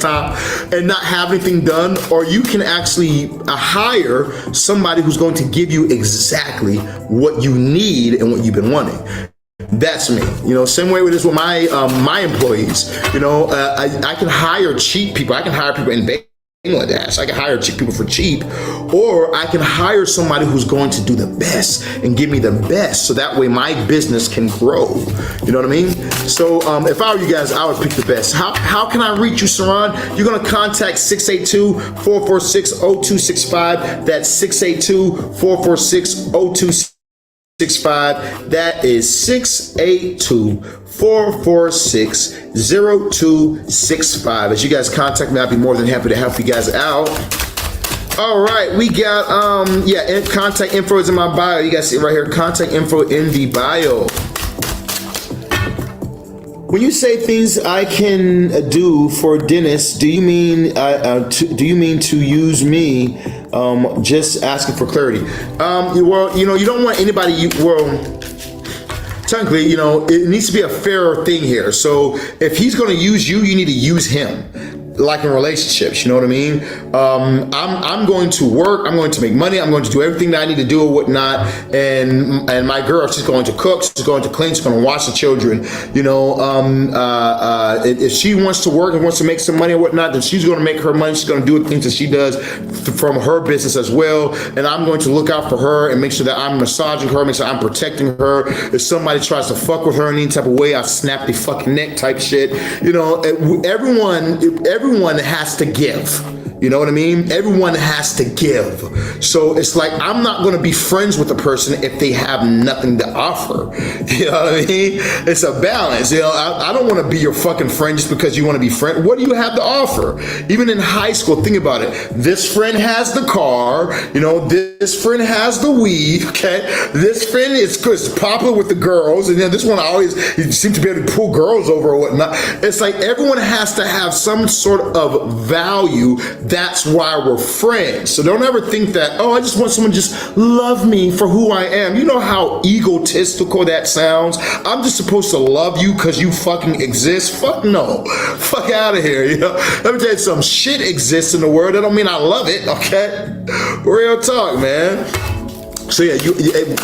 time, and not have anything done. Or you can actually hire somebody who's going to give you exactly what you need and what you've been wanting. That's me. You know, same way with this with my employees. You know, I can hire cheap people. I can hire people in Bangladesh. I can hire cheap people for cheap, or I can hire somebody who's going to do the best and give me the best, so that way my business can grow. You know what I mean? So if I were you guys, I would pick the best. How can I reach you, Sirron? You're going to contact 682-446-0265. That's 682-446-0265. That is 682-446-0265. As you guys contact me, I'll be more than happy to help you guys out. All right, we got contact info is in my bio. You guys see it right here. Contact info in the bio. When you say things I can do for Dennis, do you mean to use me? Just asking for clarity. Well, you know, you don't want anybody. Technically, you know, it needs to be a fair thing here. So if he's going to use you, you need to use him. like in relationships, you know what I mean? I'm going to work, I'm going to make money, I'm going to do everything that I need to do or whatnot, and my girl, she's going to cook, she's going to clean, she's going to watch the children, you know. If she wants to work and wants to make some money or whatnot, then she's going to make her money, she's going to do the things that she does from her business as well, and I'm going to look out for her and make sure that I'm massaging her, make sure I'm protecting her. If somebody tries to fuck with her in any type of way, I snap the fucking neck type shit, you know. Everyone has to give. You know what I mean? Everyone has to give. So it's like, I'm not going to be friends with a person if they have nothing to offer. You know what I mean? It's a balance. You know, I don't want to be your fucking friend just because you want to be friend. What do you have to offer? Even in high school, think about it. This friend has the car. You know, this friend has the weed. Okay, this friend is popular with the girls, and then this one always seems to be able to pull girls over or whatnot. It's like everyone has to have some sort of value. That's why we're friends. So don't ever think that, oh, I just want someone to just love me for who I am. You know how egotistical that sounds? I'm just supposed to love you because you fucking exist? Fuck no. Fuck out of here. You know? Let me tell you, some shit exists in the world. That don't mean I love it, okay? Real talk, man. So yeah,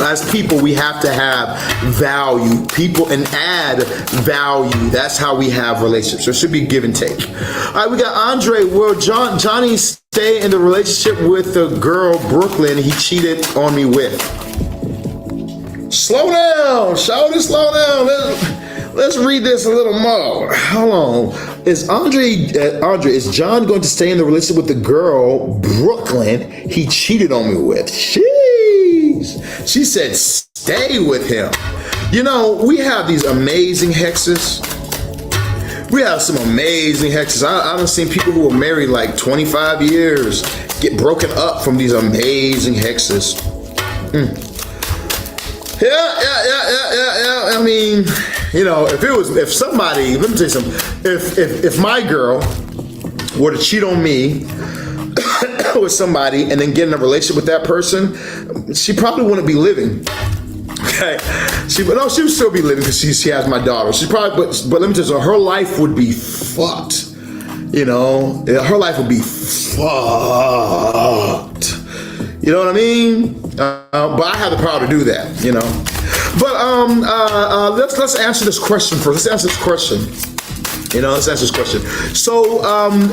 as people, we have to have value. People and add value. That's how we have relationships. There should be give and take. All right, we got Andre. Will Johnny stay in the relationship with the girl Brooklyn he cheated on me with? Slow down, shout it, slow down. Let's read this a little more. Hold on. Is is John going to stay in the relationship with the girl Brooklyn he cheated on me with? Sheesh. She said stay with him. You know, we have these amazing hexes. We have some amazing hexes. I done seen people who were married like 25 years get broken up from these amazing hexes. Yeah. I mean, you know, if somebody, let me tell you something. If my girl were to cheat on me with somebody and then get in a relationship with that person, she probably wouldn't be living. Okay, she would still be living because she has my daughter. She probably, but let me tell you, her life would be fucked. You know, her life would be fucked. You know what I mean? But I have the power to do that. You know. But let's answer this question first. Let's answer this question. You know, let's answer this question. So,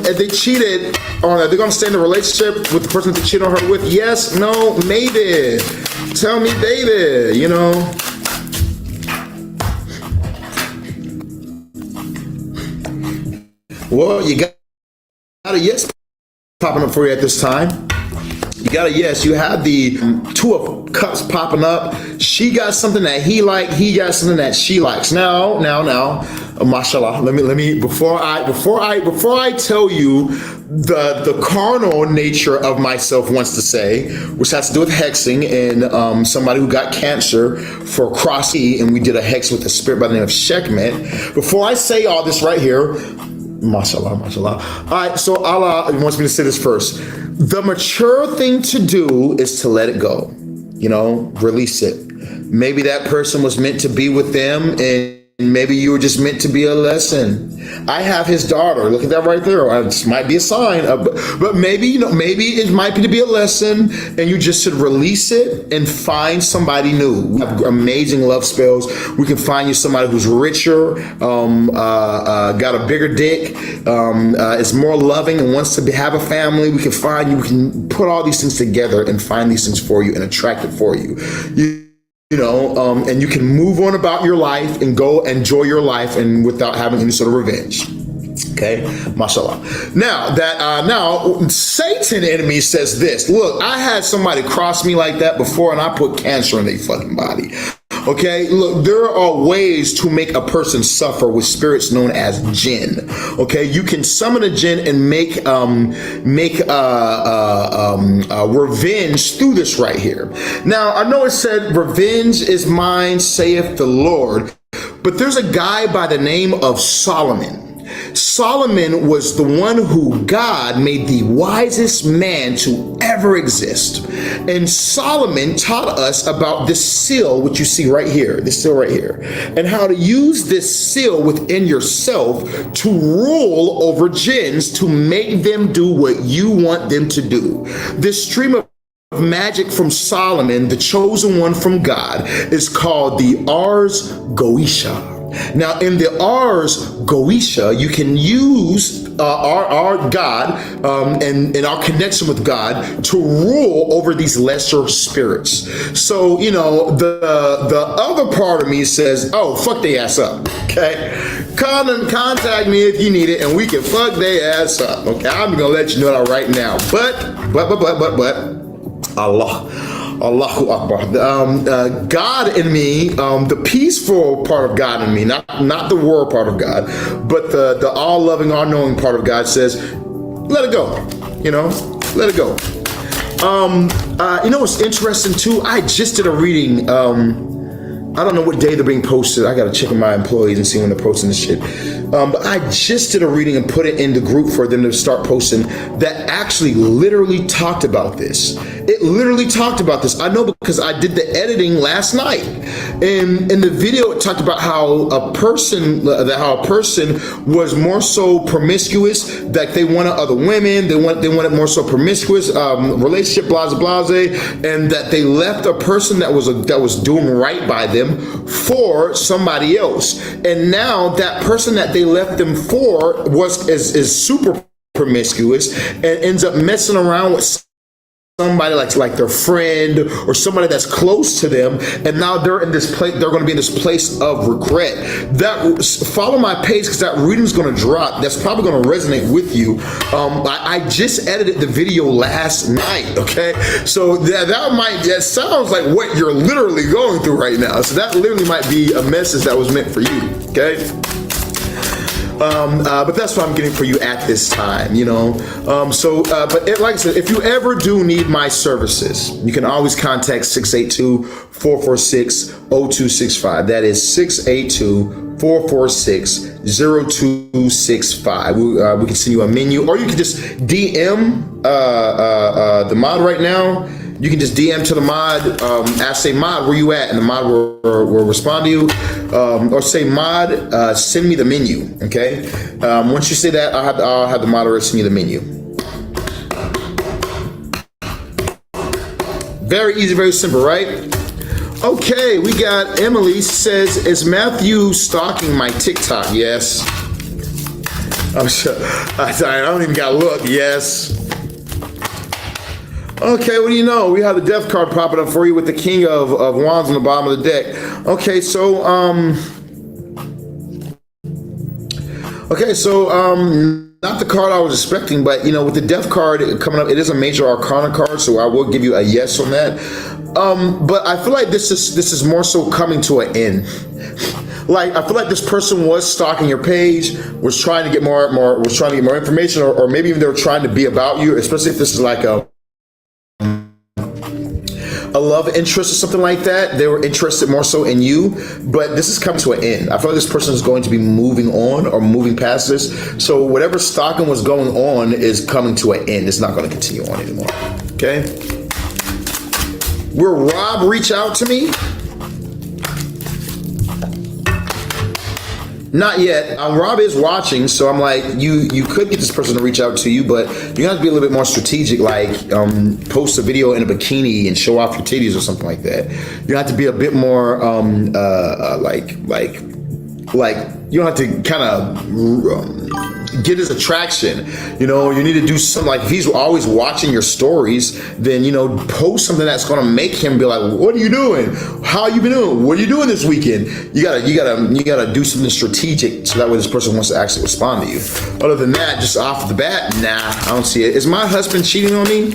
if they cheated on, are they going to stay in the relationship with the person they cheated on her with? Yes, no, maybe. Tell me, baby, you know. Well, you got a yes popping up for you at this time. You got a yes. You have the two of cups popping up. She got something that he liked. He got something that she likes. Now, mashallah. Let me before I tell you the carnal nature of myself wants to say, which has to do with hexing and somebody who got cancer for cross-E, and we did a hex with a spirit by the name of Sekhmet. Before I say all this right here, mashallah. All right, so Allah wants me to say this first. The mature thing to do is to let it go. You know, release it. Maybe that person was meant to be with them, and maybe you were just meant to be a lesson. I have his daughter. Look at that right there. This might be a sign, but maybe, you know, maybe it might be to be a lesson, and you just should release it and find somebody new. We have amazing love spells. We can find you somebody who's richer, got a bigger dick, is more loving and wants to have a family. We can find you. We can put all these things together and find these things for you and attract it for you. You know, and you can move on about your life and go enjoy your life and without having any sort of revenge. Okay, mashallah. Now Satan enemy says this. Look, I had somebody cross me like that before, and I put cancer in their fucking body. Okay, look, there are ways to make a person suffer with spirits known as jinn. Okay, you can summon a jinn and make revenge through this right here. Now, I know it said, "Revenge is mine, saith the Lord," but there's a guy by the name of Solomon. Solomon was the one who God made the wisest man to ever exist. And Solomon taught us about this seal, which you see right here, this seal right here, and how to use this seal within yourself to rule over jinns, to make them do what you want them to do. This stream of magic from Solomon, the chosen one from God, is called the Ars Goetia. Now, in the Ars Goetia, you can use our God and our connection with God to rule over these lesser spirits. So, you know, the other part of me says, oh, fuck they ass up, okay? Come and contact me if you need it, and we can fuck they ass up, okay? I'm gonna let you know that right now. But, Allahu Akbar. God in me, the peaceful part of God in me, not the war part of God, but the all-loving, all-knowing part of God says, let it go, you know, let it go. You know what's interesting too? I just did a reading, I don't know what day they're being posted. I gotta check with my employees and see when they're posting this shit. But I just did a reading and put it in the group for them to start posting that actually literally talked about this. It literally talked about this. I know because I did the editing last night. And in the video, it talked about how a person was more so promiscuous, that they wanted other women, they wanted more so promiscuous relationship, blase, and that they left a person that was doing right by them for somebody else. And now that person that they left them for is super promiscuous and ends up messing around with somebody like their friend or somebody that's close to them, and now they're in this place. They're going to be in this place of regret. That follow my page because that reading is going to drop. That's probably going to resonate with you. I just edited the video last night. Okay, so that sounds like what you're literally going through right now. So that literally might be a message that was meant for you. Okay. But that's what I'm getting for you at this time, you know. Like I said, if you ever do need my services, you can always contact 682-446-0265. That is 682-446-0265. We can send you a menu, or you can just DM the mod right now. You can just DM to the mod, ask, say, mod, where you at? And the mod will respond to you. Or say, mod, send me the menu, okay? Once you say that, I'll have the moderator send you the menu. Very easy, very simple, right? Okay, we got Emily says, is Matthew stalking my TikTok? Yes. I'm sure. I don't even got to look. Yes. Okay, what do you know? We have the death card popping up for you with the King of Wands on the bottom of the deck. Okay, so not the card I was expecting, but you know, with the death card coming up, it is a major arcana card, so I will give you a yes on that. But I feel like this is more so coming to an end. Like, I feel like this person was stalking your page, was trying to get more information, or maybe even they were trying to be about you, especially if this is like a love interest or something like that. They were interested more so in you, but this is coming to an end. I feel like this person is going to be moving on or moving past this. So whatever stalking was going on is coming to an end. It's not going to continue on anymore. Okay. Will Rob reach out to me? Not yet. Rob is watching, so I'm like, you could get this person to reach out to you, but you have to be a little bit more strategic, like post a video in a bikini and show off your titties or something like that. You have to be a bit more like you don't have to kind of get his attraction. You know, you need to do something like, if he's always watching your stories, then, you know, post something that's going to make him be like, what are you doing? How you been doing? What are you doing this weekend? You gotta do something strategic so that way this person wants to actually respond to you. Other than that, just off the bat, nah, I don't see it. Is my husband cheating on me?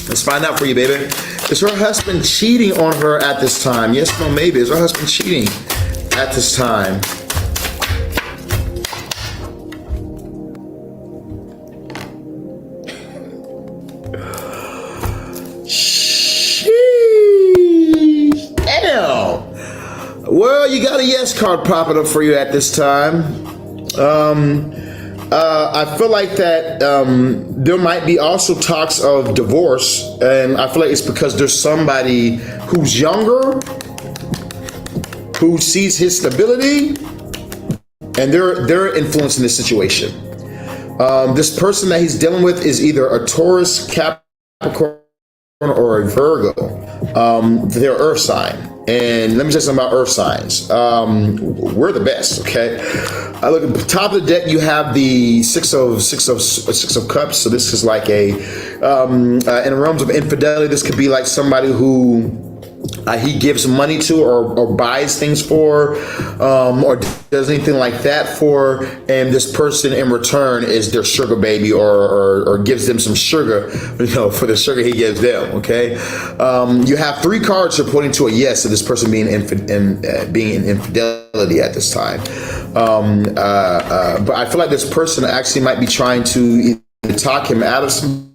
Let's find out for you, baby. Is her husband cheating on her at this time? Yes, no, maybe. Is her husband cheating at this time? Well, you got a yes card popping up for you at this time. I feel like that there might be also talks of divorce, and I feel like it's because there's somebody who's younger, who sees his stability, and they're influencing this situation. This person that he's dealing with is either a Taurus, Capricorn, or a Virgo. They're Earth sign. And let me say something about Earth signs. We're the best, okay? I look at the top of the deck. You have the six of cups. So this is like a in the realms of infidelity. This could be like somebody who he gives money to or buys things for, or does anything like that for, and this person in return is their sugar baby or gives them some sugar, for the sugar he gives them. Okay, you have 3 cards that are pointing to a yes to this person being in infidelity at this time. But I feel like this person actually might be trying to either talk him out of something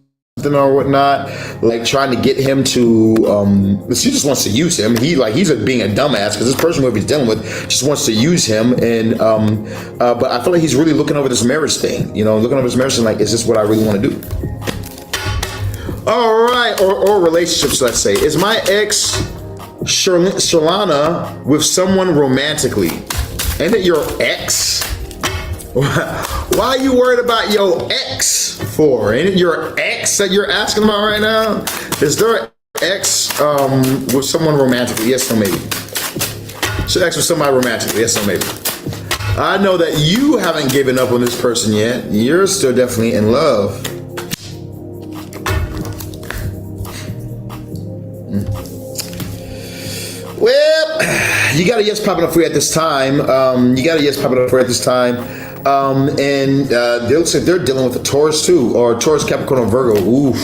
or whatnot, like trying to get him to she just wants to use him. He's being a dumbass because this person whoever he's dealing with just wants to use him. And but I feel like he's really looking over this marriage thing, looking over this marriage thing, like, is this what I really want to do? All right, or relationships, let's say. Is my ex Sharlana with someone romantically? Ain't it your ex? Why are you worried about your ex for? Ain't it your ex that you're asking about right now? Is there an ex with someone romantically? Yes or maybe? So ex with somebody romantically? Yes or maybe? I know that you haven't given up on this person yet. You're still definitely in love. Well, you got a yes popping up for you at this time. And they looks like they're dealing with a Taurus too, or Taurus, Capricorn, or Virgo. Oof.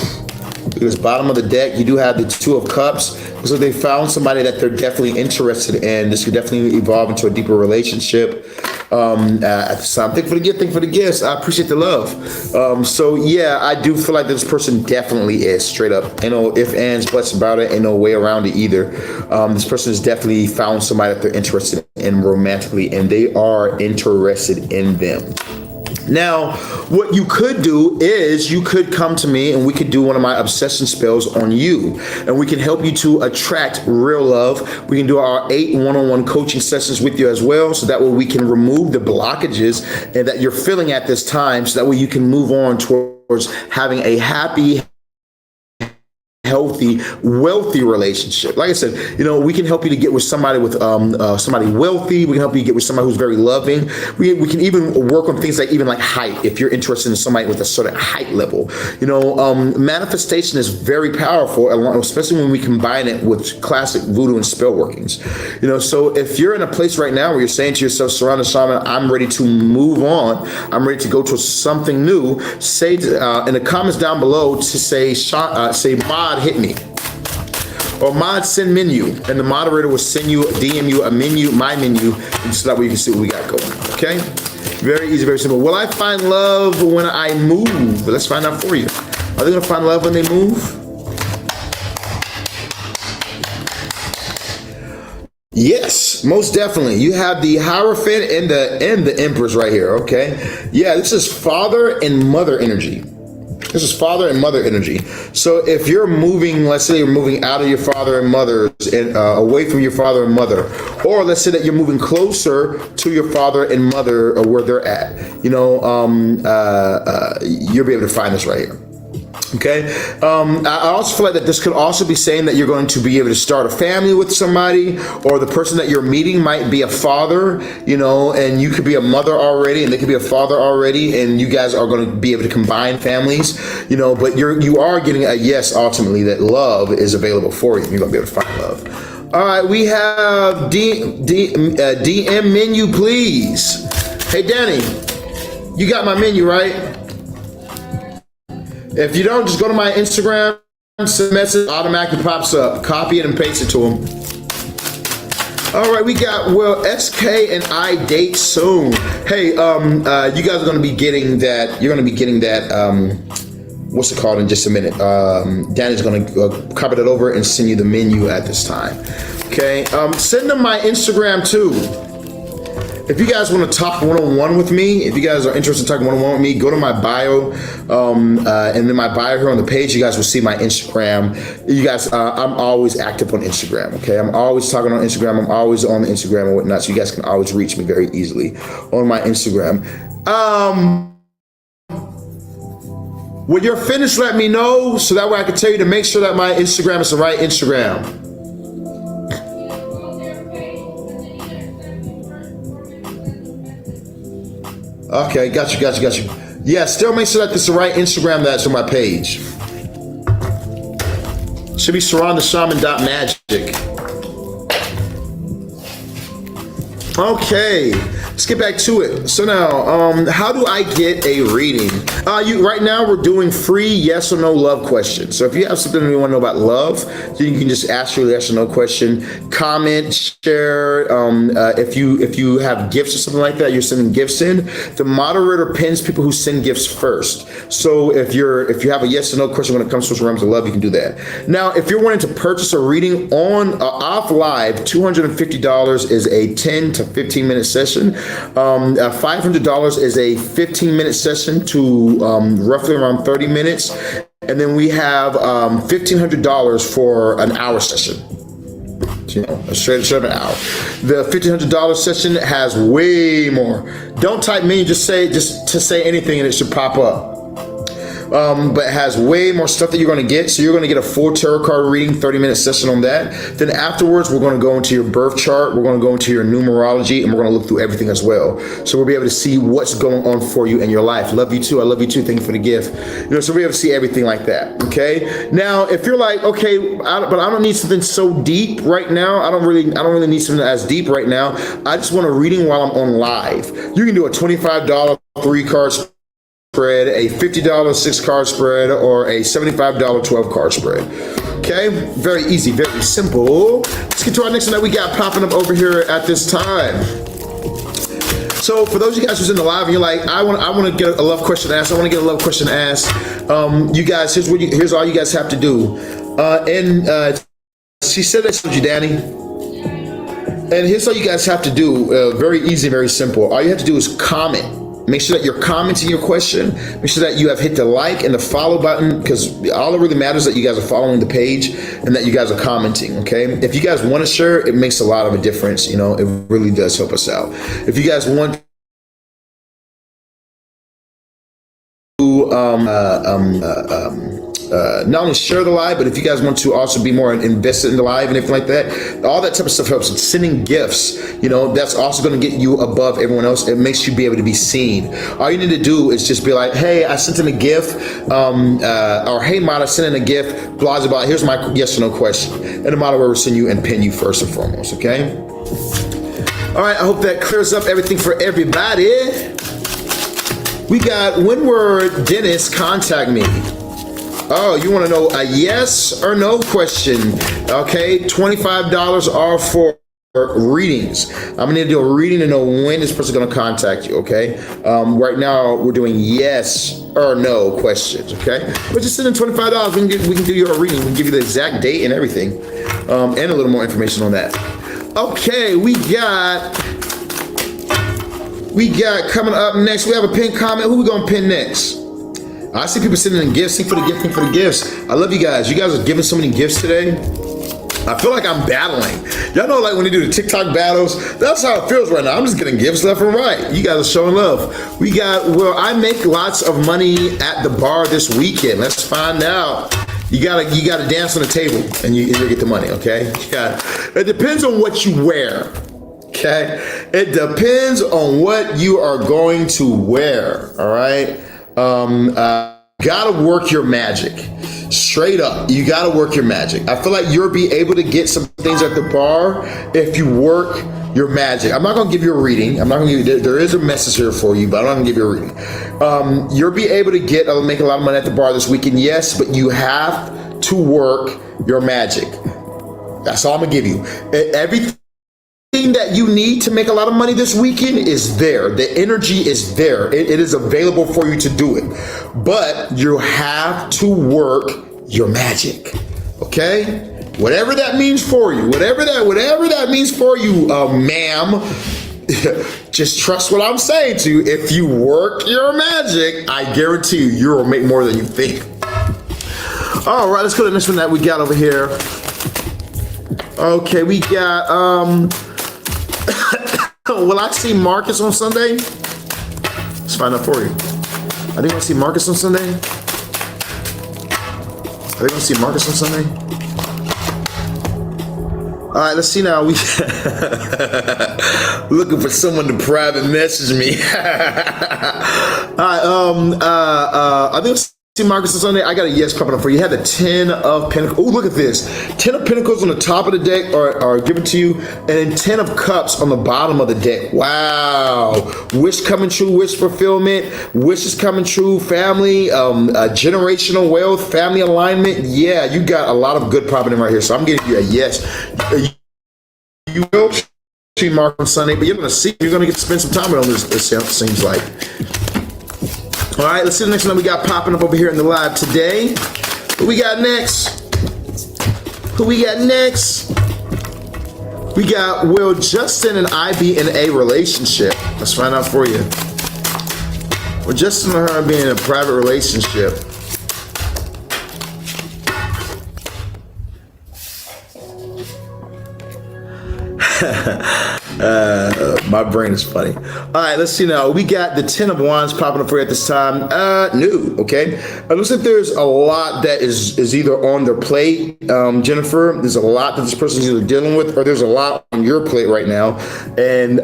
Because bottom of the deck, you do have the 2 of Cups. So they found somebody that they're definitely interested in. This could definitely evolve into a deeper relationship. At the time, thank you for the gifts. I appreciate the love. So yeah, I do feel like this person definitely is straight up. Ain't no ifs, ands, buts about it. Ain't no way around it either. This person has definitely found somebody that they're interested in romantically, and they are interested in them. Now, what you could do is you could come to me and we could do one of my obsession spells on you, and we can help you to attract real love. We can do our 8 one-on-one coaching sessions with you as well, so that way we can remove the blockages and that you're feeling at this time, so that way you can move on towards having a happy, healthy, wealthy relationship. Like I said, we can help you to get with somebody somebody wealthy. We can help you get with somebody who's very loving. We can even work on things like height, if you're interested in somebody with a certain height level. Manifestation is very powerful, especially when we combine it with classic voodoo and spell workings. So if you're in a place right now where you're saying to yourself, Sirron the Shaman, I'm ready to move on, I'm ready to go to something new, say in the comments down below to say mod hit me, or mod send menu, and the moderator will send you, DM you a menu, my menu, and so that way you can see what we got going. Okay, very easy, very simple. Will I find love when I move? Let's find out for you. Are they gonna find love when they move? Yes, most definitely. You have the Hierophant and the Empress right here. Okay, yeah, this is father and mother energy. This is father and mother energy. So if you're moving, let's say you're moving out of your father and mother and away from your father and mother, or let's say that you're moving closer to your father and mother where they're at, you'll be able to find this right here. Okay. I also feel like that this could also be saying that you're going to be able to start a family with somebody, or the person that you're meeting might be a father, and you could be a mother already, and they could be a father already, and you guys are going to be able to combine families, but you are getting a yes ultimately that love is available for you. You're going to be able to find love. All right, we have DM menu, please. Hey, Danny, you got my menu, right? If you don't, just go to my Instagram, send a message, automatically pops up. Copy it and paste it to them. All right, we got, SK and I date soon. Hey, you guys are going to be getting that. You're going to be getting that. What's it called in just a minute? Danny's going to copy that over and send you the menu at this time. Okay, send them my Instagram too. if you guys want to talk one-on-one with me, if you guys are interested in talking one-on-one with me, go to my bio, and in my bio here on the page, you guys will see my Instagram. You guys, I'm always active on Instagram, okay? I'm always talking on Instagram. I'm always on the Instagram and whatnot, so you guys can always reach me very easily on my Instagram. When you're finished, let me know, so that way I can tell you to make sure that my Instagram is the right Instagram. Okay, got you. Yeah, still make sure that this is the right Instagram that's on my page. Should be SirronTheShaman.magic. Okay, let's get back to it. So now, how do I get a reading? Right now we're doing free yes or no love questions. So if you have something you want to know about love, then you can just ask your yes or no question. Comment, share. If you have gifts or something like that, you're sending gifts in. The moderator pins people who send gifts first. So if you have a yes or no question when it comes to realms of love, you can do that. Now, if you're wanting to purchase a reading on off live, $250 is a 10 to 15 minute session. $500 is a 15-minute session to roughly around 30 minutes. And then we have $1,500 for an hour session. You know, a straight up an hour. The $1,500 session has way more. Don't type me, just to say anything and it should pop up. But it has way more stuff that you're going to get. So you're going to get a full tarot card reading, 30-minute session on that. Then afterwards, we're going to go into your birth chart. We're going to go into your numerology, and we're going to look through everything as well. So we'll be able to see what's going on for you in your life. Love you too. I love you too. Thank you for the gift. You know, so we'll be able to see everything like that. Okay. Now, if you're like, okay, but I don't need something so deep right now. I don't really need something as deep right now. I just want a reading while I'm on live. You can do a $25 3-card spread, a $50 6-card spread, or a $75 12-card spread. Okay, very easy, very simple. Let's get to our next one that we got popping up over here at this time. So for those of you guys who's in the live and you're like, I want to get a love question asked. I want to get a love question asked. You guys, here's all you guys have to do. She said that to you, Danny. And here's all you guys have to do. Very easy, very simple. All you have to do is comment. Make sure that you're commenting your question. Make sure that you have hit the like and the follow button, because all it really matters is that you guys are following the page and that you guys are commenting, okay? If you guys want to share, it makes a lot of a difference. You know, it really does help us out. If you guys want to not only share the live, but if you guys want to also be more invested in the live and everything like that, all that type of stuff helps. Sending gifts, you know, that's also going to get you above everyone else. It makes you be able to be seen. All you need to do is just be like, hey, I sent in a gift, or hey, mod, I sent in a gift, blah, blah, blah. Here's my yes or no question. And the moderator will send you and pin you first and foremost, okay? All right, I hope that clears up everything for everybody. We got Windward Dennis, contact me. Oh, you want to know a yes or no question? Okay, $25 are for readings. I'm gonna need to do a reading to know when this person's gonna contact you. Okay, right now we're doing yes or no questions. Okay, but just send in $25. We can do you a reading. We can give you the exact date and everything, and a little more information on that. Okay, we got coming up next. We have a pin comment. Who we gonna pin next? I see people sending in gifts. Sing for the gifts. I love you guys. You guys are giving so many gifts today. I feel like I'm battling. Y'all know, like when they do the TikTok battles, that's how it feels right now. I'm just getting gifts left and right. You guys are showing love. I make lots of money at the bar this weekend. Let's find out. You gotta dance on the table and you get the money, okay? Yeah. It depends on what you wear. Okay? It depends on what you are going to wear. All right. Gotta work your magic. Straight up, you gotta work your magic. I feel like you'll be able to get some things at the bar if you work your magic. I'm not gonna give you a reading. I'm not gonna give you. There is a message here for you, but I'm not gonna give you a reading. You'll be able to make a lot of money at the bar this weekend, yes, but you have to work your magic. That's all I'm gonna give you. Everything that you need to make a lot of money this weekend is there. The energy is there. It is available for you to do it. But you have to work your magic. Okay? Whatever that means for you, whatever that means for you, ma'am, just trust what I'm saying to you. If you work your magic, I guarantee you will make more than you think. All right, let's go to the next one that we got over here. Okay, we got, will I see Marcus on Sunday? Let's find out for you. Are they gonna see Marcus on Sunday? Are they gonna see Marcus on Sunday? All right, let's see now. We looking for someone to private message me. All right, I think see Marcus on Sunday. I got a yes coming up for you. You have the 10 of Pentacles. Oh, look at this. 10 of Pentacles on the top of the deck are given to you, and then 10 of Cups on the bottom of the deck. Wow. Wish coming true, wish fulfillment, wishes coming true, family, generational wealth, family alignment. Yeah, you got a lot of good popping in right here. So I'm giving you a yes. You will see Marcus on Sunday, but you're going to see, you're going to get to spend some time with him, it seems like. All right, let's see the next one that we got popping up over here in the live today. Who we got next? Who we got next? We got, will Justin and I be in a relationship? Let's find out for you. Will Justin and her be in a private relationship? My brain is funny. All right, let's see now. We got the 10 of Wands popping up for you at this time. New, okay. It looks like there's a lot that is either on their plate, Jennifer. There's a lot that this person's either dealing with, or there's a lot on your plate right now. And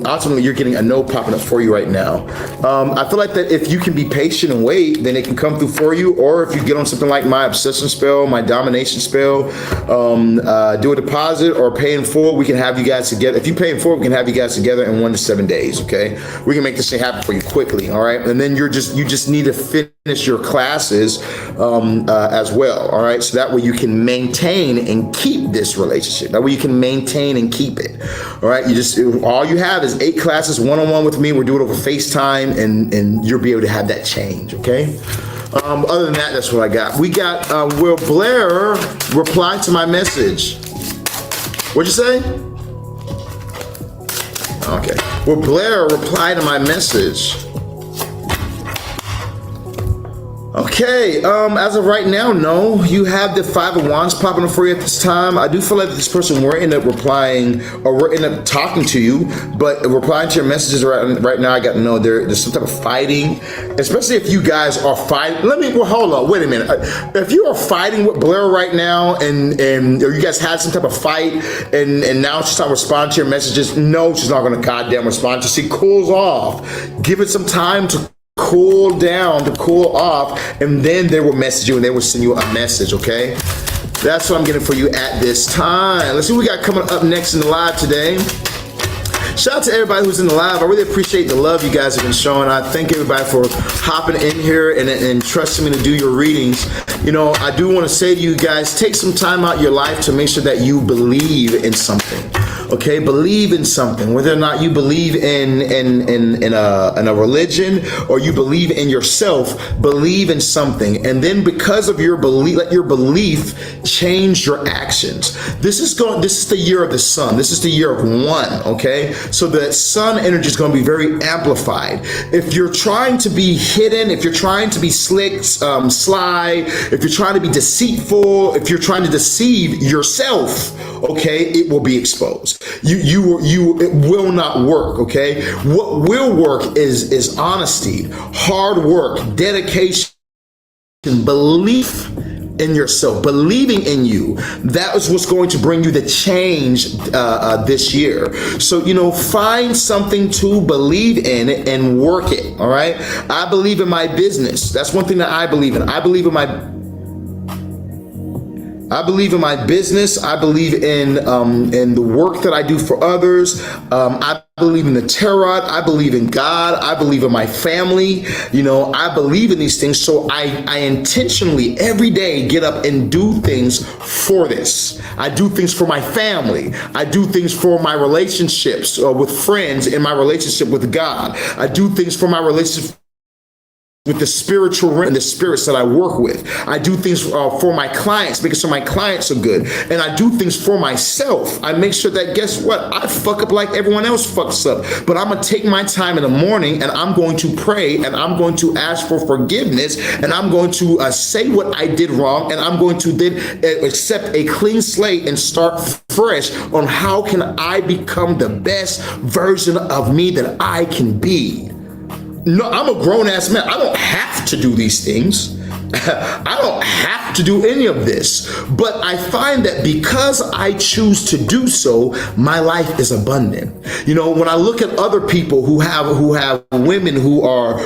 ultimately, you're getting a no popping up for you right now. I feel like that if you can be patient and wait, then it can come through for you. Or if you get on something like my obsession spell, my domination spell, do a deposit or pay in full, we can have you guys together. If you pay in full, we can have you guys together in 1 to 7 days, okay? We can make this thing happen for you quickly, all right? And then you just need to finish your classes as well, all right? So that way you can maintain and keep this relationship. That way you can maintain and keep it, all right? All you have is 8 classes, one-on-one with me. We're doing it over FaceTime, and you'll be able to have that change, okay? Other than that, that's what I got. We got, will Blair reply to my message? What'd you say? Okay. Will Blair reply to my message? Okay, as of right now, no. You have the 5 of Wands popping up for you at this time. I do feel like this person will end up replying, or will end up talking to you, but replying to your messages right now, I got to know there's some type of fighting, especially if you guys are fighting. Hold on, wait a minute. If you are fighting with Blair right now, or you guys had some type of fight, and now she's not responding to your messages, no, she's not going to goddamn respond to. She cools off. Give it some time to cool down, to cool off, and then they will message you and they will send you a message, okay? That's what I'm getting for you at this time. Let's see what we got coming up next in the live today. Shout out to everybody who's in the live. I really appreciate the love you guys have been showing. I thank everybody for hopping in here and trusting me to do your readings. You know, I do want to say to you guys, take some time out of your life to make sure that you believe in something. Okay, believe in something, whether or not you believe in a religion or you believe in yourself, believe in something. And then because of your belief, let your belief change your actions. This is the year of the sun. This is the year of 1, okay? So the sun energy is going to be very amplified. If you're trying to be hidden, if you're trying to be slick, sly, if you're trying to be deceitful, if you're trying to deceive yourself, okay, it will be exposed. It will not work, okay? What will work is honesty, hard work, dedication, belief in yourself, believing in you. That is what's going to bring you the change this year. So, you know, find something to believe in and work it, all right? I believe in my business. That's one thing that I believe in. I believe in my business. I believe in the work that I do for others. I believe in the tarot. I believe in God. I believe in my family. You know, I believe in these things. So I intentionally every day get up and do things for this. I do things for my family. I do things for my relationships with friends, in my relationship with God. I do things for my relationship with the spiritual realm and the spirits that I work with. I do things for my clients, making sure my clients are good. And I do things for myself. I make sure that, guess what? I fuck up like everyone else fucks up. But I'm going to take my time in the morning and I'm going to pray and I'm going to ask for forgiveness and I'm going to say what I did wrong and I'm going to then accept a clean slate and start fresh on how can I become the best version of me that I can be. No, I'm a grown-ass man. I don't have to do these things. I don't have to do any of this. But I find that because I choose to do so, my life is abundant. You know, when I look at other people who have women who are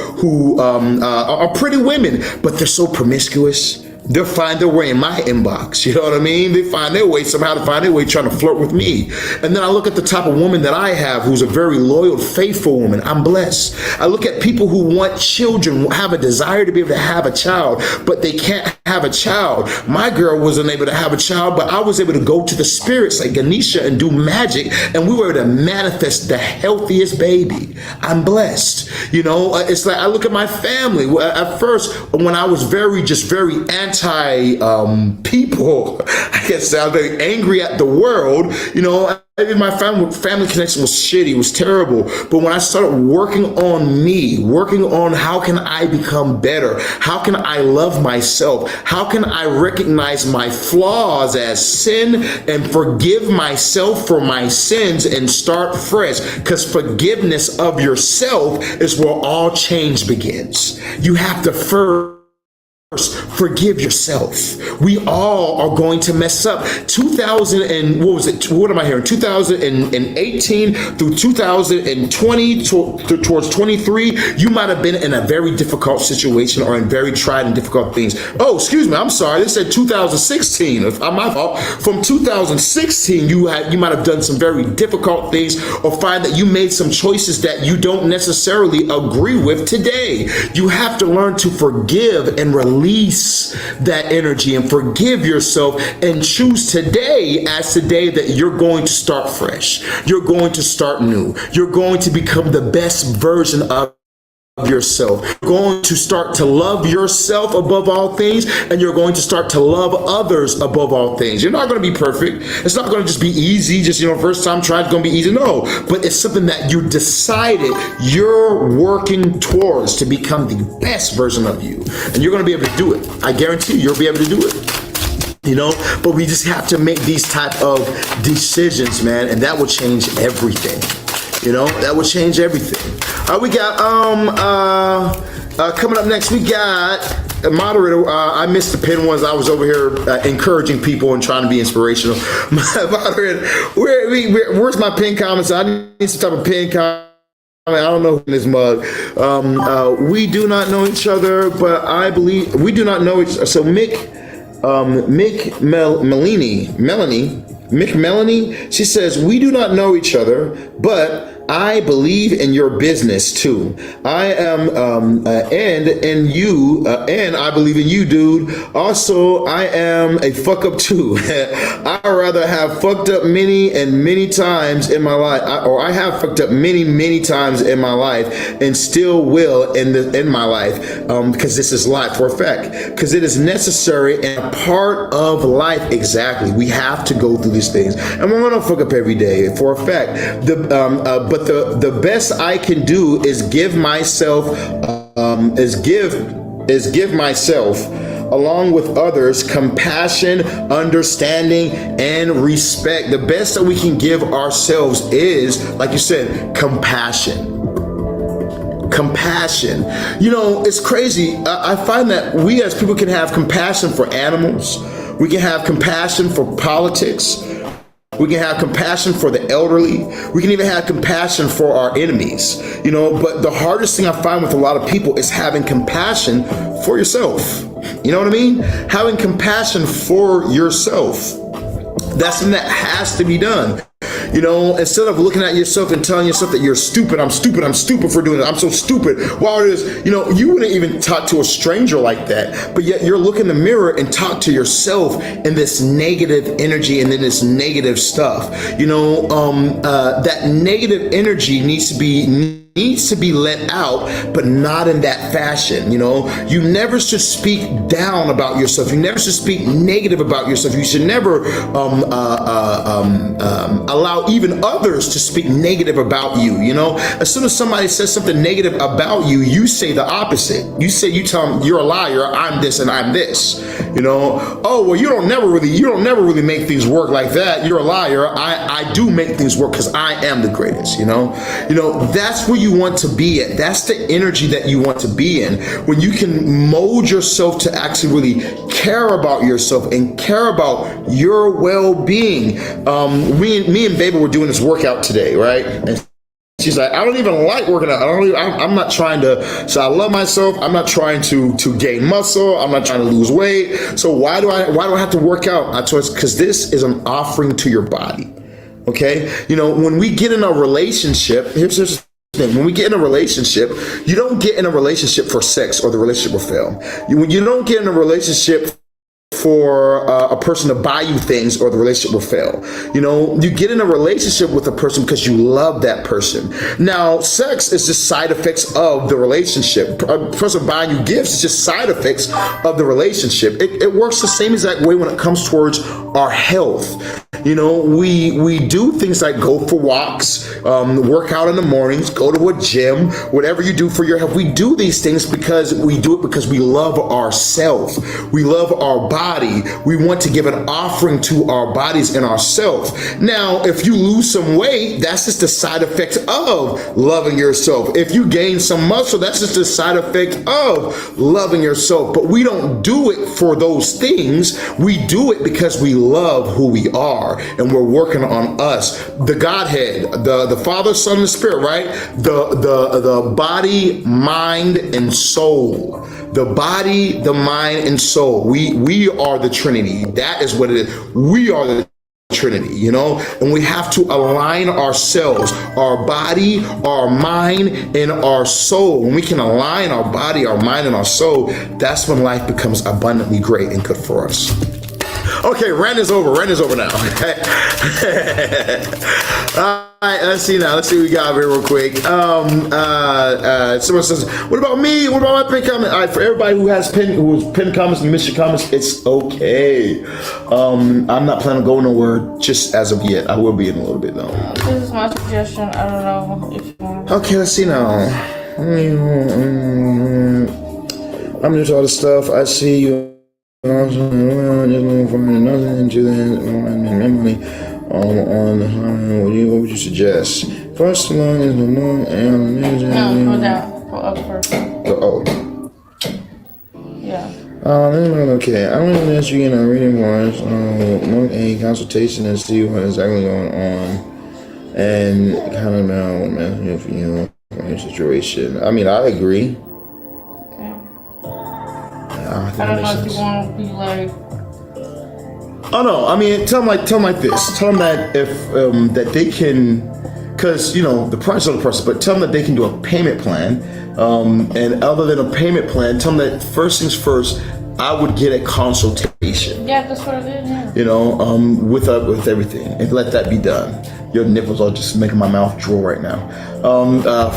pretty women, but they're so promiscuous. They'll find their way in my inbox. You know what I mean? They find their way somehow to find their way trying to flirt with me. And then I look at the type of woman that I have who's a very loyal, faithful woman. I'm blessed. I look at people who want children, have a desire to be able to have a child, but they can't have a child. My girl wasn't able to have a child, but I was able to go to the spirits like Ganesha and do magic, and we were able to manifest the healthiest baby. I'm blessed. You know, it's like I look at my family. At first, when I was very anti people, I guess I was very angry at the world, you know. My family connection was shitty, was terrible. But when I started working on me, working on how can I become better? How can I love myself? How can I recognize my flaws as sin and forgive myself for my sins and start fresh? Because forgiveness of yourself is where all change begins. You have to first forgive yourself. We all are going to mess up. 2018 through 2020 towards 23, you might have been in a very difficult situation or in very tried and difficult things. Oh, excuse me, I'm sorry. They said 2016. My fault. From 2016, you might have done some very difficult things or find that you made some choices that you don't necessarily agree with today. You have to learn to forgive and release that energy and forgive yourself and choose today as the day that you're going to start fresh. You're going to start new. You're going to become the best version of yourself. You're going to start to love yourself above all things, and you're going to start to love others above all things. You're not going to be perfect. It's not going to just be easy, just, first time trying, it's going to be easy. No, but it's something that you decided you're working towards to become the best version of you. And you're going to be able to do it. I guarantee you'll be able to do it. But we just have to make these type of decisions, man, and that will change everything. That will change everything. We got coming up next, we got a moderator. I missed the pin ones. I was over here encouraging people and trying to be inspirational. Moderator, where's my pin comments? I need some type of pin comment. I don't know in this mug. We do not know each other, but I believe we do not know each other. So Melanie, she says, we do not know each other, but I believe in your business too. I am, and I believe in you, dude. Also, I am a fuck up too. I rather have fucked up many times in my life, I have fucked up many times in my life, and still will in my life, because this is life for a fact. Because it is necessary and a part of life. Exactly. We have to go through these things, and we're gonna fuck up every day for a fact. But the best I can do is give myself, along with others, compassion, understanding, and respect. The best that we can give ourselves is, like you said, compassion. It's crazy. I find that we as people can have compassion for animals. We can have compassion for politics. We can have compassion for the elderly. We can even have compassion for our enemies, but the hardest thing I find with a lot of people is having compassion for yourself. You know what I mean? Having compassion for yourself. That's something that has to be done. Instead of looking at yourself and telling yourself that you're stupid, I'm stupid for doing it, I'm so stupid. Wow, it is, you wouldn't even talk to a stranger like that, but yet you're looking in the mirror and talk to yourself in this negative energy and then this negative stuff. That negative energy needs to be needs to be let out, but not in that fashion. You know, you never should speak down about yourself. You never should speak negative about yourself. You should never allow even others to speak negative about you. You know, as soon as somebody says something negative about you, you say the opposite. You tell them you're a liar. I'm this and I'm this. You know, oh well, you don't never really make things work like that. You're a liar. I do make things work because I am the greatest. You know, that's where you want to be at. That's the energy that you want to be in, when you can mold yourself to actually really care about yourself and care about your well-being. Me and Baby were doing this workout today, right? And she's like, I don't even like working out. I'm not trying to, so I love myself. I'm not trying to gain muscle. I'm not trying to lose weight. So why do I have to work out? I told her, because this is an offering to your body. Okay? You know, when we get in a relationship, here's the thing. When we get in a relationship, you don't get in a relationship for sex or the relationship will fail. You don't get in a relationship for a person to buy you things or the relationship will fail. You know, you get in a relationship with a person because you love that person. Now, sex is just side effects of the relationship. A person buying you gifts is just side effects of the relationship. It works the same exact way when it comes towards our health. You know, we do things like go for walks, work out in the mornings, go to a gym, whatever you do for your health. We do these things because we love ourselves. We love our body. We want to give an offering to our bodies and ourselves. Now, if you lose some weight, that's just the side effect of loving yourself. If you gain some muscle, that's just the side effect of loving yourself. But we don't do it for those things. We do it because we love who we are. And we're working on us, the Godhead, the Father, Son, and Spirit, right? The body, mind, and soul. The body, the mind, and soul. We are the Trinity. That is what it is. We are the Trinity, you know, and we have to align ourselves, our body, our mind, and our soul. When we can align our body, our mind, and our soul, that's when life becomes abundantly great and good for us. Okay, rant is over. Rant is over now. All right, let's see now. Let's see what we got here real quick. Someone says, "What about me? What about my pin comment?" All right, for everybody who's pinned comments and you missed your comments, it's okay. I'm not planning on going nowhere just as of yet. I will be in a little bit though. This is my suggestion. I don't know if you want. Okay, let's see now. I'm just all the stuff I see you. What would you suggest? First one is the moon and no, go down. Go up first. Oh. Yeah. Okay. I'm gonna ask you again. I'm reading more. A consultation and see what is exactly going on, and kind of know what message for you in your situation. I mean, I agree. I don't know if you want to be like. Oh no! I mean, tell them like this. Tell them that if that they can, because you know the price of the person, but tell them that they can do a payment plan. And other than a payment plan, tell them that first things first, I would get a consultation. Yeah, that's what it is. Yeah. You know, with everything, and let that be done. Your nipples are just making my mouth drool right now.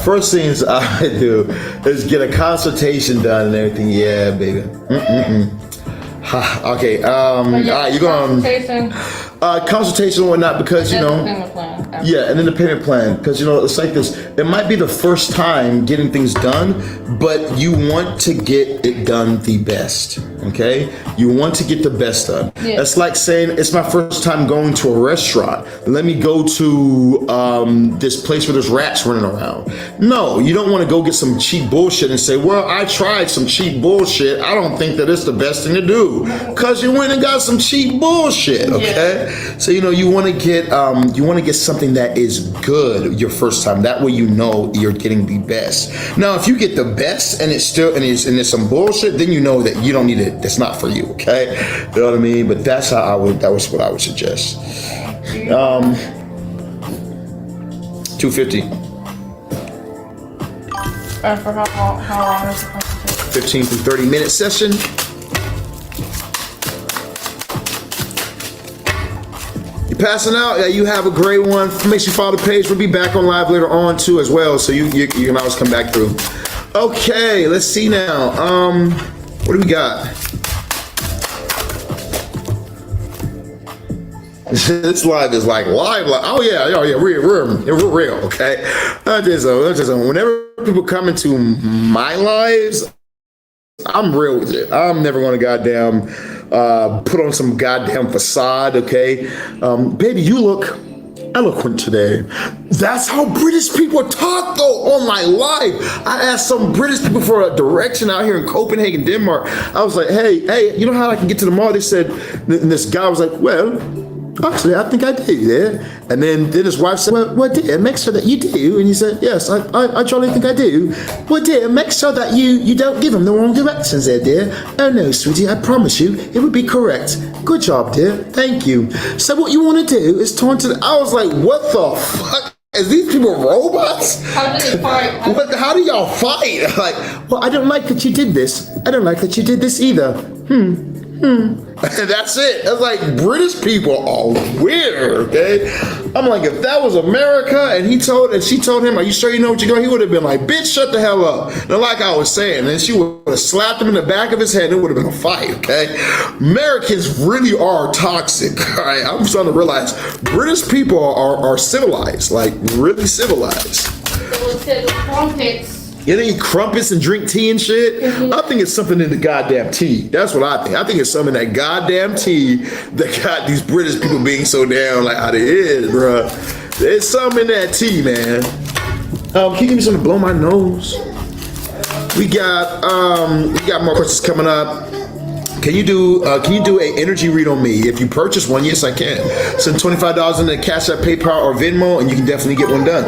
First things I do is get a consultation done and everything. Yeah, baby. Okay. All right, you're going consultation and whatnot because you know. Yeah, and then the payment plan because you know it's like this. It might be the first time getting things done, but you want to get it done the best. Okay, you want to get the best done. Yeah. It's like saying it's my first time going to a restaurant. Let me go to this place where there's rats running around. No, you don't want to go get some cheap bullshit and say, well, I tried some cheap bullshit. I don't think that it's the best thing to do because you went and got some cheap bullshit. Okay, yeah. So you know you want to get something that is good your first time. That way you know you're getting the best. Now, if you get the best and it's there's some bullshit, then you know that you don't need it. That's not for you, okay? You know what I mean? But that's that was what I would suggest. 250. And for how long is it? 15 to 30 minute session. passing out. Yeah, you have a great one. Make sure you follow the page. We'll be back on live later on too as well. So you can always come back through. Okay, let's see now. What do we got? This live is like live. Oh yeah, we're real. Okay, whenever people come into my lives, I'm real with it. I'm never gonna goddamn put on some goddamn facade. Okay, baby, you look eloquent today. That's how British people talk though on my live. I asked some British people for a direction out here in Copenhagen, Denmark. I was like, hey, you know how I can get to the mall? They said, and this guy was like, well, actually, I think I do, yeah. And then his wife said, well, dear, make sure that you do. And he said, yes, I truly think I do. Well, dear, make sure that you don't give him the wrong directions there, dear. Oh, no, sweetie, I promise you, it would be correct. Good job, dear. Thank you. So what you want to do is turn to I was like, what the fuck? Is these people robots? How do they fight? How do y'all fight? Like, well, I don't like that you did this. I don't like that you did this either. That's it. That's like British people are weird, okay? I'm like, if that was America and she told him, are you sure you know what you're doing? He would have been like, bitch, shut the hell up. And like I was saying, then she would have slapped him in the back of his head and it would have been a fight, okay? Americans really are toxic, all right? I'm starting to realize British people are civilized, like really civilized. So instead of crumpets. You think crumpets and drink tea and shit? I think it's something in the goddamn tea. That's what I think. I think it's something in that goddamn tea that got these British people being so down like how they is, bro. There's something in that tea, man. Can you give me something to blow my nose? We got more questions coming up. Can you do a energy read on me? If you purchase one, yes, I can. Send $25 in the Cash App, PayPal, or Venmo, and you can definitely get one done.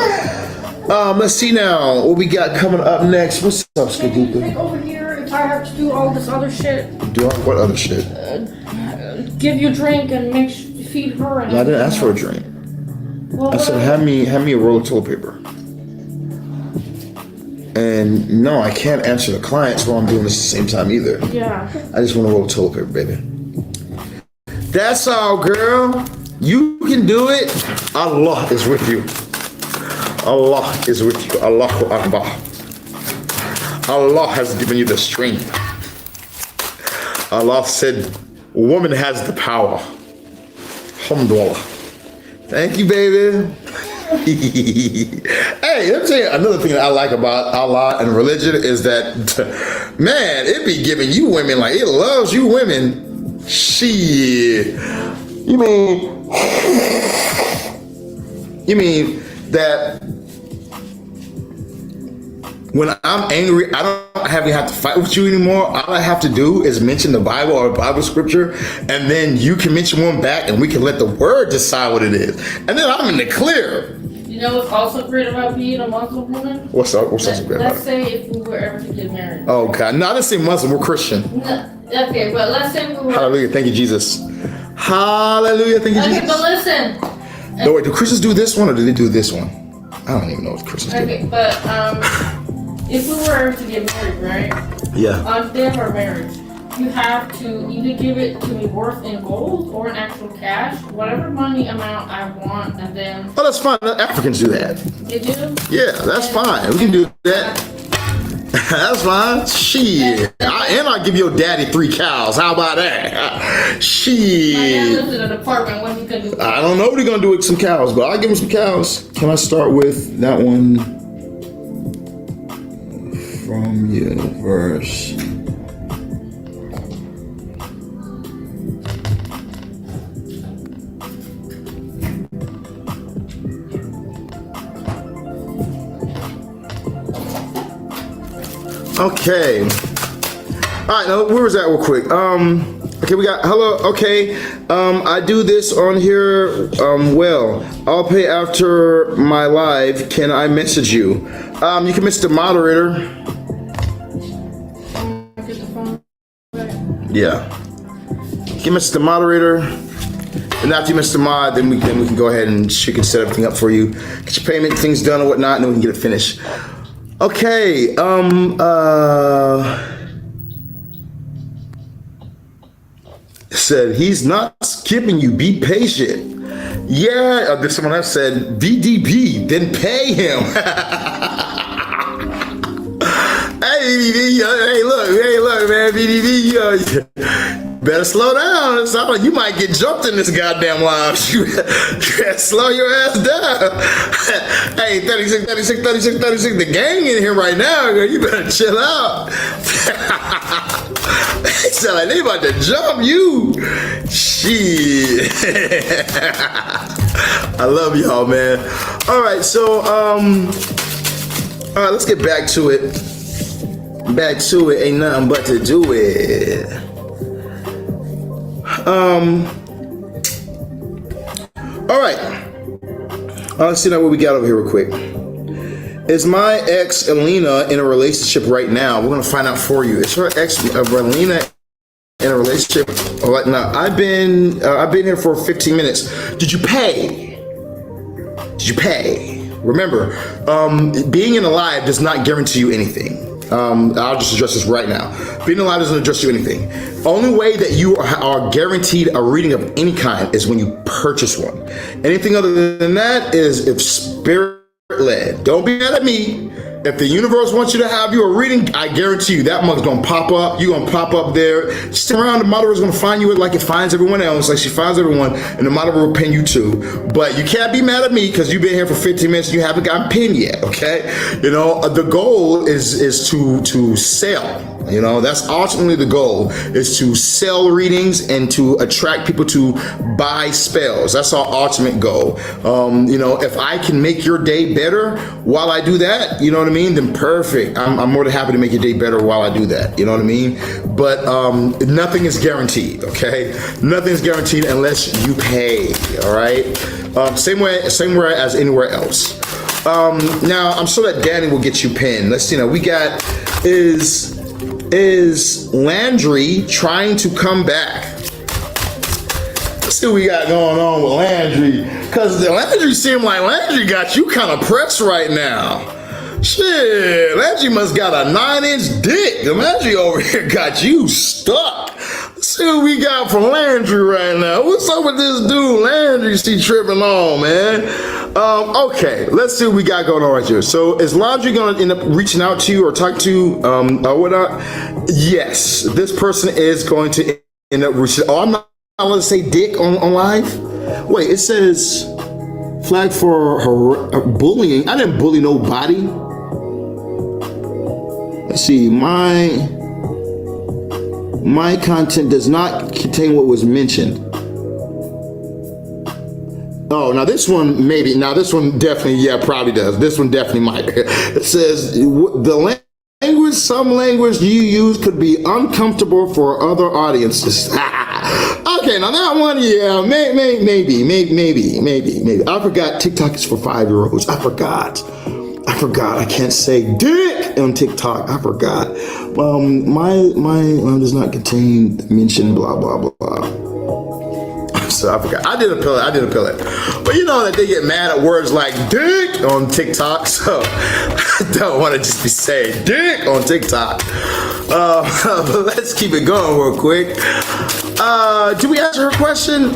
Let's see now what we got coming up next. What's up, Skadoopy? Over here, if I have to do all this other shit. Do what other shit? Give you a drink and feed her. And no, I didn't ask for a drink. Well, I said, hand me a roll of toilet paper. And no, I can't answer the clients while I'm doing this at the same time either. Yeah. I just want a roll of toilet paper, baby. That's all, girl. You can do it. Allah is with you. Allah is with you. Allahu Akbar. Allah has given you the strength. Allah said, woman has the power. Alhamdulillah. Thank you, baby. Hey, let me tell you another thing that I like about Allah and religion is that, man, it be giving you women, like, it loves you women. Shit. You mean that when I'm angry, I don't have to fight with you anymore. All I have to do is mention the Bible or Bible scripture, and then you can mention one back, and we can let the word decide what it is. And then I'm in the clear. You know what's also great about being a Muslim woman? What's also great about it? Let's say if we were ever to get married. Oh, God. No, I didn't say Muslim. We're Christian. No, okay, but let's say we were... Hallelujah. Thank you, Jesus. Hallelujah. Thank you, Jesus. Okay, but listen. No, wait. Do Christians do this one, or do they do this one? I don't even know what Christians do. Okay, but if we were ever to get married, right? Yeah. On the day of our marriage, you have to either give it to me worth in gold or in actual cash, whatever money amount I want, and then... Oh, that's fine. Africans do that. You do? Yeah, that's fine. We can do that. That's fine. Shit. I give your daddy 3 cows. How about that? Shit. My dad lives in an apartment. What he gonna do? I don't know what he's gonna do with some cows, but I'll give him some cows. Can I start with that one? From universe. Okay. All right, now where was that real quick? Okay, we got hello. Okay, I do this on here. Well, I'll pay after my live. Can I message you? You can message the moderator. Yeah. You can message the moderator, and after you message the mod, then we can go ahead and she can set everything up for you, get your payment things done or whatnot, and then we can get it finished. Okay. Said he's not skipping you. Be patient. Yeah, there's someone else said VDB, then pay him. Hey, look, man, VDB, better slow down. It sounds like you might get jumped in this goddamn live. You gotta slow your ass down. Hey, 36, the gang in here right now, girl. You better chill out. They sound like they about to jump you. Shit. I love y'all, man. All right, so, all right, let's get back to it. Back to it, ain't nothing but to do it. All right. Let's see now what we got over here real quick. Is my ex Alina in a relationship right now? We're gonna find out for you. Is her ex Alina in a relationship right now? I've been here for 15 minutes. Did you pay? Did you pay? Remember, being in a live does not guarantee you anything. I'll just address this right now. Being alive doesn't address you anything. Only way that you are guaranteed a reading of any kind is when you purchase one. Anything other than that is if spirit led. Don't be mad at me. If the universe wants you to have you a reading, I guarantee you that mug's gonna pop up. You're gonna pop up there. Stick around. The mother is gonna find you like it finds everyone else, like she finds everyone, and the mother will pin you too. But you can't be mad at me because you've been here for 15 minutes and you haven't gotten pinned yet. Okay, you know the goal is to sell. You know, that's ultimately the goal, is to sell readings and to attract people to buy spells. That's our ultimate goal. You know, if I can make your day better while I do that, you know what I mean, then perfect. I'm more than happy to make your day better while I do that. You know what I mean? But nothing is guaranteed, okay? Nothing is guaranteed unless you pay, all right? Same way as anywhere else. Now, I'm sure that Danny will get you pinned. Let's see now. We got, is Landry trying to come back? Let's see what we got going on with Landry. Because the Landry seemed like Landry got you kind of pressed right now. Shit, Landry must got a 9-inch dick. The Landry over here got you stuck. Let's see what we got from Landry right now. What's up with this dude, Landry? She tripping on, man. Okay, let's see what we got going on right here. So is Landry gonna end up reaching out to you or talk to you or whatnot? Yes, this person is going to end up reaching. Oh, I'm not allowed to say dick on live? Wait, it says flag for her bullying. I didn't bully nobody. Let's see, my content does not contain what was mentioned. Oh, now this one maybe. Now this one definitely, yeah, probably does. This one definitely might. It says the language, some language you use could be uncomfortable for other audiences. Okay, now that one, yeah, maybe. I forgot TikTok is for 5-year-olds. I forgot. I can't say dick on TikTok. I forgot. My does not contain mention blah blah blah. So I forgot. I did appeal it. But you know that they get mad at words like dick on TikTok, so I don't want to just be saying dick on TikTok. But let's keep it going real quick. Did we answer her question?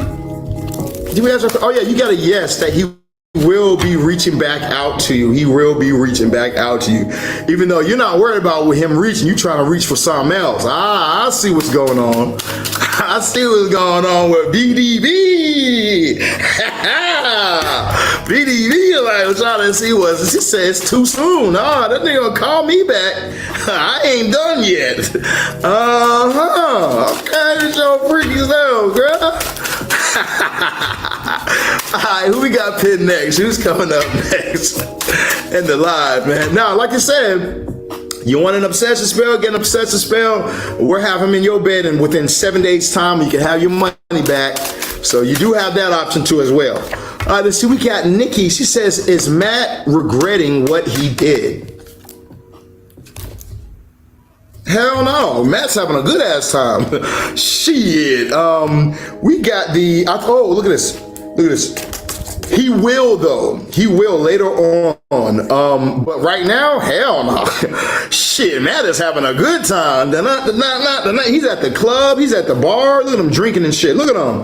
Oh yeah, you got a yes that he will be reaching back out to you. He will be reaching back out to you. Even though you're not worried about with him reaching, you trying to reach for something else. I see what's going on. I see what's going on with BDB. BDB, like, I'm trying to see what she said. It's too soon. That nigga gonna call me back. I ain't done yet. Okay, it's your freaky self, girl. Alright, who we got pinned next? Who's coming up next in the live, man? Now, like I said, you want an obsession spell, get an obsession spell, we're having him in your bed, and within 7 days time, you can have your money back. So you do have that option too as well. Let's see, we got Nikki. She says, is Matt regretting what he did? Hell no, Matt's having a good ass time. Shit. We got the, oh, look at this. He will though. He will later on. But right now, hell no. Shit, Matt is having a good time. He's at the club. He's at the bar. Look at him drinking and shit. Look at him.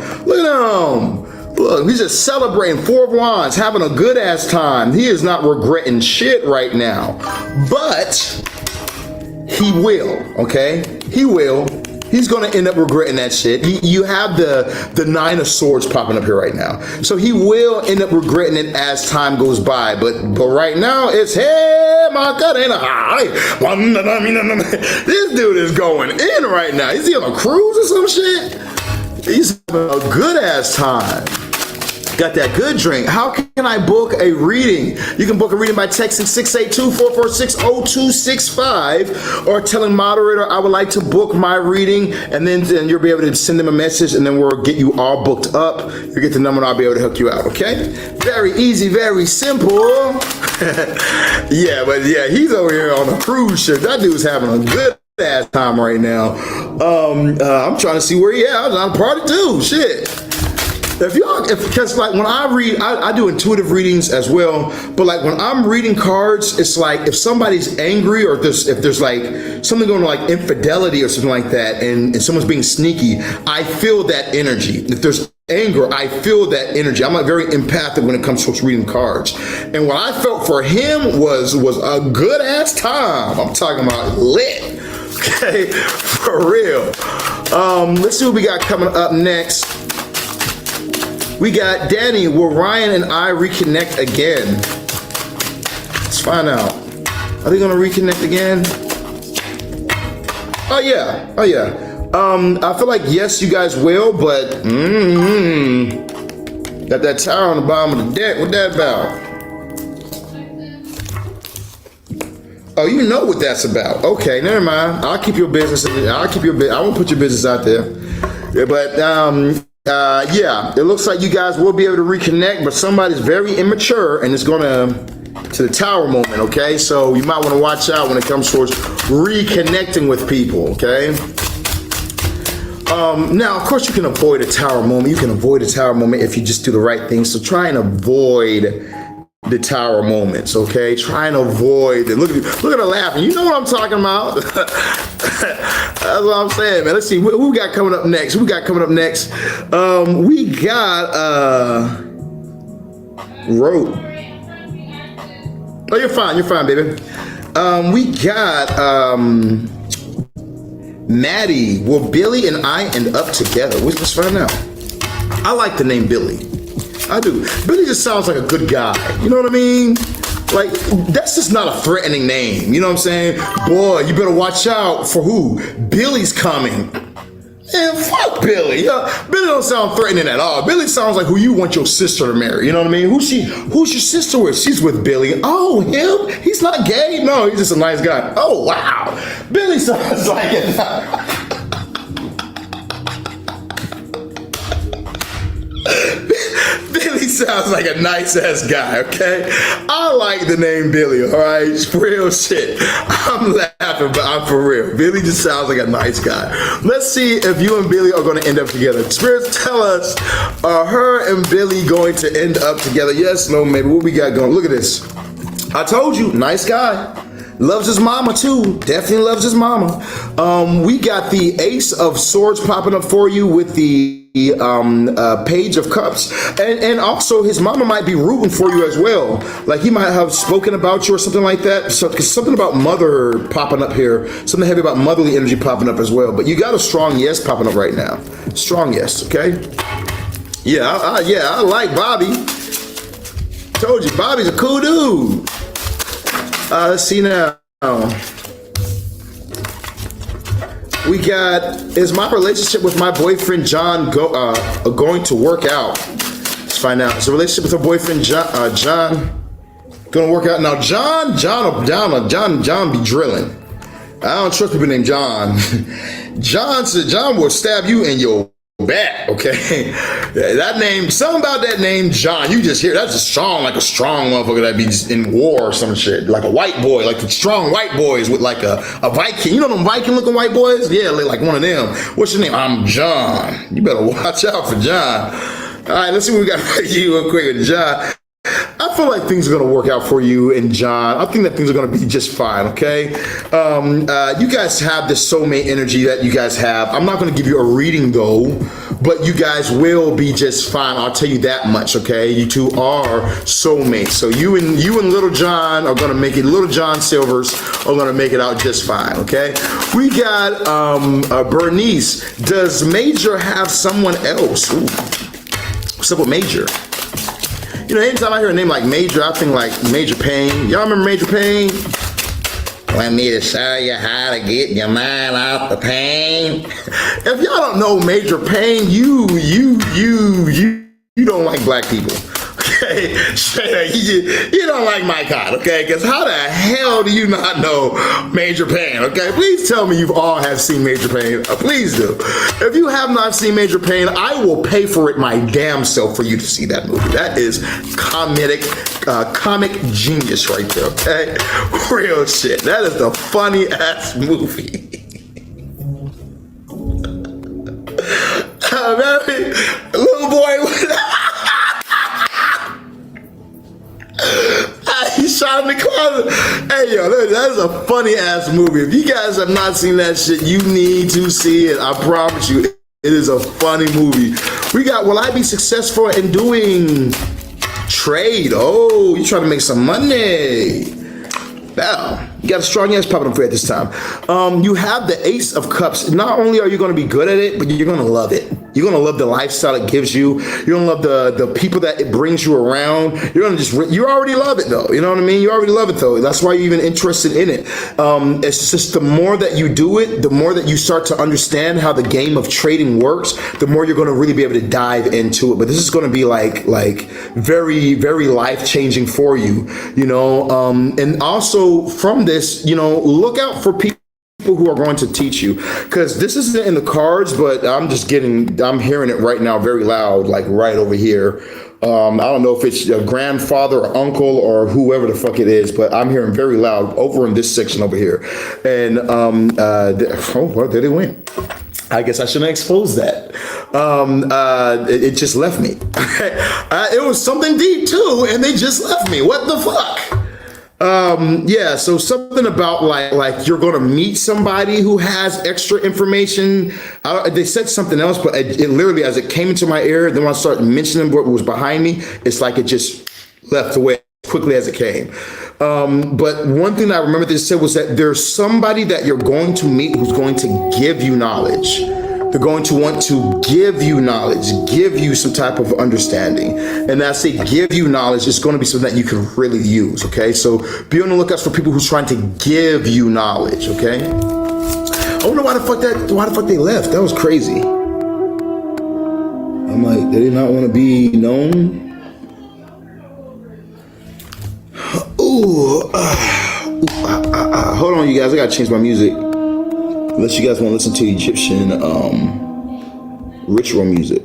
Look, he's just celebrating 4 of Wands, having a good ass time. He is not regretting shit right now. But he will, okay? He will. He's gonna end up regretting that shit. You have the 9 of Swords popping up here right now. So he will end up regretting it as time goes by. But right now it's, hey, my God, this dude is going in right now. Is he on a cruise or some shit? He's having a good ass time. Got that good drink. How can I book a reading? You can book a reading by texting 682-446-0265 or telling moderator I would like to book my reading, and then you'll be able to send them a message, and then we'll get you all booked up. You get the number and I'll be able to hook you out, okay? Very easy, very simple. Yeah, but yeah, he's over here on a cruise ship. That dude's having a good ass time right now. I'm trying to see where he at. I'm on party too, shit. Because like when I read, I do intuitive readings as well, but like when I'm reading cards, it's like if somebody's angry or if there's like something going on like infidelity or something like that, and someone's being sneaky, I feel that energy. If there's anger, I feel that energy. I'm like very empathic when it comes to reading cards. And what I felt for him was a good ass time. I'm talking about lit. Okay, for real. Let's see what we got coming up next. We got Danny, will Ryan and I reconnect again? Let's find out. Are they gonna reconnect again? Oh yeah, oh yeah. I feel like yes, you guys will, but got that tower on the bottom of the deck. What that about? Oh, you know what that's about. Okay, never mind. I'll keep your business. I won't put your business out there. Yeah, but yeah, it looks like you guys will be able to reconnect, but somebody's very immature and it's gonna to the tower moment, okay? So you might want to watch out when it comes towards reconnecting with people, okay? Now, of course, you can avoid a tower moment. You can avoid a tower moment if you just do the right thing. So try and avoid the tower moments, okay? Try and avoid it. Look at her laughing. You know what I'm talking about. That's what I'm saying, man. Let's see who we got coming up next. We got Rope. Oh, you're fine, baby. We got Maddie. Will Billy and I end up together? Let's find out. I like the name Billy. I do. Billy just sounds like a good guy. You know what I mean? Like, that's just not a threatening name. You know what I'm saying? Boy, you better watch out for who? Billy's coming. Man, fuck Billy. Billy don't sound threatening at all. Billy sounds like who you want your sister to marry. You know what I mean? Who's your sister with? She's with Billy. Oh, him? He's not gay? No, he's just a nice guy. Oh, wow. Billy sounds like it. Billy sounds like a nice ass guy, okay? I like the name Billy, all right? It's real shit. I'm laughing, but I'm for real. Billy just sounds like a nice guy. Let's see if you and Billy are going to end up together. Spirits, tell us, are her and Billy going to end up together? Yes, no, maybe. What we got going? Look at this. I told you, nice guy. Loves his mama too. Definitely loves his mama. We got the Ace of Swords popping up for you with the Page of Cups, and also his mama might be rooting for you as well. Like he might have spoken about you or something like that. So something about mother popping up here. Something heavy about motherly energy popping up as well. But you got a strong yes popping up right now. Strong yes. Okay. Yeah. I like Bobby. Told you, Bobby's a cool dude. Let's see now. We got, is my relationship with my boyfriend John going to work out? Let's find out. Is the relationship with her boyfriend John gonna work out? Now John be drilling. I don't trust people named John. John said John will stab you in your back, okay? That name, something about that name, John, you just hear, that's just strong, like a strong motherfucker that be just in war or some shit. Like a white boy, like the strong white boys with like a Viking. You know them Viking looking white boys? Yeah, like one of them. What's your name? I'm John. You better watch out for John. All right, let's see what we got for you real quick with John. I feel like things are going to work out for you and John. I think that things are going to be just fine, okay? You guys have this soulmate energy that you guys have. I'm not going to give you a reading, though, but you guys will be just fine. I'll tell you that much, okay? You two are soulmates. So you and Little John are going to make it. Little John Silvers are going to make it out just fine, okay? We got Bernice. Does Major have someone else? Ooh. What's up with Major? You know, anytime I hear a name like Major, I think like Major Payne. Y'all remember Major Payne? Want me to show you how to get your mind off the pain? If y'all don't know Major Payne, you don't like black people. Okay, straight up, you don't like my kind, okay? Because how the hell do you not know Major Payne, okay? Please tell me you all have seen Major Payne. Please do. If you have not seen Major Payne, I will pay for it my damn self for you to see that movie. That is comic genius right there, okay? Real shit. That is the funny ass movie. Little boy. He shot in the closet. Hey, yo, that is a funny ass movie. If you guys have not seen that shit, you need to see it. I promise you, it is a funny movie. We got, will I be successful in doing trade? Oh, you trying to make some money. Wow, you got a strong ass popping up for you at this time. You have the Ace of Cups. Not only are you going to be good at it, but you're going to love it. You're going to love the lifestyle it gives you. You're going to love the people that it brings you around. You're going to you already love it though. You know what I mean? You already love it though. That's why you're even interested in it. It's just the more that you do it, the more that you start to understand how the game of trading works, the more you're going to really be able to dive into it. But this is going to be like very, very life-changing for you, you know? And also from this, you know, look out for people who are going to teach you, because this isn't in the cards, but I'm hearing it right now very loud, like right over here. I don't know if it's a grandfather or uncle or whoever the fuck it is, but I'm hearing very loud over in this section over here. And well, there they went. I guess I shouldn't expose that. It just left me. It was something deep too, and they just left me. What the fuck? Yeah, so something about like you're gonna meet somebody who has extra information. They said something else, but it literally, as it came into my ear, then when I started mentioning what was behind me, it's like it just left away as quickly as it came. But one thing I remember they said was that there's somebody that you're going to meet who's going to give you knowledge. They're going to want to give you knowledge, give you some type of understanding. And I say give you knowledge, it's going to be something that you can really use, okay? So be on the lookout for people who's trying to give you knowledge, okay? I wonder why the fuck they left. That was crazy. I'm like, they did not want to be known. Hold on, you guys, I gotta change my music. Unless you guys want to listen to Egyptian ritual music.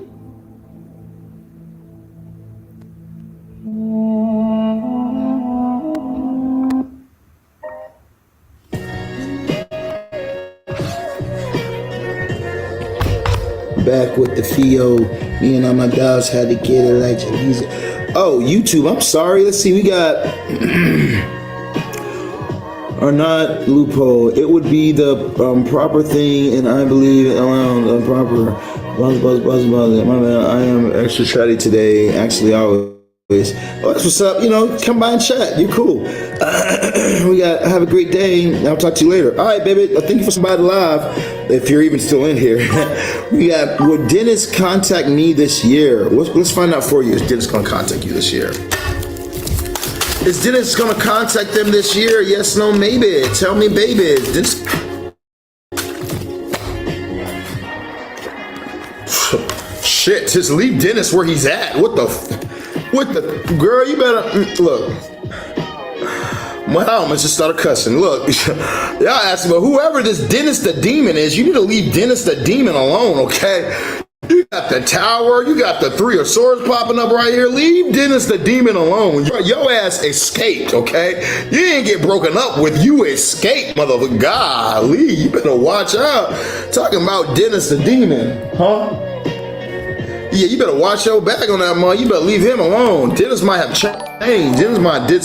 Back with the Fio. Me and all my dogs had to get it like music. Oh, YouTube, I'm sorry. Let's see, we got... Are not loophole. It would be the proper thing, and I believe around proper. My man, I am extra chatty today. Actually, always. Oh, that's what's up. You know, come by and chat. You're cool. Have a great day. I'll talk to you later. All right, baby. Thank you for somebody live. If you're even still in here, we got. Would Dennis contact me this year? Let's find out for you. Is Dennis gonna contact you this year? Is Dennis gonna contact them this year? Yes, no, maybe. Tell me, baby. Dennis... Shit, just leave Dennis where he's at. What the girl? You better look. My almost just started cussing. Look, y'all asking, but whoever this Dennis the Demon is, you need to leave Dennis the Demon alone, okay? You got the tower, you got the Three of Swords popping up right here. Leave Dennis the Demon alone. Your ass escaped, okay? You didn't get broken up with, you escaped, motherfucker. Golly, you better watch out. Talking about Dennis the Demon, huh? Yeah, you better watch your back on that, man. You better leave him alone. Dennis might have Hey, Dennis did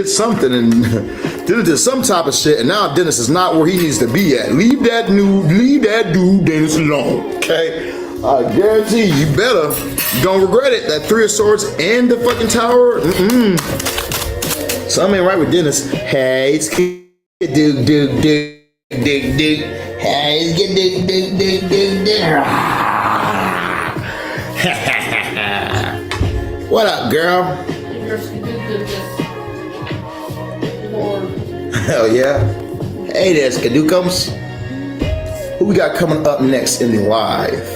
something, and Dennis did some type of shit, and now Dennis is not where he needs to be at. Leave that dude Dennis alone, okay? I guarantee you better. You don't regret it. That 3 of Swords and the fucking Tower. Something ain't right with Dennis. Hey, it's dig. Hey, it's dig. What up, girl? Hell yeah. Hey there, Skadookum. Who we got coming up next in the live?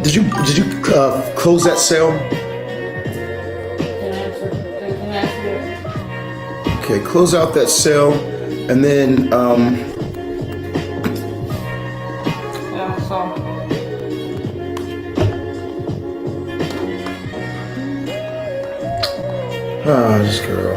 Did you close that sale? Okay, close out that sale, and then this girl.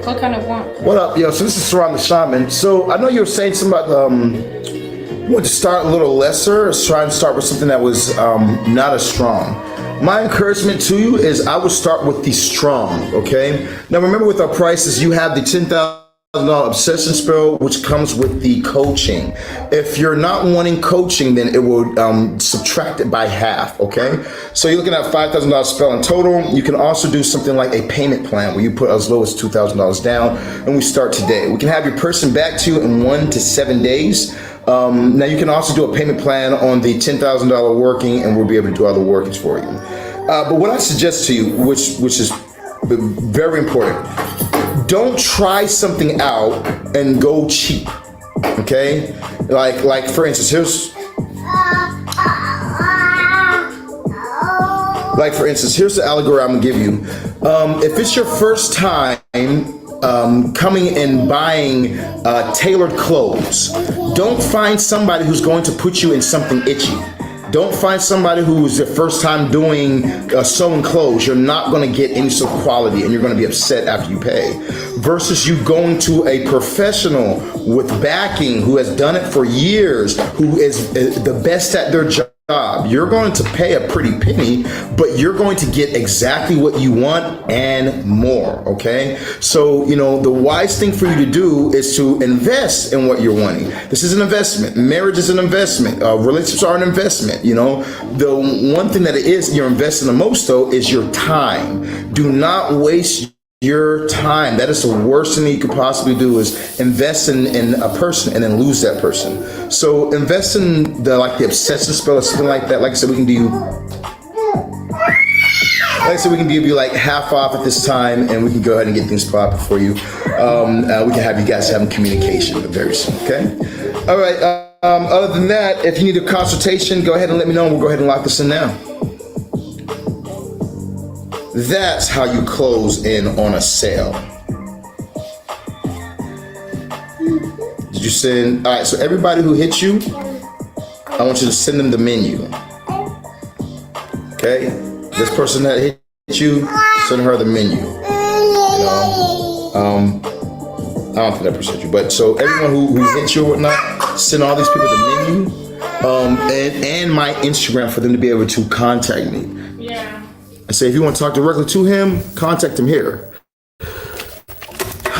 What kind of one? What up, yo? So this is Sirron the Shaman. So I know you were saying something about you want to start a little lesser, or try and start with something that was not as strong. My encouragement to you is I would start with the strong, okay? Now remember, with our prices, you have the $10,000 obsession spell, which comes with the coaching. If you're not wanting coaching, then it will subtract it by half, okay? So you're looking at $5,000 spell in total. You can also do something like a payment plan where you put as low as $2,000 down, and we start today. We can have your person back to you in 1 to 7 days. Now you can also do a payment plan on the $10,000 working, and we'll be able to do other workings for you. But what I suggest to you, which is very important, don't try something out and go cheap, okay? Like for instance, here's the allegory I'm gonna give you. If it's your first time coming and buying tailored clothes, don't find somebody who's going to put you in something itchy. Don't find somebody who's the first time doing sewing clothes. You're not going to get any sort of quality, and you're going to be upset after you pay. Versus you going to a professional with backing who has done it for years, who is the best at their job. You're going to pay a pretty penny, but you're going to get exactly what you want and more, okay? So, you know, the wise thing for you to do is to invest in what you're wanting. This is an investment. Marriage is an investment. Relationships are an investment, you know? The one thing that it is you're investing the most, though, is your time. Do not waste your time. That is the worst thing that you could possibly do, is invest in a person and then lose that person. So invest in the obsession spell or something like that. Like I said, we can give you like half off at this time, and we can go ahead and get things popping for you. We can have you guys having communication very soon, okay? All right, other than that, if you need a consultation, go ahead and let me know, and we'll go ahead and lock this in now. That's how you close in on a sale. Did you send? All right, so everybody who hits you, I want you to send them the menu. Okay? This person that hit you, send her the menu. You know? I don't think that person hit you, but so everyone who hits you or whatnot, send all these people the menu, and my Instagram for them to be able to contact me. Yeah. And say, if you want to talk directly to him, contact him here.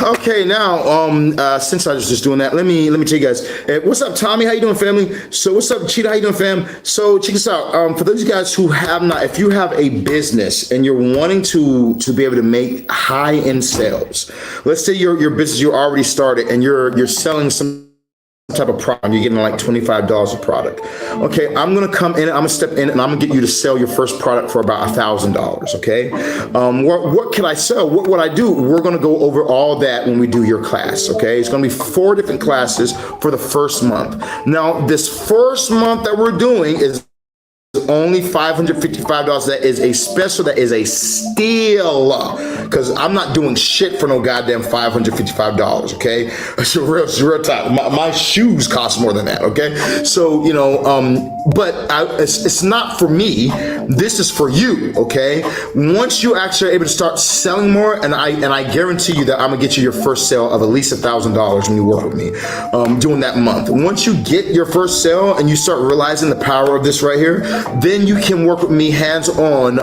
Okay, now, since I was just doing that, let me tell you guys. What's up, Tommy? How you doing, family? So what's up, Cheetah? How you doing, fam? So check this out. For those of you guys who have not, if you have a business and you're wanting to be able to make high-end sales, let's say your business you already started and you're selling some type of product, you're getting like $25 a product. Okay, I'm gonna come in, I'm gonna step in, and I'm gonna get you to sell your first product for about $1,000. Okay, what can I sell? What would I do? We're gonna go over all that when we do your class. Okay, it's gonna be 4 different classes for the first month. Now, this first month that we're doing is only $555. That is a special. That is a steal. because I'm not doing shit for no goddamn $555, okay? It's real talk. My shoes cost more than that, okay? So, you know, but it's not for me. This is for you, okay? Once you actually are able to start selling more, and I guarantee you that I'm gonna get you your first sale of at least $1,000 when you work with me during that month. Once you get your first sale and you start realizing the power of this right here, then you can work with me hands-on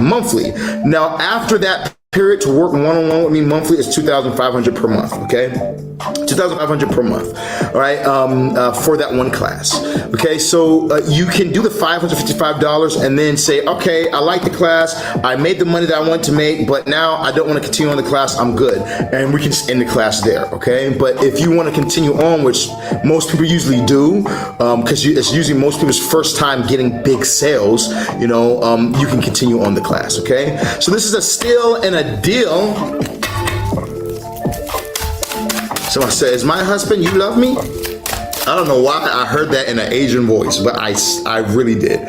monthly. Now, after that period, to work one-on-one with me monthly is $2,500 per month, okay? $2,500 per month, all right, for that one class, okay? So you can do the $555 and then say, okay, I like the class, I made the money that I want to make, but now I don't want to continue on the class, I'm good, and we can just end the class there, okay? But if you want to continue on, which most people usually do, because it's usually most people's first time getting big sales, you know, you can continue on the class, okay? So this is a steal and a deal. Someone says, my husband, you love me? I don't know why I heard that in an Asian voice, but I really did.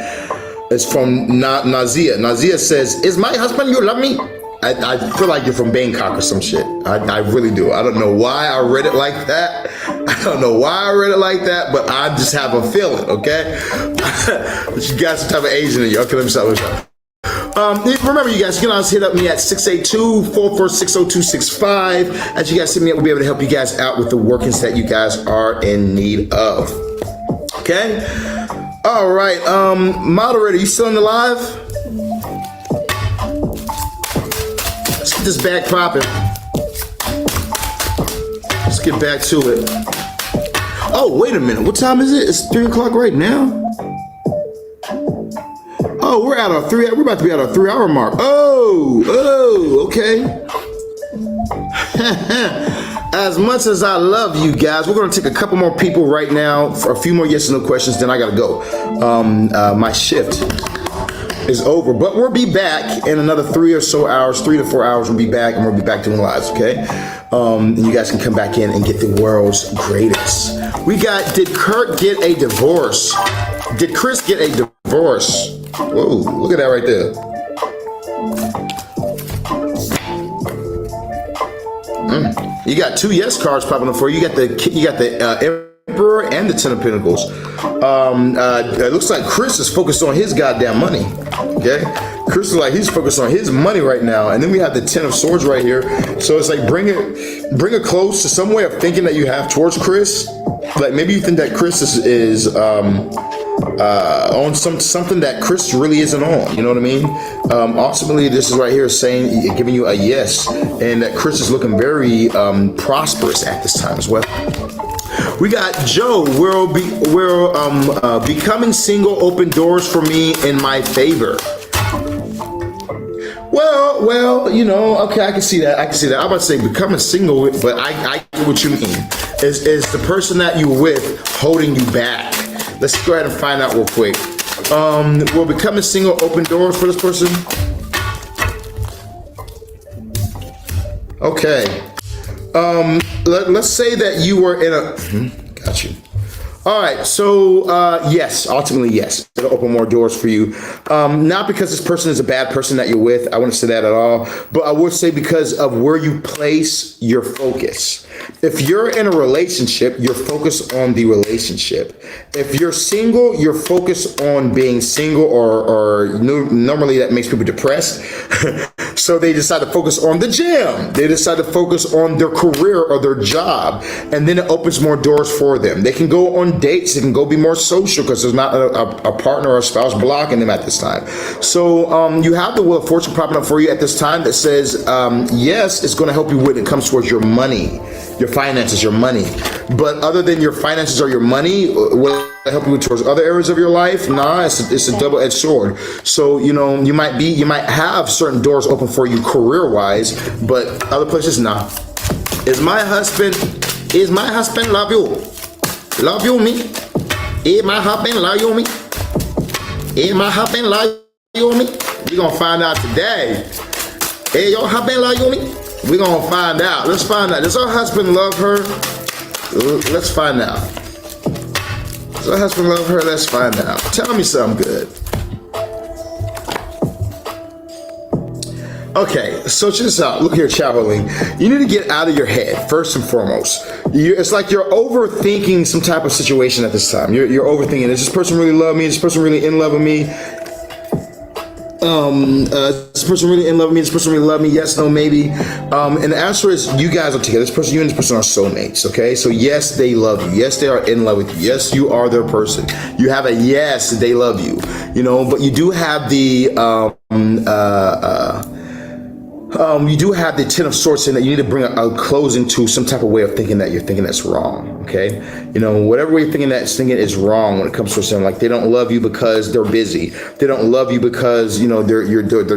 It's from Nazia. Nazia says, is my husband, you love me? I feel like you're from Bangkok or some shit. I really do. I don't know why I read it like that. I don't know why I read it like that, but I just have a feeling, okay? But you guys are type of Asian in you. Okay, let me stop. Remember, you guys, you can always hit up me at 682-446-0265. As you guys hit me up, we'll be able to help you guys out with the workings that you guys are in need of. Okay? All right. Moderator, you still in the live? Let's get this bag popping. Let's get back to it. Oh, wait a minute. What time is it? It's 3 o'clock right now? Oh, we're about to be at our 3-hour mark. Oh, okay. As much as I love you guys, we're gonna take a couple more people right now for a few more yes and no questions, then I gotta go. My shift is over, but we'll be back in another 3 to 4 hours, we'll be back, and we'll be back doing lives, okay? And you guys can come back in and get the world's greatest. We got, did Kurt get a divorce? Did Chris get a divorce? Whoa, look at that right there. You got 2 yes cards popping up for you. You got the Emperor and the 10 of Pentacles. It looks like Chris is focused on his goddamn money. Okay, Chris is like he's focused on his money right now. And then we have the 10 of Swords right here. So it's like bring it close to some way of thinking that you have towards Chris. Like maybe you think that Chris is on something that Chris really isn't on, you know what I mean? Ultimately, this is right here saying, giving you a yes, and that Chris is looking very prosperous at this time as well. We got Joe, becoming single open doors for me in my favor. Well, you know, okay, I can see that. I'm about to say becoming single, but I get what you mean. Is the person that you're with holding you back? Let's go ahead and find out real quick. Will becoming single open doors for this person? Okay. Let's say that you were in a... got you. All right, so yes, ultimately yes, it'll open more doors for you. Not because this person is a bad person that you're with, I wouldn't say that at all, but I would say because of where you place your focus. If you're in a relationship, you're focused on the relationship. If you're single, you're focused on being single, or normally that makes people depressed. So they decide to focus on the gym. They decide to focus on their career or their job, and then it opens more doors for them. They can go on dates. They can go be more social because there's not a partner or a spouse blocking them at this time. So you have the Wheel of Fortune popping up for you at this time that says, yes, it's going to help you when it comes towards your money, your finances, your money. But other than your finances or your money, will it help you towards other areas of your life? Nah, it's a double-edged sword. So, you know, you might have certain doors open for you career-wise, but other places, nah. Is my husband love you? Love you me? Is my husband love you me? Is my husband love you me? We're gonna find out today. Hey, your husband love you me? We're gonna find out. Let's find out. Does her husband love her? Let's find out. Does her husband love her? Let's find out. Tell me something good. Okay, so check this out. Look here, Chowling. You need to get out of your head, first and foremost. It's like you're overthinking some type of situation at this time. You're overthinking. Does this person really love me? Is this person really in love with me? This person really in love with me? This person really love me? Yes, no, maybe. And the answer is you guys are together. This person, you and this person are soulmates, okay? So yes, they love you. Yes, they are in love with you. Yes, you are their person. You have a yes, they love you. You know, but you do have the you do have the Ten of Swords in that you need to bring a closing to some type of way of thinking that you're thinking that's wrong, okay? You know, whatever way you're thinking that's thinking is wrong when it comes to something like they don't love you because they're busy. They don't love you because, you know, they're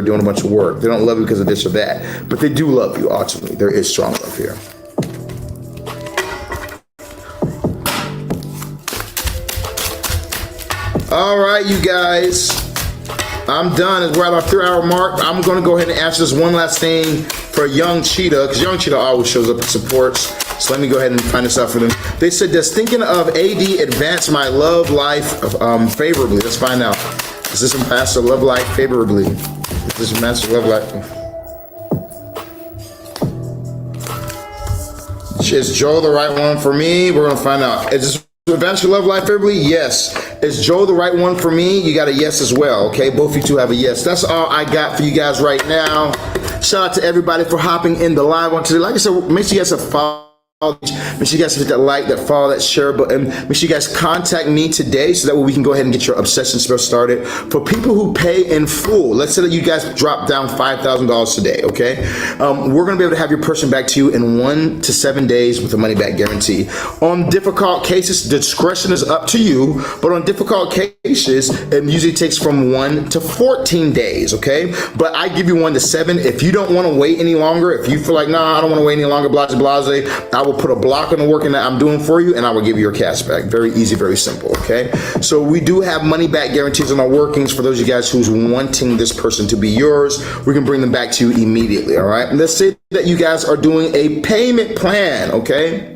doing a bunch of work. They don't love you because of this or that. But they do love you, ultimately. There is strong love here. All right, you guys. I'm done. We're at our 3-hour mark. I'm going to go ahead and answer this one last thing for Young Cheetah, because Young Cheetah always shows up and supports. So let me go ahead and find this out for them. They said, does thinking of AD advance my love life favorably? Let's find out. Is this master love life favorably? Is this master love life? Is Joe the right one for me? We're going to find out. Is this advance your love life favorably? Yes. Is Joe the right one for me? You got a yes as well, okay? Both of you two have a yes. That's all I got for you guys right now. Shout out to everybody for hopping in the live on today. Like I said, make sure you guys follow. Make sure you guys hit that like, that follow, that share button. Make sure you guys contact me today so that way we can go ahead and get your obsession spell started. For people who pay in full, let's say that you guys drop down $5,000 today, okay? We're gonna be able to have your person back to you in 1 to 7 days with a money back guarantee. On difficult cases, discretion is up to you, but on difficult cases, it usually takes from 1 to 14 days, okay? But I give you 1 to 7. If you don't wanna wait any longer, if you feel like, nah, I don't wanna wait any longer, blase, blase, I will put a block on the working that I'm doing for you, and I will give you your cash back. Very easy, very simple, okay? So we do have money back guarantees on our workings for those of you guys who's wanting this person to be yours. We can bring them back to you immediately, all right? And let's say that you guys are doing a payment plan, okay?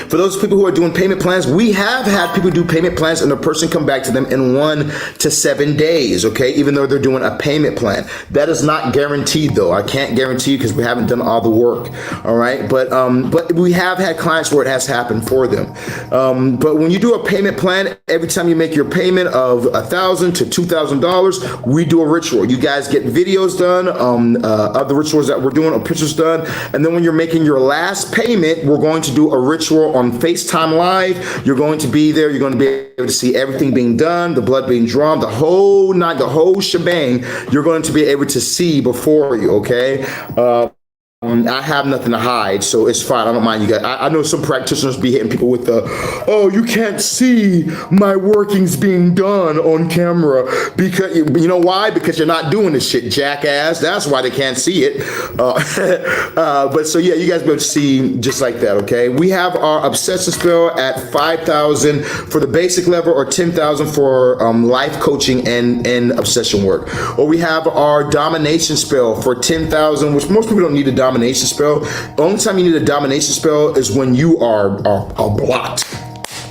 For those people who are doing payment plans, we have had people do payment plans and the person come back to them in 1 to 7 days, okay? Even though they're doing a payment plan. That is not guaranteed though. I can't guarantee because we haven't done all the work, all right? But we have had clients where it has happened for them. But when you do a payment plan, every time you make your payment of $1,000 to $2,000, we do a ritual. You guys get videos done of the rituals that we're doing, or pictures done. And then when you're making your last payment, we're going to do a ritual on FaceTime Live. You're going to be there. You're going to be able to see everything being done, the blood being drawn, the whole night, the whole shebang. You're going to be able to see before you, okay? I have nothing to hide, so it's fine. I don't mind you guys. I know some practitioners be hitting people with the, oh, you can't see my workings being done on camera. Because, you know why? Because you're not doing this shit, jackass. That's why they can't see it. But so yeah, you guys be able to see just like that, okay? We have our obsession spell at 5,000 for the basic level, or 10,000 for life coaching and obsession work. Or we have our domination spell for 10,000, which most people don't need a domination spell. The only time you need a domination spell is when you are blocked.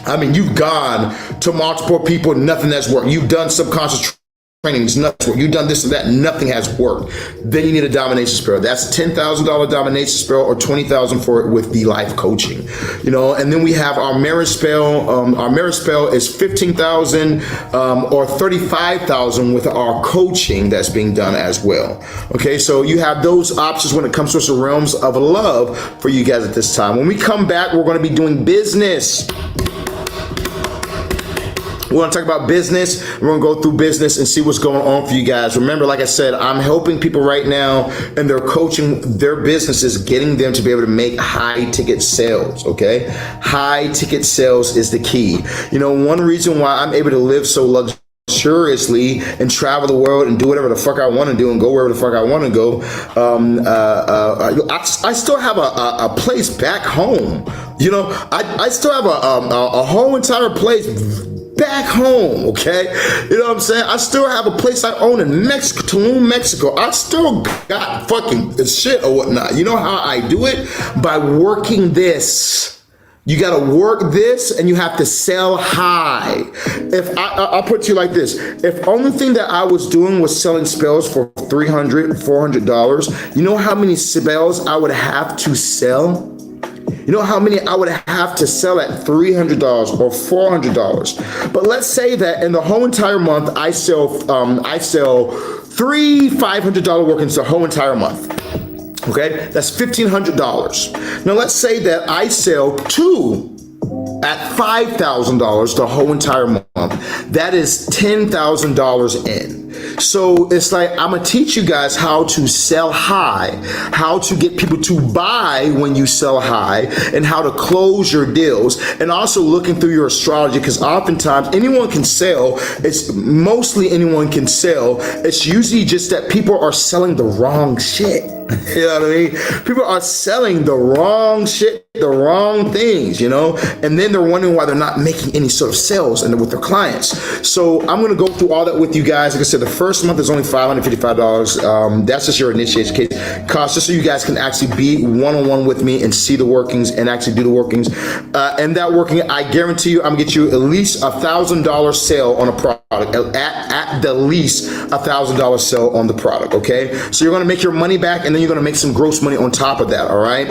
I mean, you've gone to multiple people, nothing has worked. You've done subconscious trainings, nothing worked. You've done this and that, nothing has worked. Then you need a domination spell. That's $10,000 domination spell, or $20,000 for it with the life coaching. You know, and then we have our marriage spell. Our marriage spell is 15,000 or 35,000 with our coaching that's being done as well. Okay, so you have those options when it comes to the realms of love for you guys at this time. When we come back, we're going to be doing business. We're going to talk about business. We're going to go through business and see what's going on for you guys. Remember, like I said, I'm helping people right now, and they're coaching their businesses, getting them to be able to make high ticket sales, okay? High ticket sales is the key. You know, one reason why I'm able to live so luxuriously and travel the world and do whatever the fuck I want to do and go wherever the fuck I want to go, I still have a place back home. You know, I still have a whole entire place back home, okay? You know what I'm saying? I still have a place I own in Mexico, Tulum, Mexico. I still got fucking shit or whatnot. You know how I do it? By working this You got to work this, and you have to sell high. If I'll put it to you like this: if only thing that I was doing was selling spells for $300, $400, you know how many spells I would have to sell? You know how many I would have to sell at $300 or $400? But let's say that in the whole entire month, I sell three $500 workings the whole entire month. Okay, that's $1,500. Now let's say that I sell two at $5,000 the whole entire month. That is $10,000 in. So it's like, I'm gonna teach you guys how to sell high, how to get people to buy when you sell high, and how to close your deals, and also looking through your astrology, because oftentimes anyone can sell. It's mostly anyone can sell. It's usually just that people are selling the wrong shit. You know what I mean? People are selling the wrong shit, the wrong things, you know, and then they're wondering why they're not making any sort of sales and with their clients. So I'm going to go through all that with you guys. Like I said, the first month is only $555. That's just your initiation cost, just so you guys can actually be one-on-one with me and see the workings and actually do the workings. And that working, I guarantee you, I'm gonna get you at least $1,000 sale on a product. At the least $1,000 sale on the product. Okay, so you're going to make your money back, and then you're going to make some gross money on top of that. All right,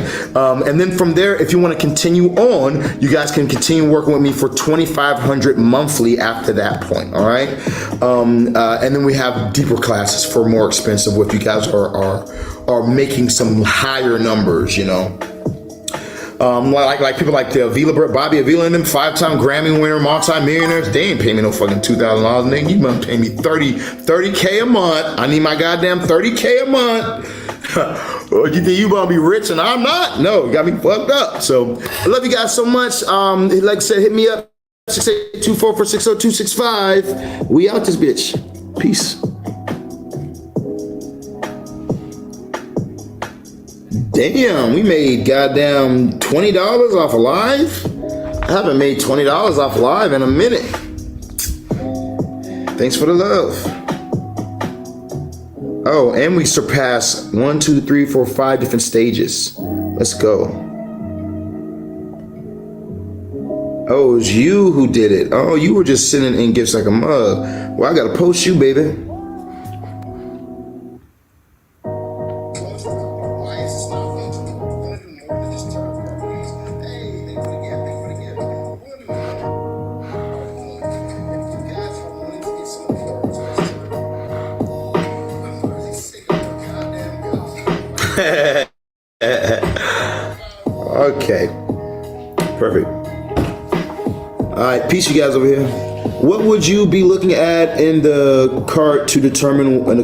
and then from there, if you want to continue on, you guys can continue working with me for $2,500 monthly after that point. All right, and then we have deeper classes for more expensive if you guys are making some higher numbers, you know. Like people like the Bobby Avila and them, 5-time Grammy winner, multi-millionaires, they ain't pay me no fucking $2,000, nigga. You must pay me $30K a month. I need my goddamn $30K a month. Or you think you gonna be rich and I'm not? No, you got me fucked up. So I love you guys so much. Like I said, hit me up, 682-446-0265. We out this bitch. Peace. Damn, we made goddamn $20 off of live. I haven't made $20 off live in a minute. Thanks for the love. Oh, and we surpassed 1, 2, 3, 4, 5 different stages. Let's go. Oh, it was you who did it. Oh, you were just sending in gifts like a mug. Well, I gotta post you, baby. Okay, perfect. All right, peace, you guys over here. What would you be looking at in the card to determine what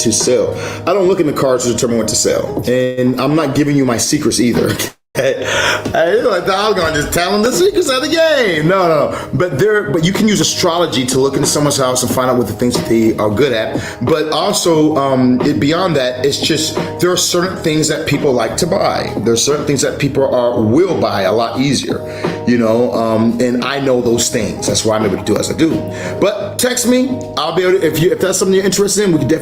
to sell? I don't look in the cards to determine what to sell, and I'm not giving you my secrets either. I was gonna just tell them the secrets of the game. No. But you can use astrology to look into someone's house and find out what the things that they are good at. But also, beyond that, it's just there are certain things that people like to buy. There are certain things that people will buy a lot easier. You know, and I know those things. That's why I'm able to do as I do. But text me. I'll be able to, if that's something you're interested in, we can definitely